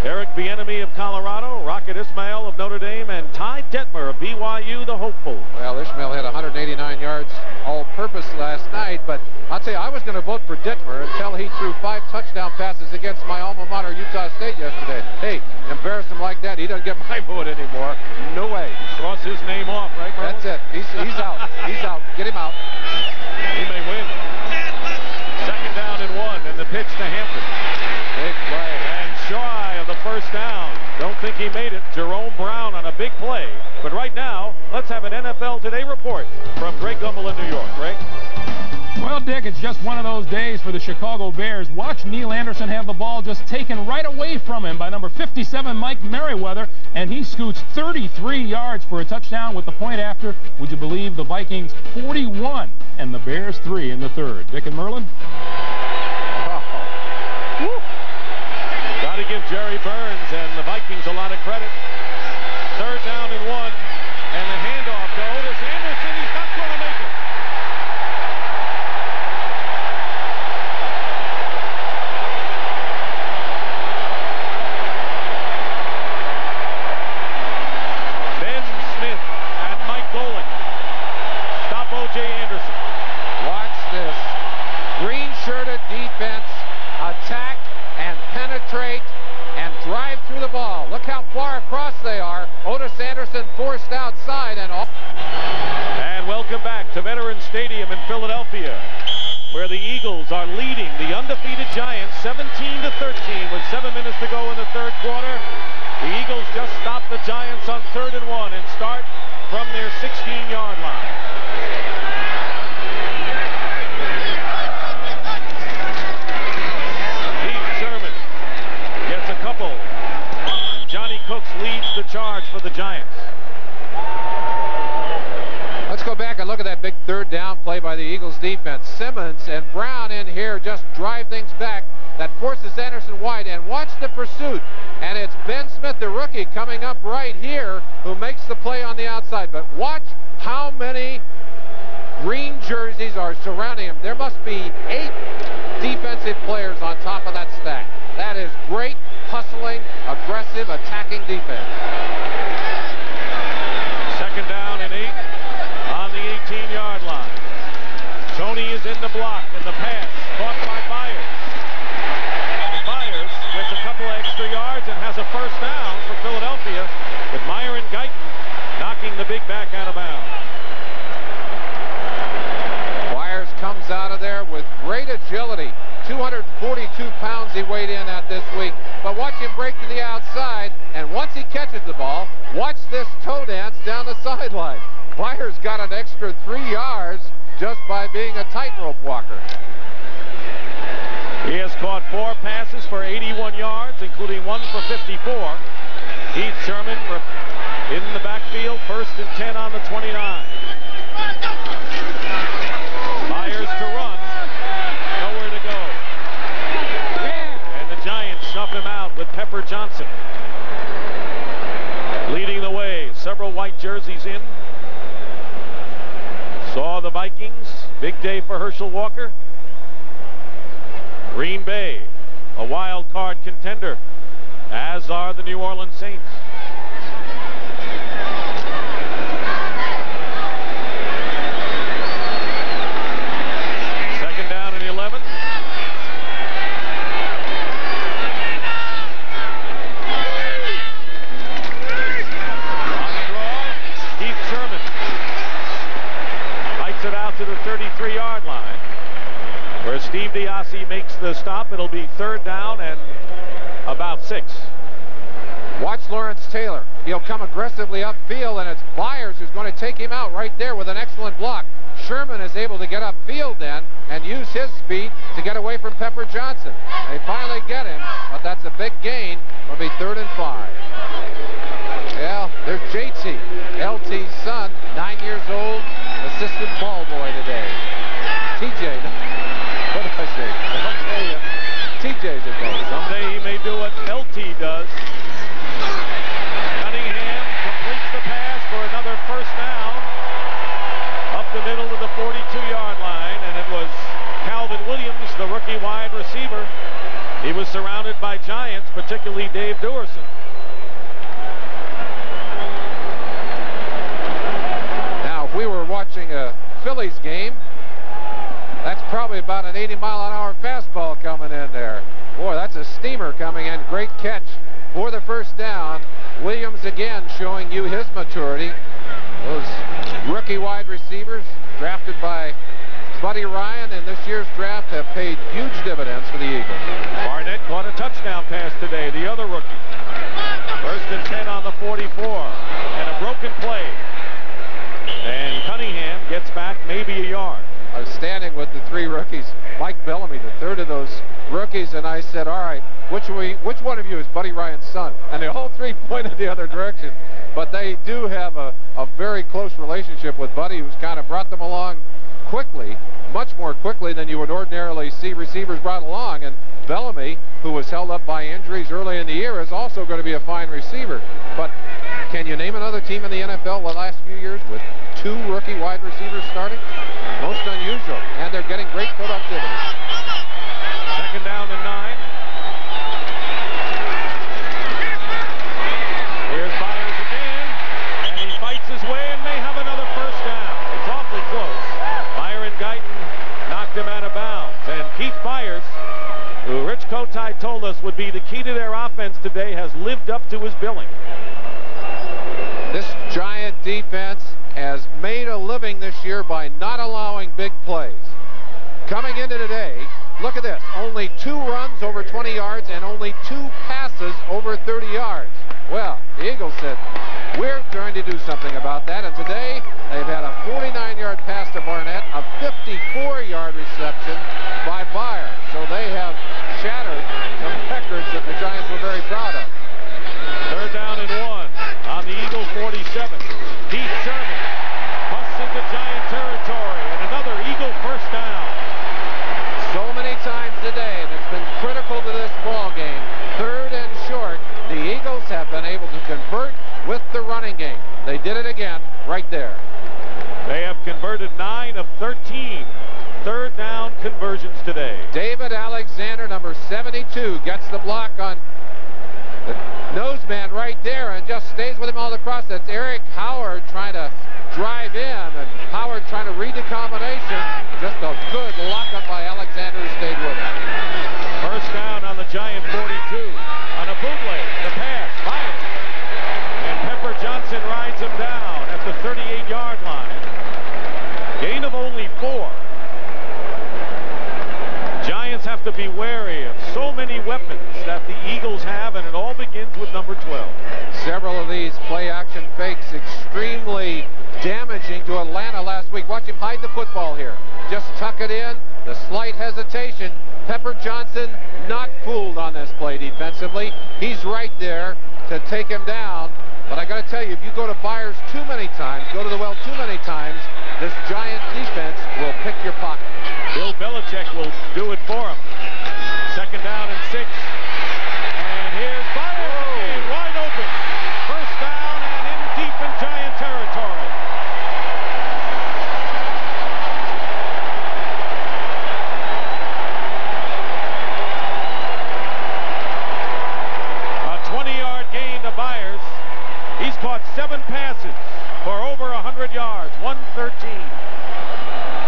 Eric Bieniemy of Colorado, Rocket Ismail of Notre Dame, and Ty Detmer of BYU, the hopeful. Well, Ismail had 189 yards all-purpose last night, but I'll tell you, I was going to vote for Detmer until he threw 5 touchdown passes against my alma mater, Utah State, yesterday. Hey, embarrass him like that, he doesn't get my vote anymore. No way. Cross his name off, right, Merlin? That's it. He's out. He's out. Get him out. He may win. Second down and 1, and the pitch to Hampton. Big play. And shy of the first down. Don't think he made it. Jerome Brown on a big play. But right now, let's have an NFL Today report from Greg Gumbel in New York. Greg? Well, Dick, it's just one of those days for the Chicago Bears. Watch Neil Anderson have the ball just taken right away from him by number 57, Mike Merriweather, and he scoots 33 yards for a touchdown with the point after. Would you believe the Vikings 41 and the Bears 3 in the third? Dick and Merlin? Got to give Jerry Burns and the Vikings a lot of credit. Third down and 1, and the handoff to Otis Anderson. He's not going to make it. Ben Smith and Mike Golick stop O.J. Anderson. Watch this. Green-shirted defense attack and penetrate and drive through the ball. Look how far across they are. Otis Anderson forced outside and all. And welcome back to Veterans Stadium in Philadelphia, where the Eagles are leading the undefeated Giants 17-13 with 7 minutes to go in the third quarter. The Eagles just stopped the Giants on 3rd and 1 and start from their 16-yard line. Gets a couple. Johnny Cooks leads the charge for the Giants. Let's go back and look at that big third down play by the Eagles defense. Simmons and Brown in here just drive things back. That forces Anderson wide, and watch the pursuit. And it's Ben Smith, the rookie, coming up right here, who makes the play on the outside. But watch how many green jerseys are surrounding him. There must be 8 defensive players on top of that stack. That is great, hustling, aggressive, attacking defense. Second down and 8 on the 18-yard line. Tony is in the block, and the pass caught by Byers. Byers gets a couple extra yards and has a first down for Philadelphia, with Myron Guyton knocking the big back out of bounds. Byers comes out of there with great agility. 242 pounds he weighed in at this week. But watch him break to the outside, and once he catches the ball, watch being a tightrope walker. He has caught 4 passes for 81 yards, including 1 for 54. Heath Sherman in the backfield, 1st and 10 on the 29. Myers to run, nowhere to go. And the Giants snuff him out with Pepper Johnson leading the way. Several white jerseys in. Saw the Vikings. Big day for Herschel Walker. Green Bay, a wild card contender, as are the New Orleans Saints. Second down and 11. On the draw, Heath Sherman fights it out to the 33-yard line, where Steve Diassi makes the stop. It'll be 3rd down and about 6. Watch Lawrence Taylor. He'll come aggressively upfield, and it's Byers who's going to take him out right there with an excellent block. Sherman is able to get upfield then and use his speed to get away from Pepper Johnson. They finally get him, but that's a big gain. It'll be 3rd and 5. Yeah, there's JT, LT's son, 9 years old, assistant ball boy today. TJ. What did I say? I'll tell you, TJ's a goal. Someday he may do what LT does. Cunningham completes the pass for another 1st down. Up the middle to the 42-yard line, and it was Calvin Williams, the rookie wide receiver. He was surrounded by Giants, particularly Dave Duerson. Now, if we were watching a Phillies game, that's probably about an 80-mile-an-hour fastball coming in there. Boy, that's a steamer coming in. Great catch for the 1st down. Williams again showing you his maturity. Those rookie wide receivers drafted by Buddy Ryan in this year's draft have paid huge dividends for the Eagles. Barnett caught a touchdown pass today, the other rookie. 1st and 10 on the 44. And a broken play. And Cunningham gets back maybe a yard. I was standing with the 3 rookies, Mike Bellamy, the 3rd of those rookies, and I said, all right, which one of you is Buddy Ryan's son? And they all 3 pointed the other direction. But they do have a very close relationship with Buddy, who's kind of brought them along quickly, much more quickly than you would ordinarily see receivers brought along. And Bellamy, who was held up by injuries early in the year, is also going to be a fine receiver. But can you name another team in the NFL the last few years with 2 rookie wide receivers starting? Most unusual, and they're getting great productivity. 2nd down and 9. Here's Byers again, and he fights his way and may have another 1st down. It's awfully close. Byron Guyton knocked him out of bounds, and Keith Byers, who Rich Kotite told us would be the key to their offense today, has lived up to his billing. This Giant defense has made a living this year by not allowing big plays. Coming into today, look at this. Only 2 runs over 20 yards and only 2 passes over 30 yards. Well, the Eagles said, we're going to do something about that. And today, they've had a 49-yard pass to Barnett, a 54-yard reception by Byers. So they have shattered some records that the Giants were very proud of. 3rd down and 1 on the Eagle 47. Heath Sherman busts into Giant territory, and another Eagle 1st down. So many times today, and it's been critical to this ball game. 3rd and short, the Eagles have been able to convert with the running game. They did it again right there. They have converted 9 of 13 3rd down conversions today. David Alexander, number 72, gets the block on the nose man right there and just stays with him all across. That's Eric Howard trying to drive in, and Howard trying to read the combination. Just a good lockup by Alexander, who stayed with him. 1st down on the Giant 42. On a bootleg, the pass, fired. And Pepper Johnson rides him down at the 38-yard line. Gain of only 4. Giants have to be wary of so many weapons that the Eagles have, and it all begins with number 12. Several of these play-action fakes extremely damaging to Atlanta last week. Watch him hide the football here. Just fires too many times, go to the well too many times, this Giant defense will pick your pocket. Bill Belichick will do it for him. Second down and 6. And here's Byers again, wide open. First down and in deep in Giant territory. A 20-yard gain to Byers. He's caught 7 passes for over 100 yards, 113.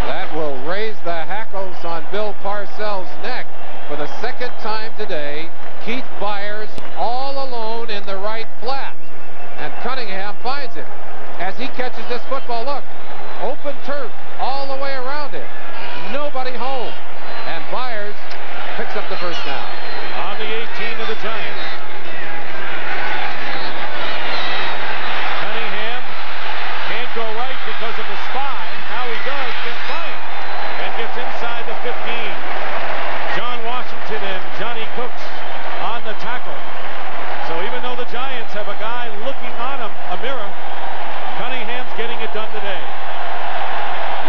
That will raise the hackles on Bill Parcells' neck. For the second time today, Keith Byers all alone in the right flat. And Cunningham finds him. As he catches this football, look, open turf all the way around it. Nobody home. And Byers picks up the first down. On the 18 of the Giants. Cunningham can't go right because of the spy. Now he does, gets by him and gets inside the 15. John Washington and Johnny Cooks on the tackle. So even though the Giants have a guy looking on him, a mirror, Cunningham's getting it done today.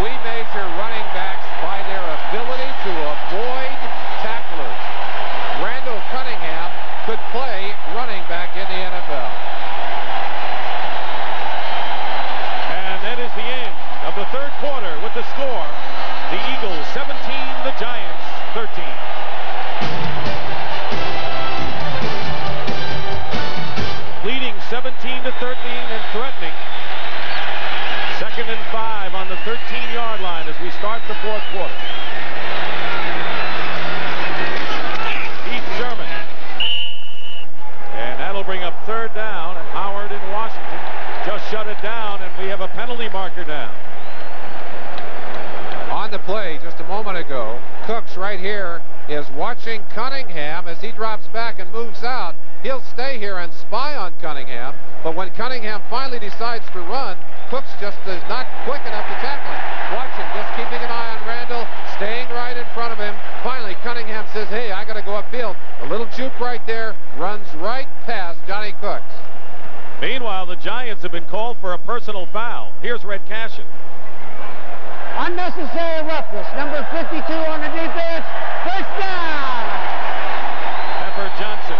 We measure running backs by their ability to avoid tacklers. Randall Cunningham could play running back in the NFL. And that is the end of the third quarter with the score. The Eagles 17, the Giants 13. Leading 17-13 and threatening. 2nd and 5 on the 13-yard line as we start the fourth quarter. Keith Sherman. And that'll bring up third down, and Howard in Washington just shut it down, and we have a penalty marker now. On the play just a moment ago, Cooks right here is watching Cunningham as he drops back and moves out. He'll stay here and spy on Cunningham, but when Cunningham finally decides to run, Cooks just is not quick enough to tackle him. Watch him, just keeping an eye on Randall, staying right in front of him. Finally, Cunningham says, hey, I got to go upfield. A little juke right there, runs right past Johnny Cooks. Meanwhile, the Giants have been called for a personal foul. Here's Red Cashin. Unnecessary roughness. Number 52 on the defense. First down. Pepper Johnson.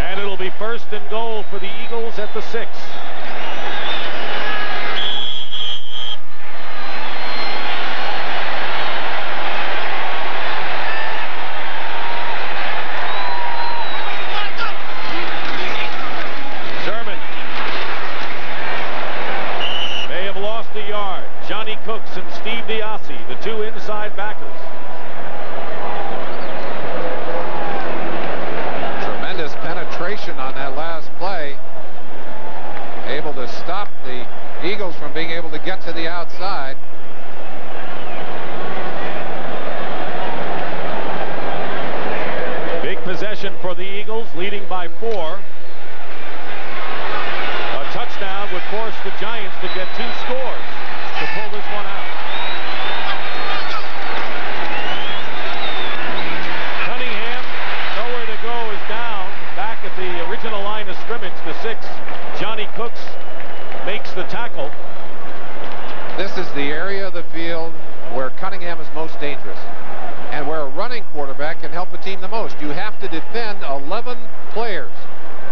And it'll be 1st and goal for the Eagles at the 6. Johnny Cooks and Steve Diassi, the 2 inside backers. Tremendous penetration on that last play. Able to stop the Eagles from being able to get to the outside. Big possession for the Eagles, leading by 4. A touchdown would force the Giants to get 2 scores to pull this one out. Cunningham, nowhere to go, is down. Back at the original line of scrimmage, the 6. Johnny Cooks makes the tackle. This is the area of the field where Cunningham is most dangerous and where a running quarterback can help a team the most. You have to defend 11 players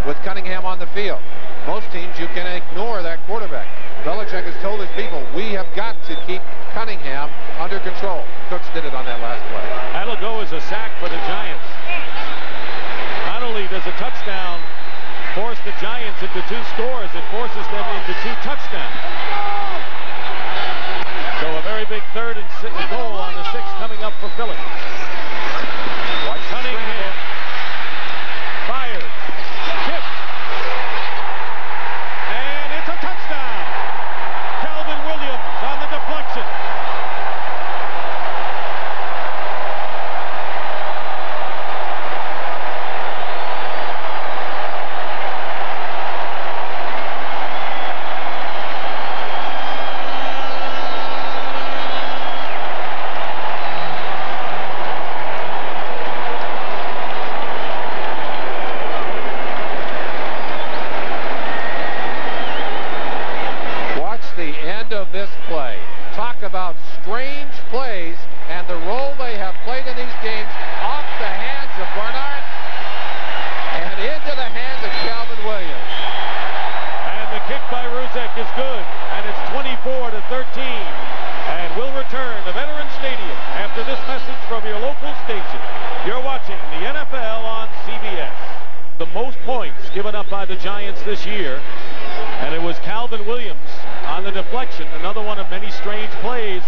with Cunningham on the field. Most teams, you can ignore that quarterback. Belichick has told his people, we have got to keep Cunningham under control. Cooks did it on that last play. That'll go as a sack for the Giants. Not only does a touchdown force the Giants into 2 scores, it forces them into 2 touchdowns. So a very big 3rd and goal on the 6 coming up for Philly. Watch Cunningham fires, tipped, and it's a touchdown. Calvin Williams on the deflection. given up by the Giants this year. And it was Calvin Williams on the deflection, another one of many strange plays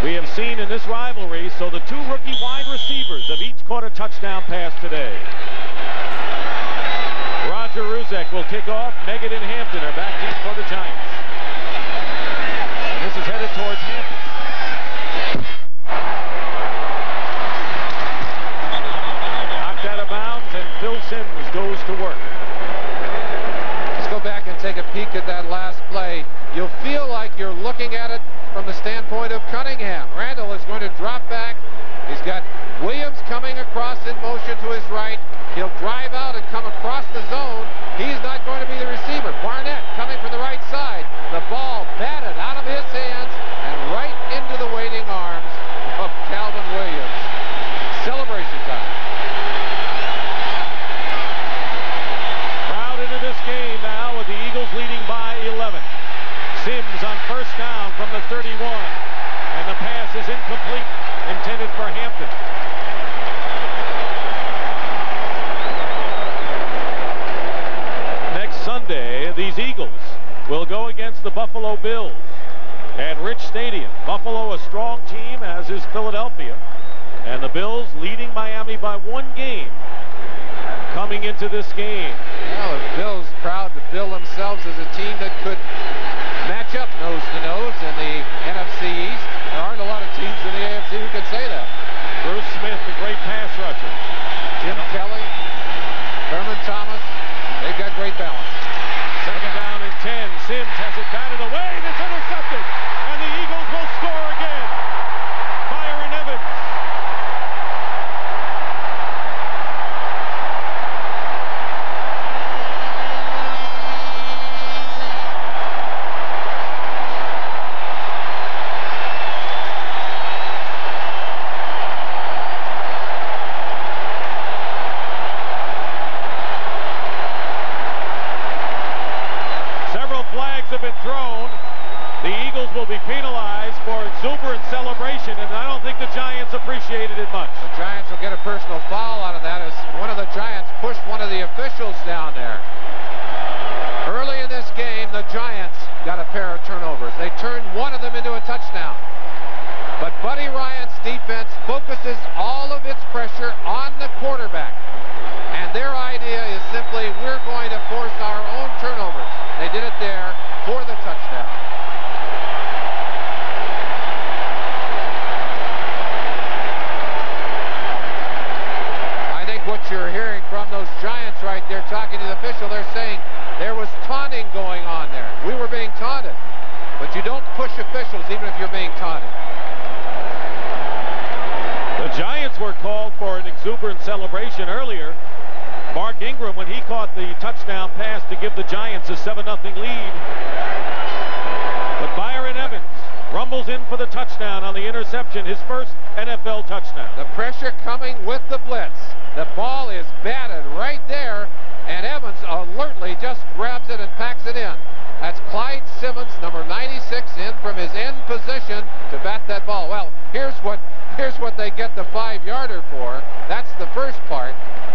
we have seen in this rivalry. So the two rookie wide receivers have each caught a touchdown pass today. Roger Ruzek will kick off. Meggett and Hampton are back in for the Giants. And this is headed towards Hampton. Knocked out of bounds, and Phil Simms goes to work. Let's go back and take a peek at that last play. You'll feel like you're looking at it from the standpoint of Cunningham. Randall is going to drop back. He's got Williams coming across in motion to his right. He'll drive out and come across the zone. He's not going to be the receiver. Barnett coming from the right side. The ball batted out of his hands and right into the waiting arms of Calvin Williams. Celebration time. Crowd into this game now with the Eagles leading by 11. Simms on first down from the 31. And the pass is incomplete, intended for Hampton. Next Sunday, these Eagles will go against the Buffalo Bills at Rich Stadium. Buffalo, a strong team, as is Philadelphia. And the Bills leading Miami by 1 game coming into this game. Well, the Bills proud to bill themselves as a team that could match up nose-to-nose in the NFC East. There aren't a lot of teams in the AFC who can say that. Bruce Smith, the great pass rusher. Jim Kelly, Thurman Thomas, they've got great balance. Second down and 10. Simms has it batted away, and it's intercepted. And the Eagles will score again. Byron Evans. Have been thrown. The Eagles will be penalized for exuberant celebration, and I don't think the Giants appreciated it much. The Giants will get a personal foul out of that as one of the Giants pushed one of the officials down there. Early in this game, the Giants got a pair of turnovers. They turned one of them into a touchdown. But Buddy Ryan's defense focuses all of its pressure on the quarterback. And their idea is simply, we're going to force our own turnovers. They did it there for the touchdown. I think what you're hearing from those Giants right there talking to the official, they're saying there was taunting going on there. We were being taunted. But you don't push officials even if you're being taunted. The Giants were called for an exuberant celebration earlier. Mark Ingram, when he caught the touchdown pass to give the Giants a 7-0 lead. But Byron Evans rumbles in for the touchdown on the interception, his first NFL touchdown. The pressure coming with the blitz. The ball is batted right there, and Evans alertly just grabs it and packs it in. That's Clyde Simmons, number 96, in from his end position to bat that ball. Well, here's what they get the 5-yarder for. That's the first part.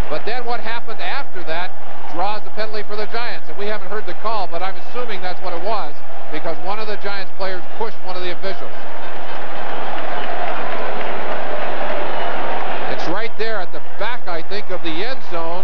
But then what happened after that draws the penalty for the Giants. And we haven't heard the call, but I'm assuming that's what it was, because one of the Giants players pushed one of the officials. It's right there at the back, I think, of the end zone.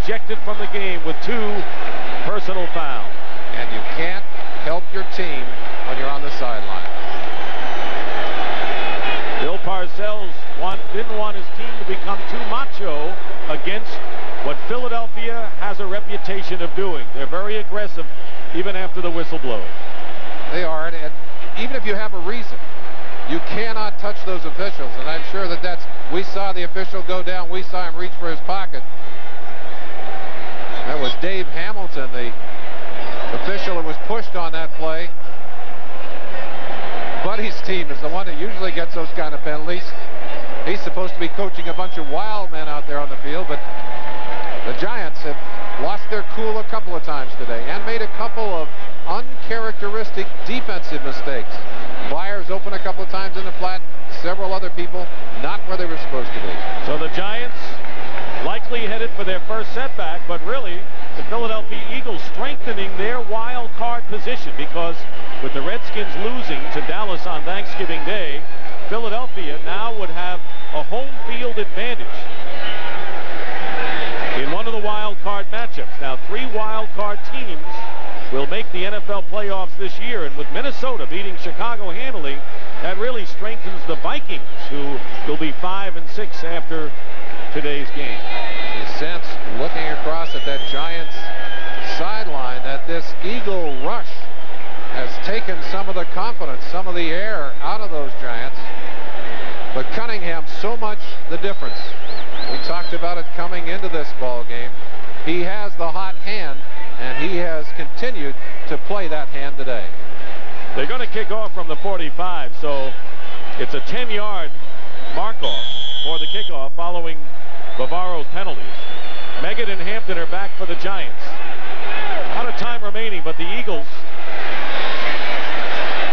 ejected from the game with 2 personal fouls. And you can't help your team when you're on the sideline. Bill Parcells didn't want his team to become too macho against what Philadelphia has a reputation of doing. They're very aggressive even after the whistle blows. They are, and even if you have a reason, you cannot touch those officials, and I'm sure that we saw the official go down, we saw him reach for his pocket. That was Dave Hamilton, the official who was pushed on that play. Buddy's team is the one that usually gets those kind of penalties. He's supposed to be coaching a bunch of wild men out there on the field, but the Giants have lost their cool a couple of times today and made a couple of uncharacteristic defensive mistakes. Byers open a couple of times in the flat, several other people not where they were supposed to be. So the Giants likely headed for their first setback, but really the Philadelphia Eagles strengthening their wild card position, because with the Redskins losing to Dallas on Thanksgiving Day, Philadelphia now would have a home field advantage in one of the wild card matchups. Now 3 wild card teams will make the NFL playoffs this year, and with Minnesota beating Chicago handily, that really strengthens the Vikings, who will be 5-6 after today's game. You sense, looking across at that Giants sideline, that this Eagle rush has taken some of the confidence, some of the air out of those Giants. But Cunningham, so much the difference. We talked about it coming into this ball game. He has the hot hand, and he has continued to play that hand today. They're going to kick off from the 45, so it's a 10-yard mark-off for the kickoff following Bavaro's penalties. Meggett and Hampton are back for the Giants. Out of time remaining, but the Eagles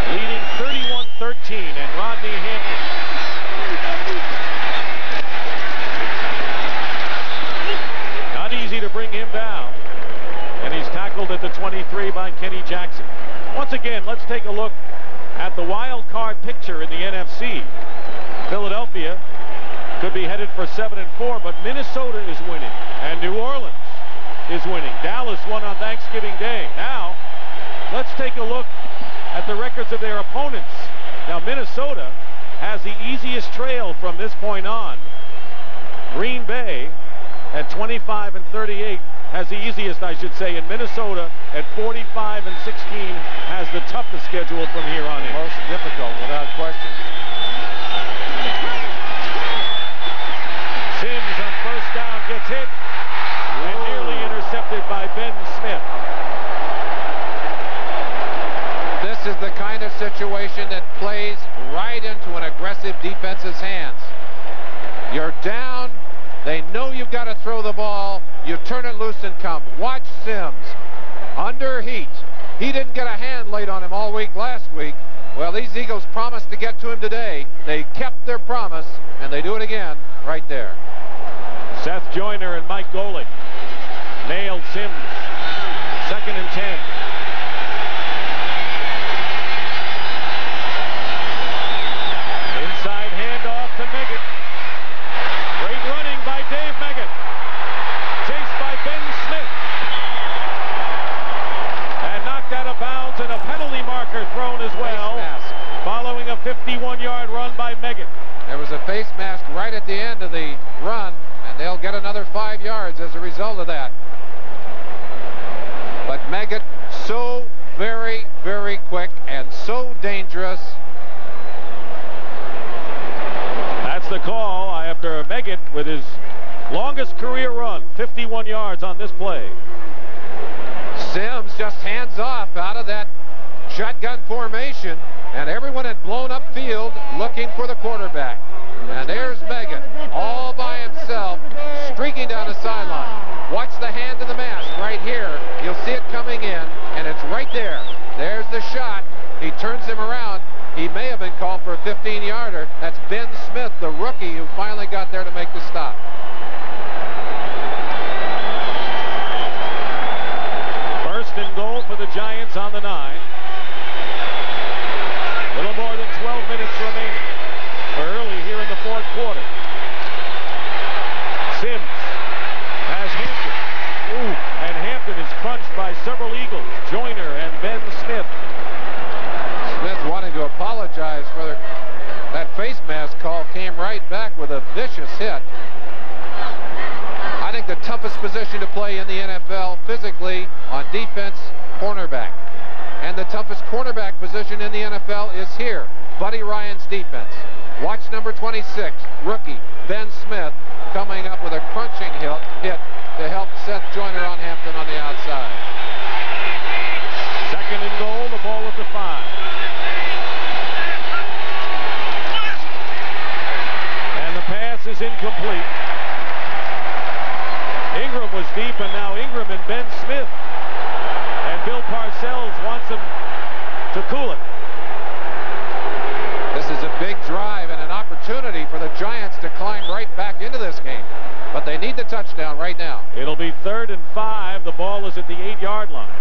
leading 31-13, and Rodney Hampton not easy to bring him down, and he's tackled at the 23 by Kenny Jackson. Once again, let's take a look at the wild card picture in the NFC. Philadelphia could be headed for 7-4, but Minnesota is winning, and New Orleans is winning. Dallas won on Thanksgiving Day. Now, let's take a look at the records of their opponents. Now, Minnesota has the easiest trail from this point on. Green Bay at 25-38 has the easiest, I should say, and Minnesota at 45-16 has the toughest schedule from here on in. Most difficult, without question. Sims on first down gets hit and nearly intercepted by Ben Smith. This is the kind of situation that plays right into an aggressive defense's hands. You're down. They know you've got to throw the ball. You turn it loose and come. Watch Sims. Under heat. He didn't get a hand laid on him all week last week. Well, these Eagles promised to get to him today. They kept their promise, and they do it again right there. Seth Joyner and Mike Golick nailed Sims. 2nd and 10. Inside handoff to Meggett. Great running by Dave Meggett. Chased by Ben Smith. And knocked out of bounds, and a penalty marker thrown as well, following a 51-yard run by Meggett. There was a face mask right at the end of the run, and they'll get another 5 yards as a result of that. But Meggett, so very, very quick and so dangerous. That's the call after Meggett with his longest career run, 51 yards on this play. Sims just hands off out of that shotgun formation, and everyone had blown up field looking for the quarterback. And there's Meggett all by himself, streaking down the sideline. Watch the hand of the mask right here. You'll see it coming in, and it's right there. There's the shot. He turns him around. He may have been called for a 15-yarder. That's Ben Smith, the rookie, who finally got there to make the stop. First and goal for the Giants on the 9. A little more than 12 minutes remaining. We're early here in the 4th quarter. Sims has Hampton. Buddy Ryan's defense. Watch number 26, rookie Ben Smith, coming up with a crunching hit to help Seth Joyner on Hampton on the outside. Second and goal, the ball at the 5. And the pass is incomplete. Ingram was deep, and now Ingram and Ben Smith. And Bill Parcells wants him to cool it. This is a big drive and an opportunity for the Giants to climb right back into this game. But they need the touchdown right now. It'll be 3rd and 5. The ball is at the 8-yard line.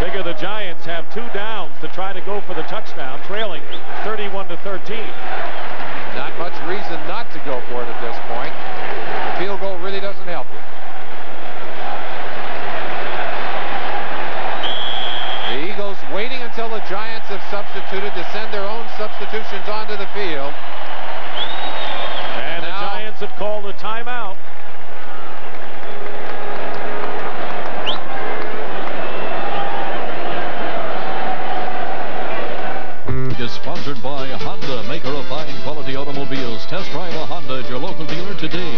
Figure the Giants have 2 downs to try to go for the touchdown, trailing 31-13. Not much reason not to go for it at this point. The field goal really doesn't help you. The Eagles waiting until the Giants have substituted to send their own substitutions onto the field. And now, the Giants have called a timeout. Is sponsored by Honda, maker of fine quality automobiles. Test drive a Honda at your local dealer today.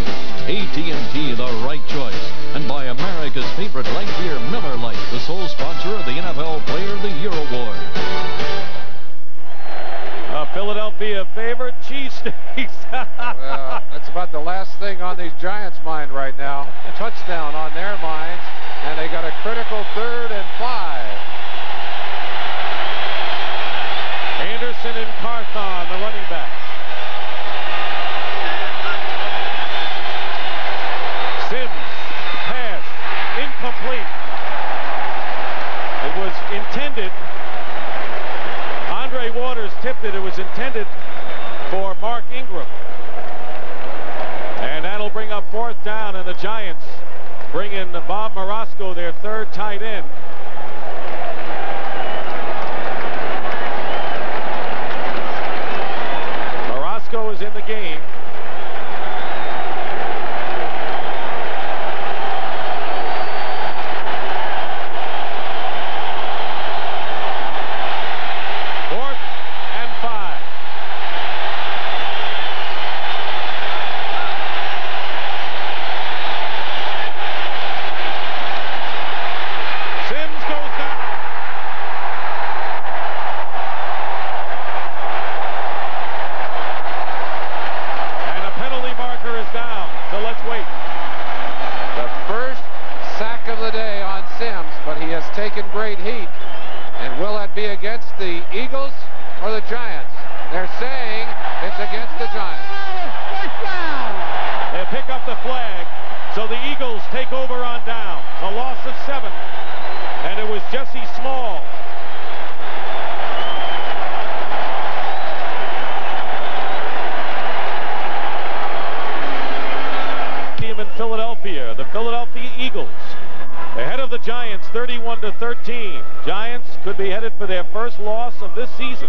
AT&T, the right choice. And by America's favorite light beer, Miller Lite, the sole sponsor of the NFL Player of the Year Award. Philadelphia favorite, cheesesteaks. Well, that's about the last thing on these Giants' mind right now. Touchdown on their minds, and they got a critical 3rd and 5. Anderson and Carthon, the running back. Sims, pass, incomplete. It was intended, Andre Waters tipped it, it was intended for Mark Ingram. And that'll bring up 4th down, and the Giants bring in Bob Marasco, their 3rd tight end. Is in the game. Fourth and 5. Sims goes down. Down, so let's wait. The first sack of the day on Sims, but he has taken great heat. And will that be against the Eagles or the Giants? They're saying it's against the Giants. They pick up the flag, so the Eagles take over on down. A loss of 7, and it was Jesse Small. In Philadelphia, the Philadelphia Eagles ahead of the Giants 31-13. Giants could be headed for their first loss of this season.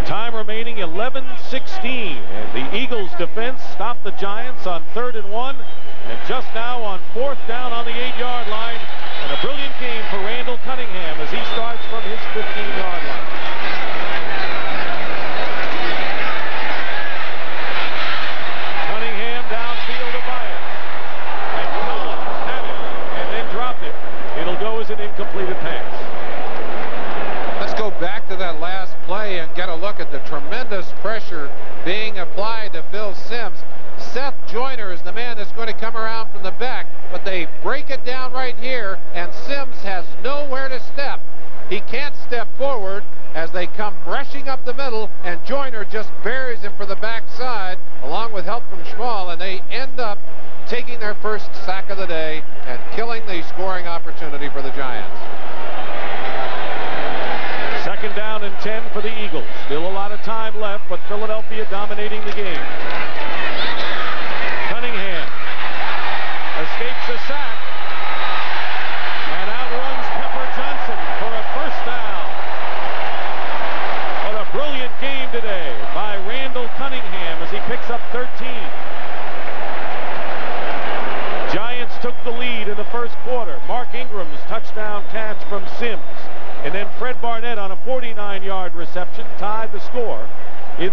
Time remaining 11:16, and the Eagles defense stopped the Giants on 3rd and 1, and just now on 4th down on the 8-yard line, and a brilliant game for Randall Cunningham as he starts from his 15-yard line. Downfield to Byers, and Collins had it, and then dropped it. It'll go as an incompleted pass. Let's go back to that last play and get a look at the tremendous pressure being applied to Phil Sims. Seth Joyner is the man that's going to come around from the back, but they break it down right here, and Sims has nowhere to step. He can't step forward as they come rushing up the middle, and Joyner just buries him for the backside, along with help from Schmall, and they end up taking their first sack of the day and killing the scoring opportunity for the Giants. 2nd down and 10 for the Eagles. Still a lot of time left, but Philadelphia dominating the game. Cunningham escapes a sack.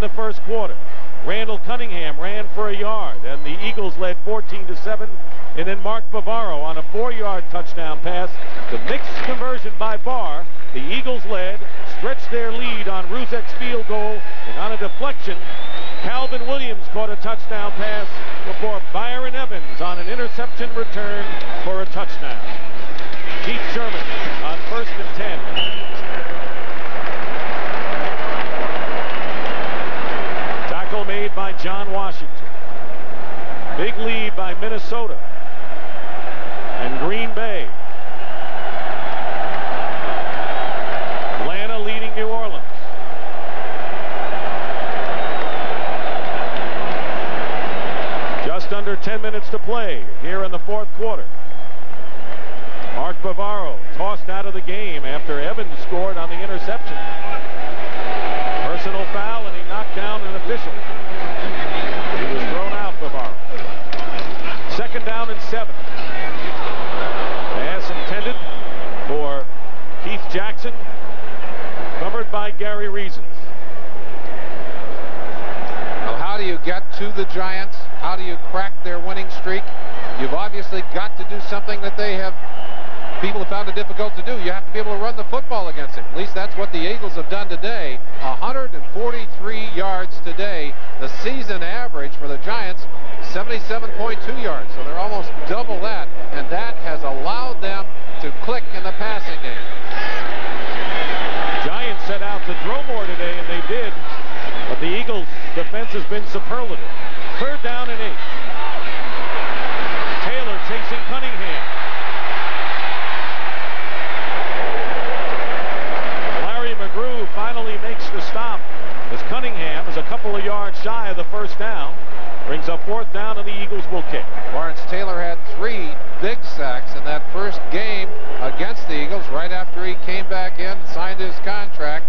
the first quarter. Randall Cunningham ran for a yard, and the Eagles led 14-7. And then Mark Bavaro on a 4-yard touchdown pass. The mixed conversion by Barr. The Eagles led, stretched their lead on Ruzek's field goal, and on a deflection, Calvin Williams caught a touchdown pass before Byron Evans on an interception return for a touchdown. Keith Sherman on 1st and 10. Tackle made by John Washington. Big lead by Minnesota and Green Bay. Atlanta leading New Orleans. Just under 10 minutes to play here in the fourth quarter. Mark Bavaro tossed out of the game after Evans scored on the interception. Personal foul, and he knocked down an official. He was thrown out, Bavaro. 2nd down and 7. Pass intended for Keith Jackson, covered by Gary Reasons. Well, how do you get to the Giants? How do you crack their winning streak? You've obviously got to do something that people have found it difficult to do. You have to be able to run the football against him. At least that's what the Eagles have done today. 143 yards today. The season average for the Giants, 77.2 yards. So they're almost double that, and that has allowed them to click in the passing game. Giants set out to throw more today, and they did. But the Eagles' defense has been superlative. 3rd down and 8. Taylor chasing Cunningham. Larry McGrew finally makes the stop as Cunningham is a couple of yards shy of the 1st down. Brings up 4th down, and the Eagles will kick. Lawrence Taylor had 3 big sacks in that first game against the Eagles right after he came back in, signed his contract.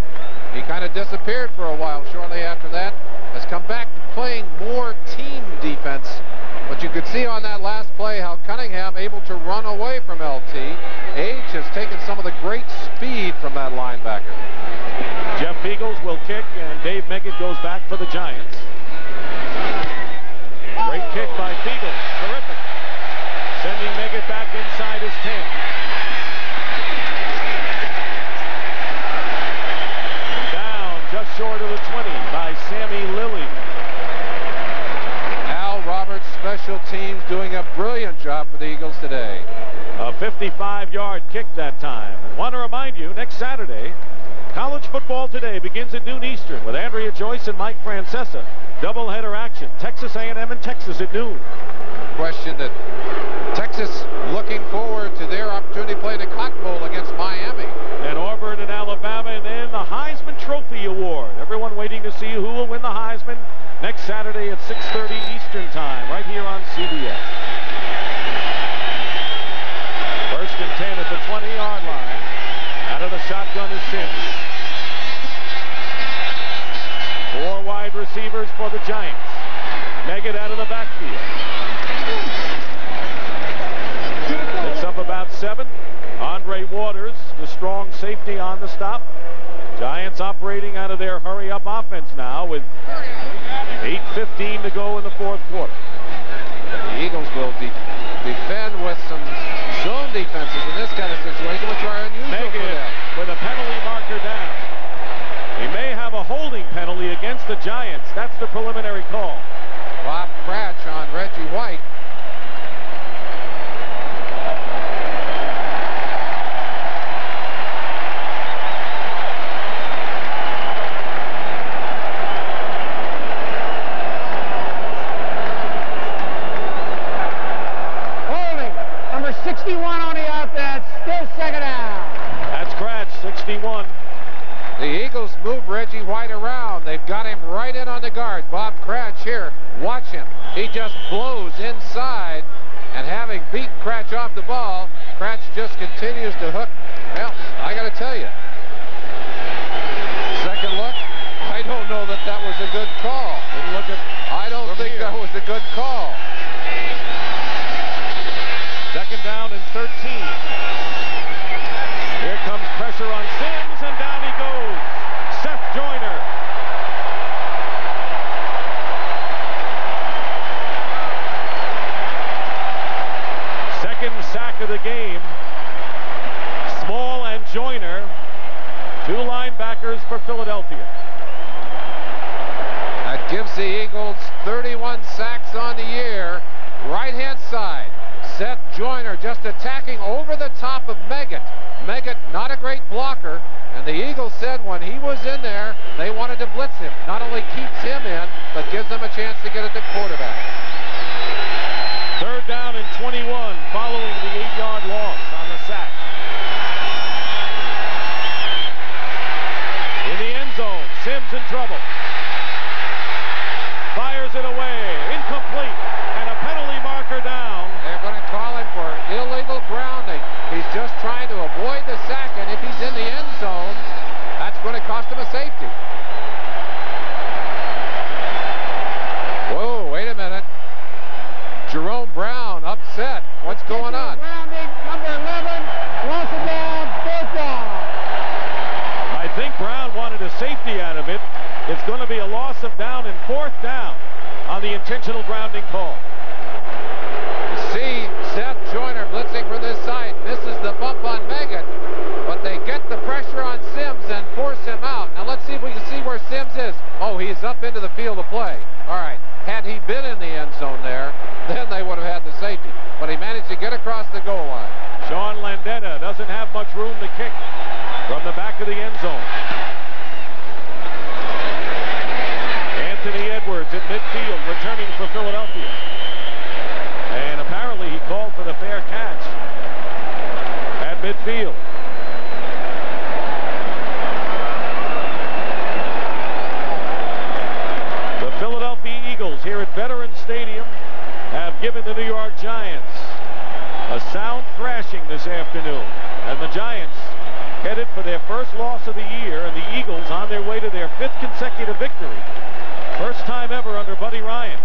He kind of disappeared for a while shortly after that. Has come back to playing more team defense. But you could see on that last play how Cunningham able to run away from LT. Age has taken some of the great speed from that linebacker. Jeff Beagles will kick, and Dave Meggett goes back for the Giants. Great kick by Beagles. Terrific. Sending Meggett back inside his 10. And down just short of the 20 by Sammy Lilly. Al Roberts, special teams, doing a brilliant job for the Eagles today. A 55-yard kick that time. And want to remind you, next Saturday, College Football Today begins at noon Eastern with Andrea Joyce and Mike Francesa. Doubleheader action. Texas A&M and Texas at noon. Question that Texas looking forward to their opportunity to play the Cotton Bowl against Miami. And Auburn and Alabama, and then the Heisman Trophy Award. Everyone waiting to see who will win the Heisman next Saturday at 6:30 Eastern Time, right here on CBS. 1st and 10 at the 20-yard line. Out of the shotgun is Sims. 4 wide receivers for the Giants. Meggett out of the backfield. Picks up about 7. Andre Waters, the strong safety on the stop. Giants operating out of their hurry-up offense now with 8:15 to go in the fourth quarter. The Eagles will defend with some zone defenses in this kind of situation, which are unusual Meggett for them. with a penalty marker down. He may have a holding penalty against the Giants. That's the preliminary call. Bob Cratch on Reggie White. Holding. Number 61 on the offense. Still 2nd down. That's Cratch, 61. The Eagles move Reggie White around. They've got him right in on the guard. Bob Cratch here. Watch him. He just blows inside, and having beat Cratch off the ball, Cratch just continues to hook. Well, I got to tell you, second look, I don't know that that was a good call. I don't think that was a good call. 2nd down and 13. Here comes pressure on Sims, and down he goes. Seth Joyner. for Philadelphia. That gives the Eagles 31 sacks on the year. Right-hand side, Seth Joyner just attacking over the top of Meggett. Meggett, not a great blocker, and the Eagles said when he was in there, they wanted to blitz him. Not only keeps him in, but gives them a chance to get at the quarterback. 3rd down and 21 following the 8-yard loss on the sack. In the end zone, Sims in trouble. Fires it away, incomplete, and a penalty marker down. They're going to call him for illegal grounding. He's just trying to avoid the sack, and if he's in the end zone, that's going to cost him a safety. Whoa, wait a minute. Jerome Brown upset. What's going on? Grounding, number 11, loss of down, 4th down. I think Brown wanted a safety out of it. It's going to be a loss of down and 4th down on the intentional grounding call. See Seth Joyner blitzing from this side, misses the bump on Meggett, but they get the pressure on Sims and force him out. Now let's see if we can see where Sims is. Oh, he's up into the field of play. All right, had he been in the end zone there, then they would have had the safety. But he managed to get across the goal line. Sean Landeta doesn't have much room to kick from the back of the end zone. Anthony Edwards at midfield, returning for Philadelphia. And apparently he called for the fair catch at midfield. The Philadelphia Eagles here at Veterans Stadium have given the New York Giants a sound thrashing this afternoon. And the Giants headed for their first loss of the year, and the Eagles on their way to their 5th consecutive victory. First time ever under Buddy Ryan.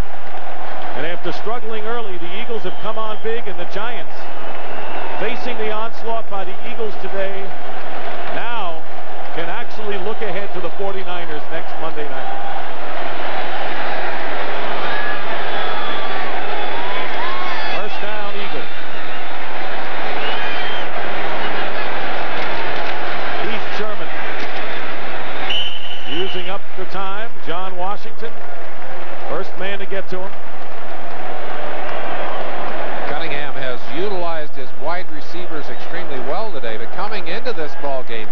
And after struggling early, the Eagles have come on big, and the Giants, facing the onslaught by the Eagles today, now can actually look ahead to the 49ers next Monday night. First down, Eagles. Keith Sherman using up the time. John Washington, first man to get to him. Cunningham has utilized his wide receivers extremely well today, but coming into this ball game,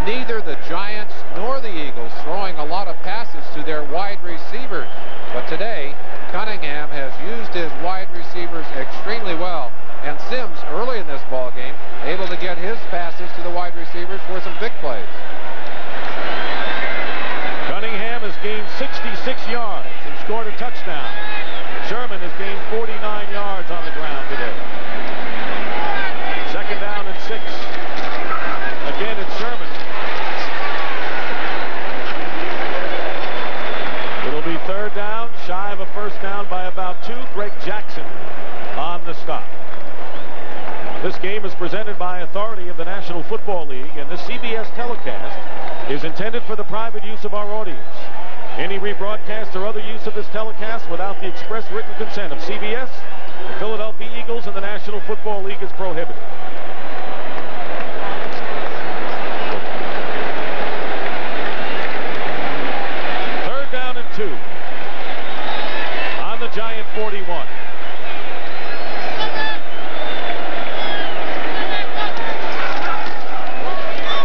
neither the Giants nor the Eagles throwing a lot of passes to their wide receivers. But today, Cunningham has used his wide receivers extremely well. And Sims, early in this ball game, able to get his passes to the wide receivers for some big plays. Cunningham has gained 66 yards and scored a touchdown. Sherman has gained 49 yards on the ground today. 2nd down and 6. Again, it's Sherman. It'll be 3rd down, shy of a first down by about 2. Greg Jackson on the stop. This game is presented by authority of the National Football League, and this CBS telecast is intended for the private use of our audience. Any rebroadcast or other use of this telecast without the express written consent of CBS, the Philadelphia Eagles, and the National Football League is prohibited. Third down and 2 on the Giant 41.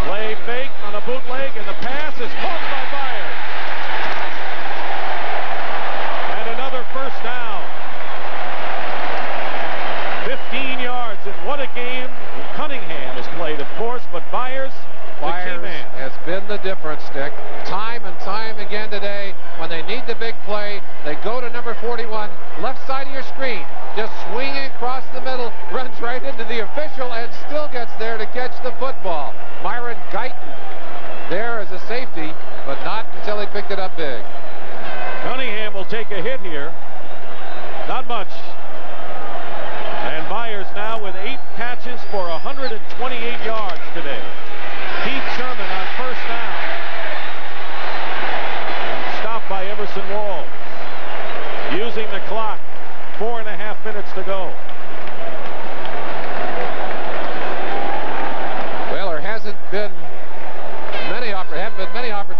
Play fake on a bootleg, and the pass is caught by Byers. And another first down. 15 yards, and what a game Cunningham has played, of course, but Byers, the key man, has been the difference, Dick. Time and time again today, when they need the big play, they go to number 41, left side of your screen, just swinging across the middle, runs right into the official, and still gets there to catch the football. Myron Guyton there as a safety, but not until he picked it up big. Cunningham will take a hit here. Not much. And Byers now with 8 catches for 128 yards today. Keith Sherman on first down. And stopped by Everson Walls. Using the clock. 4.5 minutes to go. Well, there haven't been many opportunities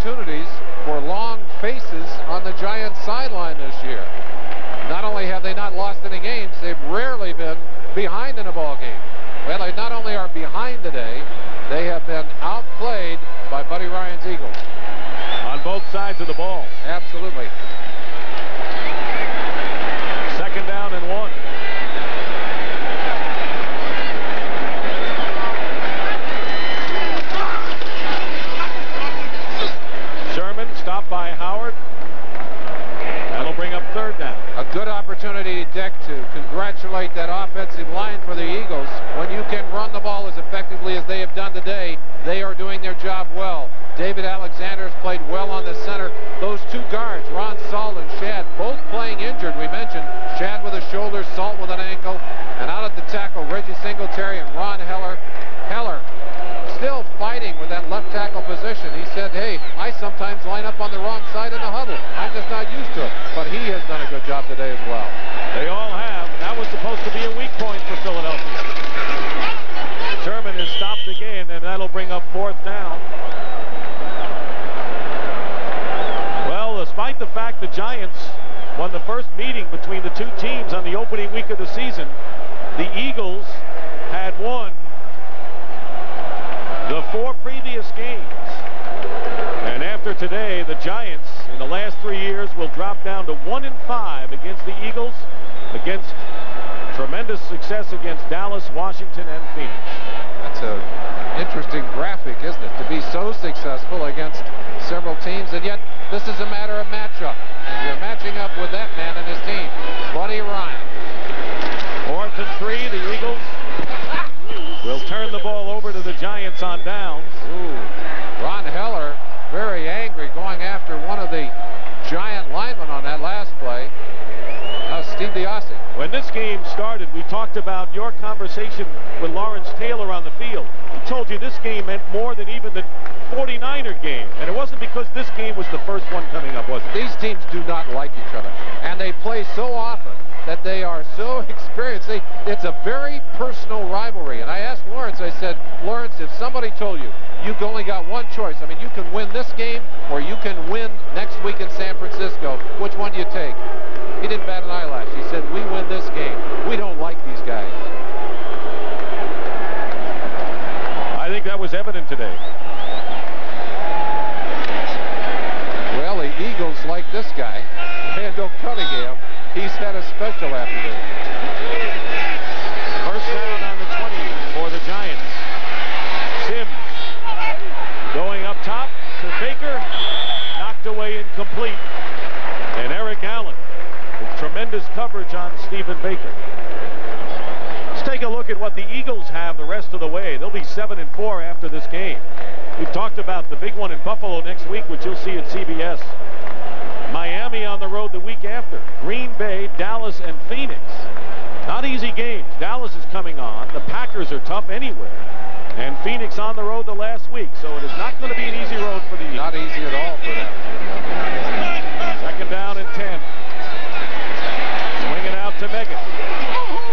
comes again, and that'll bring up 4th down. Well, despite the fact the Giants won the first meeting between the two teams on the opening week of the season, the Eagles had won the 4 previous games. And after today, the Giants in the last 3 years will drop down to 1-5 against the Eagles, against tremendous success against Dallas, Washington, and Phoenix. That's an interesting graphic, isn't it? To be so successful against several teams, and yet this is a matter of matchup. And you're matching up with that man and his team, Buddy Ryan. 4th and 3, the Eagles will turn the ball over to the Giants on downs. Ooh. Ron Heller, very angry, going after one of the Giant linemen on that last play. Steve DiOssi. When this game started, we talked about your conversation with Lawrence Taylor on the field. He told you this game meant more than even the 49er game. And it wasn't because this game was the first one coming up, was it? These teams do not like each other. And they play so often that they are so experienced. It's a very personal rivalry. And I asked Lawrence, I said, Lawrence, if somebody told you, you've only got one choice. I mean, you can win this game or you can win next week in San Francisco. Which one do you take? He didn't bat an eyelash. He said, we win this game. We don't like these guys. I think that was evident today. Well, the Eagles like this guy, Randall Cunningham. He's had a special afternoon. First down on the 20 for the Giants. Sims going up top to Baker. Knocked away incomplete. And Eric Allen with tremendous coverage on Stephen Baker. Let's take a look at what the Eagles have the rest of the way. They'll be 7-4 after this game. We've talked about the big one in Buffalo next week, which you'll see at CBS. Miami on the road the week after. Green Bay, Dallas, and Phoenix. Not easy games. Dallas is coming on. The Packers are tough anywhere. And Phoenix on the road the last week. So it is not going to be an easy road for the Eagles. Not easy at all for them. 2nd down and 10. Swinging out to Megan.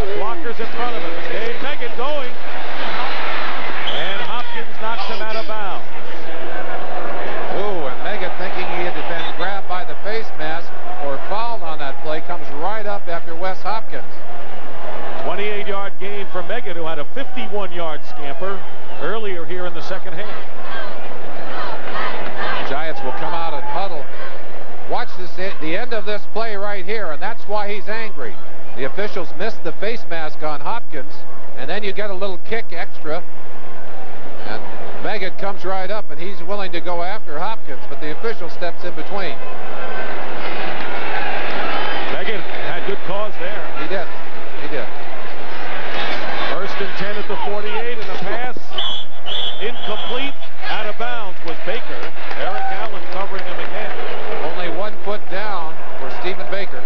The blockers in front of him. Dave Megan going. And Hopkins knocks him out of bounds. Ooh, and Megan, thinking he had been grabbed by the face mask or fouled on that play, comes right up after Wes Hopkins. 28-yard gain for Megan, who had a 51-yard scamper earlier here in the second half. Giants will come out and huddle. Watch this, the end of this play right here, and that's why he's angry. The officials missed the face mask on Hopkins, and then you get a little kick extra. And Megan comes right up, and he's willing to go after Hopkins, but the official steps in between. Megan had good cause there. He did. He did. 1st and 10 at the 48, and the pass incomplete, out of bounds was Baker. Eric Allen covering him again. Only 1 foot down for Stephen Baker.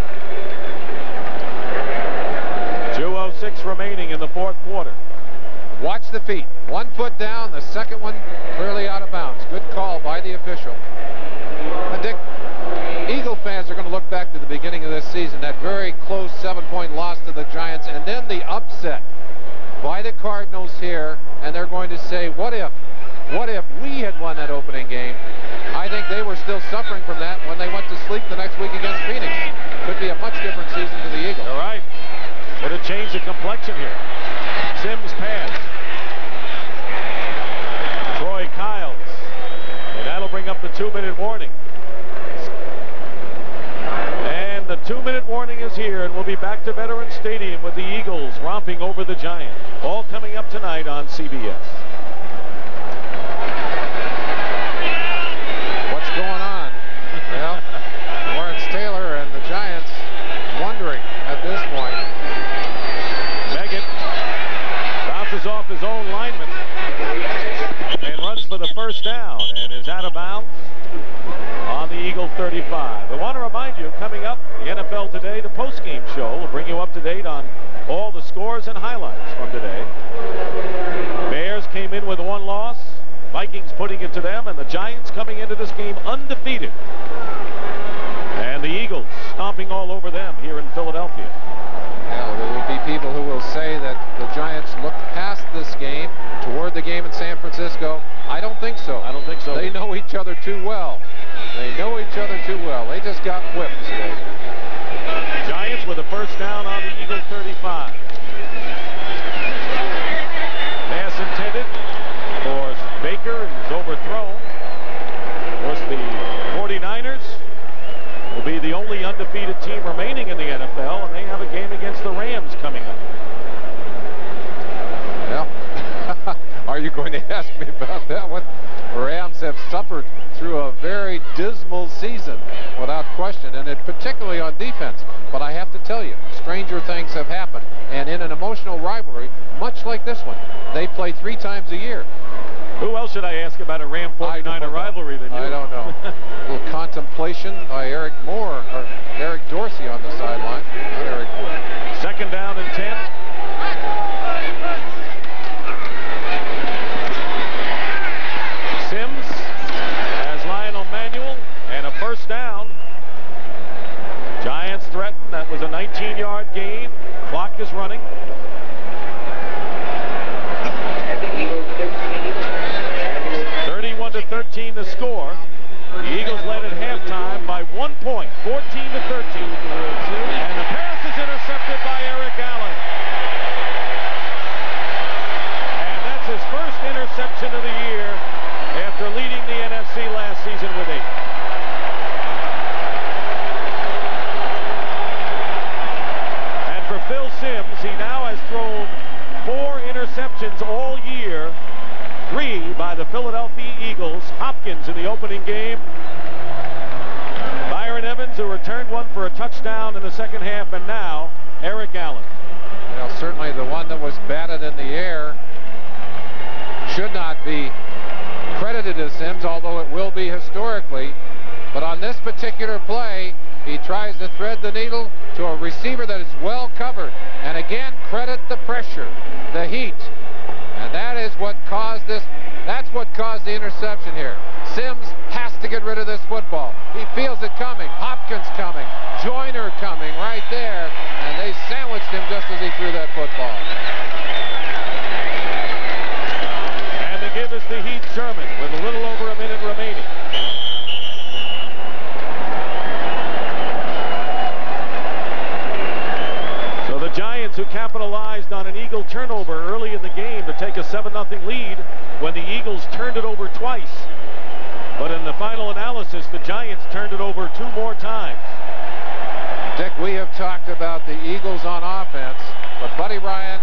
2:06 remaining in the 4th quarter. Watch the feet. 1 foot down, the second one clearly out of bounds. Good call by the official. Dick, Eagle fans are going to look back to the beginning of this season, that very close 7-point loss to the Giants, and then the upset by the Cardinals here, and they're going to say, what if we had won that opening game? I think they were still suffering from that when they went to sleep the next week against Phoenix. Could be a much different season for the Eagles. All right. Would have changed the complexion here. Sims pass. Troy Kyles. And that'll bring up the 2-minute warning. And the 2-minute warning is here, and we'll be back to Veterans Stadium with the Eagles romping over the Giants. All coming up tonight on CBS. What's going on? Well, Lawrence Taylor and the Giants wondering at this point. Megan bounces off his own lineman and runs for the first down and is out of bounds on the Eagle 35. I want to remind you, coming up, the NFL Today, the postgame show, will bring you up to date on all the scores and highlights from today. Bears came in with 1 loss. Vikings putting it to them, and the Giants coming into this game undefeated. And the Eagles stomping all over them here in Philadelphia. Well, there will be people who will say that the Giants looked past this game toward the game game in San Francisco? I don't think so. I don't think so. They know each other too well. They know each other too well. They just got whipped today. Giants with a first down on the Eagle 35. Pass intended for Baker and is overthrown. Of course, the 49ers will be the only undefeated team remaining in the NFL, and they have a game against the Rams coming up. Yeah. Are you going to ask me about that one? Rams have suffered through a very dismal season, without question, and particularly on defense. But I have to tell you, stranger things have happened. And in an emotional rivalry, much like this one, they play 3 times a year. Who else should I ask about a Ram 49er rivalry than you? I don't know. A little contemplation by Eric Dorsey on the sideline. Not Eric Moore. Second down and 10. Sims has Lionel Manuel and a first down. Giants threaten. That was a 19-yard gain. Clock is running. 31-13 the score. The Eagles led at halftime by 1 point, 14-13. And the pass is intercepted by Eric Allen. And that's his first interception of the year after leading the NFC last season with 8. And for Phil Sims, he now has thrown 4 interceptions all year. 3 by the Philadelphia Eagles. Hopkins in the opening game. Byron Evans, who returned one for a touchdown in the second half, and now Eric Allen. Well, certainly the one that was batted in the air should not be credited to Sims, although it will be historically. But on this particular play, he tries to thread the needle to a receiver that is well covered. And again, credit the pressure, the heat. And that is what caused this. That's what caused the interception here. Sims has to get rid of this football. He feels it coming. Hopkins coming. Joyner coming right there. And they sandwiched him just as he threw that football. And to give us the Heat Sherman with a little over a minute remaining. So the Giants, who capitalized on an Eagle turnover early in the game to take a 7-0 lead when the Eagles turned it over twice. But in the final analysis, the Giants turned it over 2 more times. Dick, we have talked about the Eagles on offense, but Buddy Ryan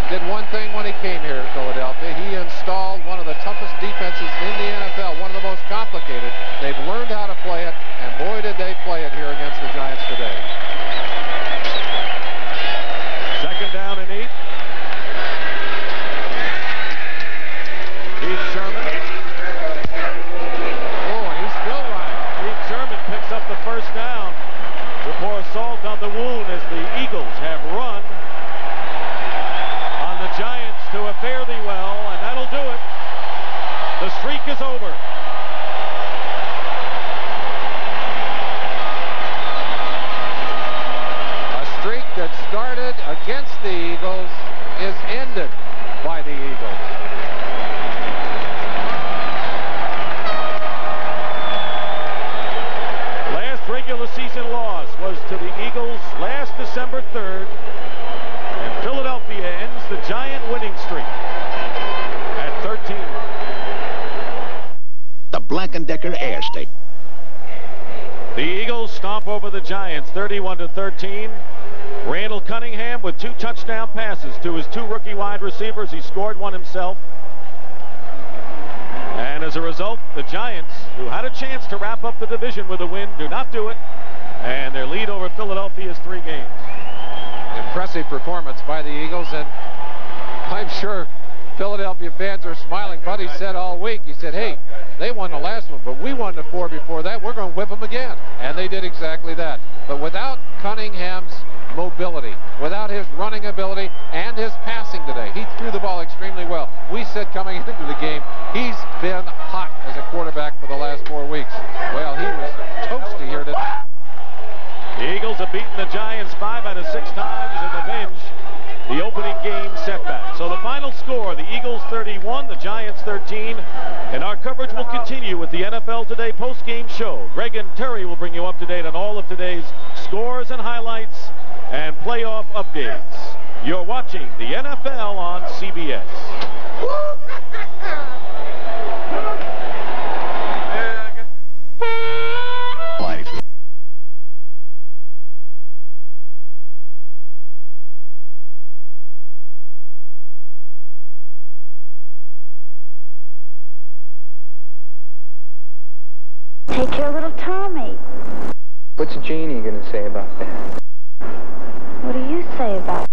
did one thing when he came here to Philadelphia. He installed one of the toughest defenses in the NFL, one of the most complicated. They've learned how to play it, and boy did they play it here against the Giants today. Second down and 8. Heath Sherman. Oh, and he's still running. Heath Sherman picks up the first down to pour salt on the wound as the Eagles have run on the Giants to a fare thee well, and that'll do it. The streak is over. A streak that started against the Eagles is ended by the Eagles. Last regular season loss was to the Eagles last December 3rd, and Philadelphia ends the Giant winning streak at 13. The Black & Decker Air State. The Eagles stomp over the Giants 31-13. Randall Cunningham with 2 touchdown passes to his 2 rookie wide receivers. He scored one himself. And as a result, the Giants, who had a chance to wrap up the division with a win, do not do it. And their lead over Philadelphia is 3 games. Impressive performance by the Eagles, and I'm sure Philadelphia fans are smiling. Buddy said all week, he said, hey, they won the last one, but we won the 4 before that. We're going to whip them again. And they did exactly that. But without Cunningham's mobility, without his running ability and his passing today, he threw the ball extremely well. We said coming into the game, he's been hot as a quarterback for the last 4 weeks. Well, he was toasty here today. The Eagles have beaten the Giants 5 out of 6 times in the bench. The opening game setback. So the final score, the Eagles 31, the 6:13. And our coverage will continue with the NFL Today post-game show. Greg and Terry will bring you up to date on all of today's scores and highlights and playoff updates. You're watching the NFL on CBS. Life. Take care of little Tommy. What's Jeannie gonna say about that? What do you say about it?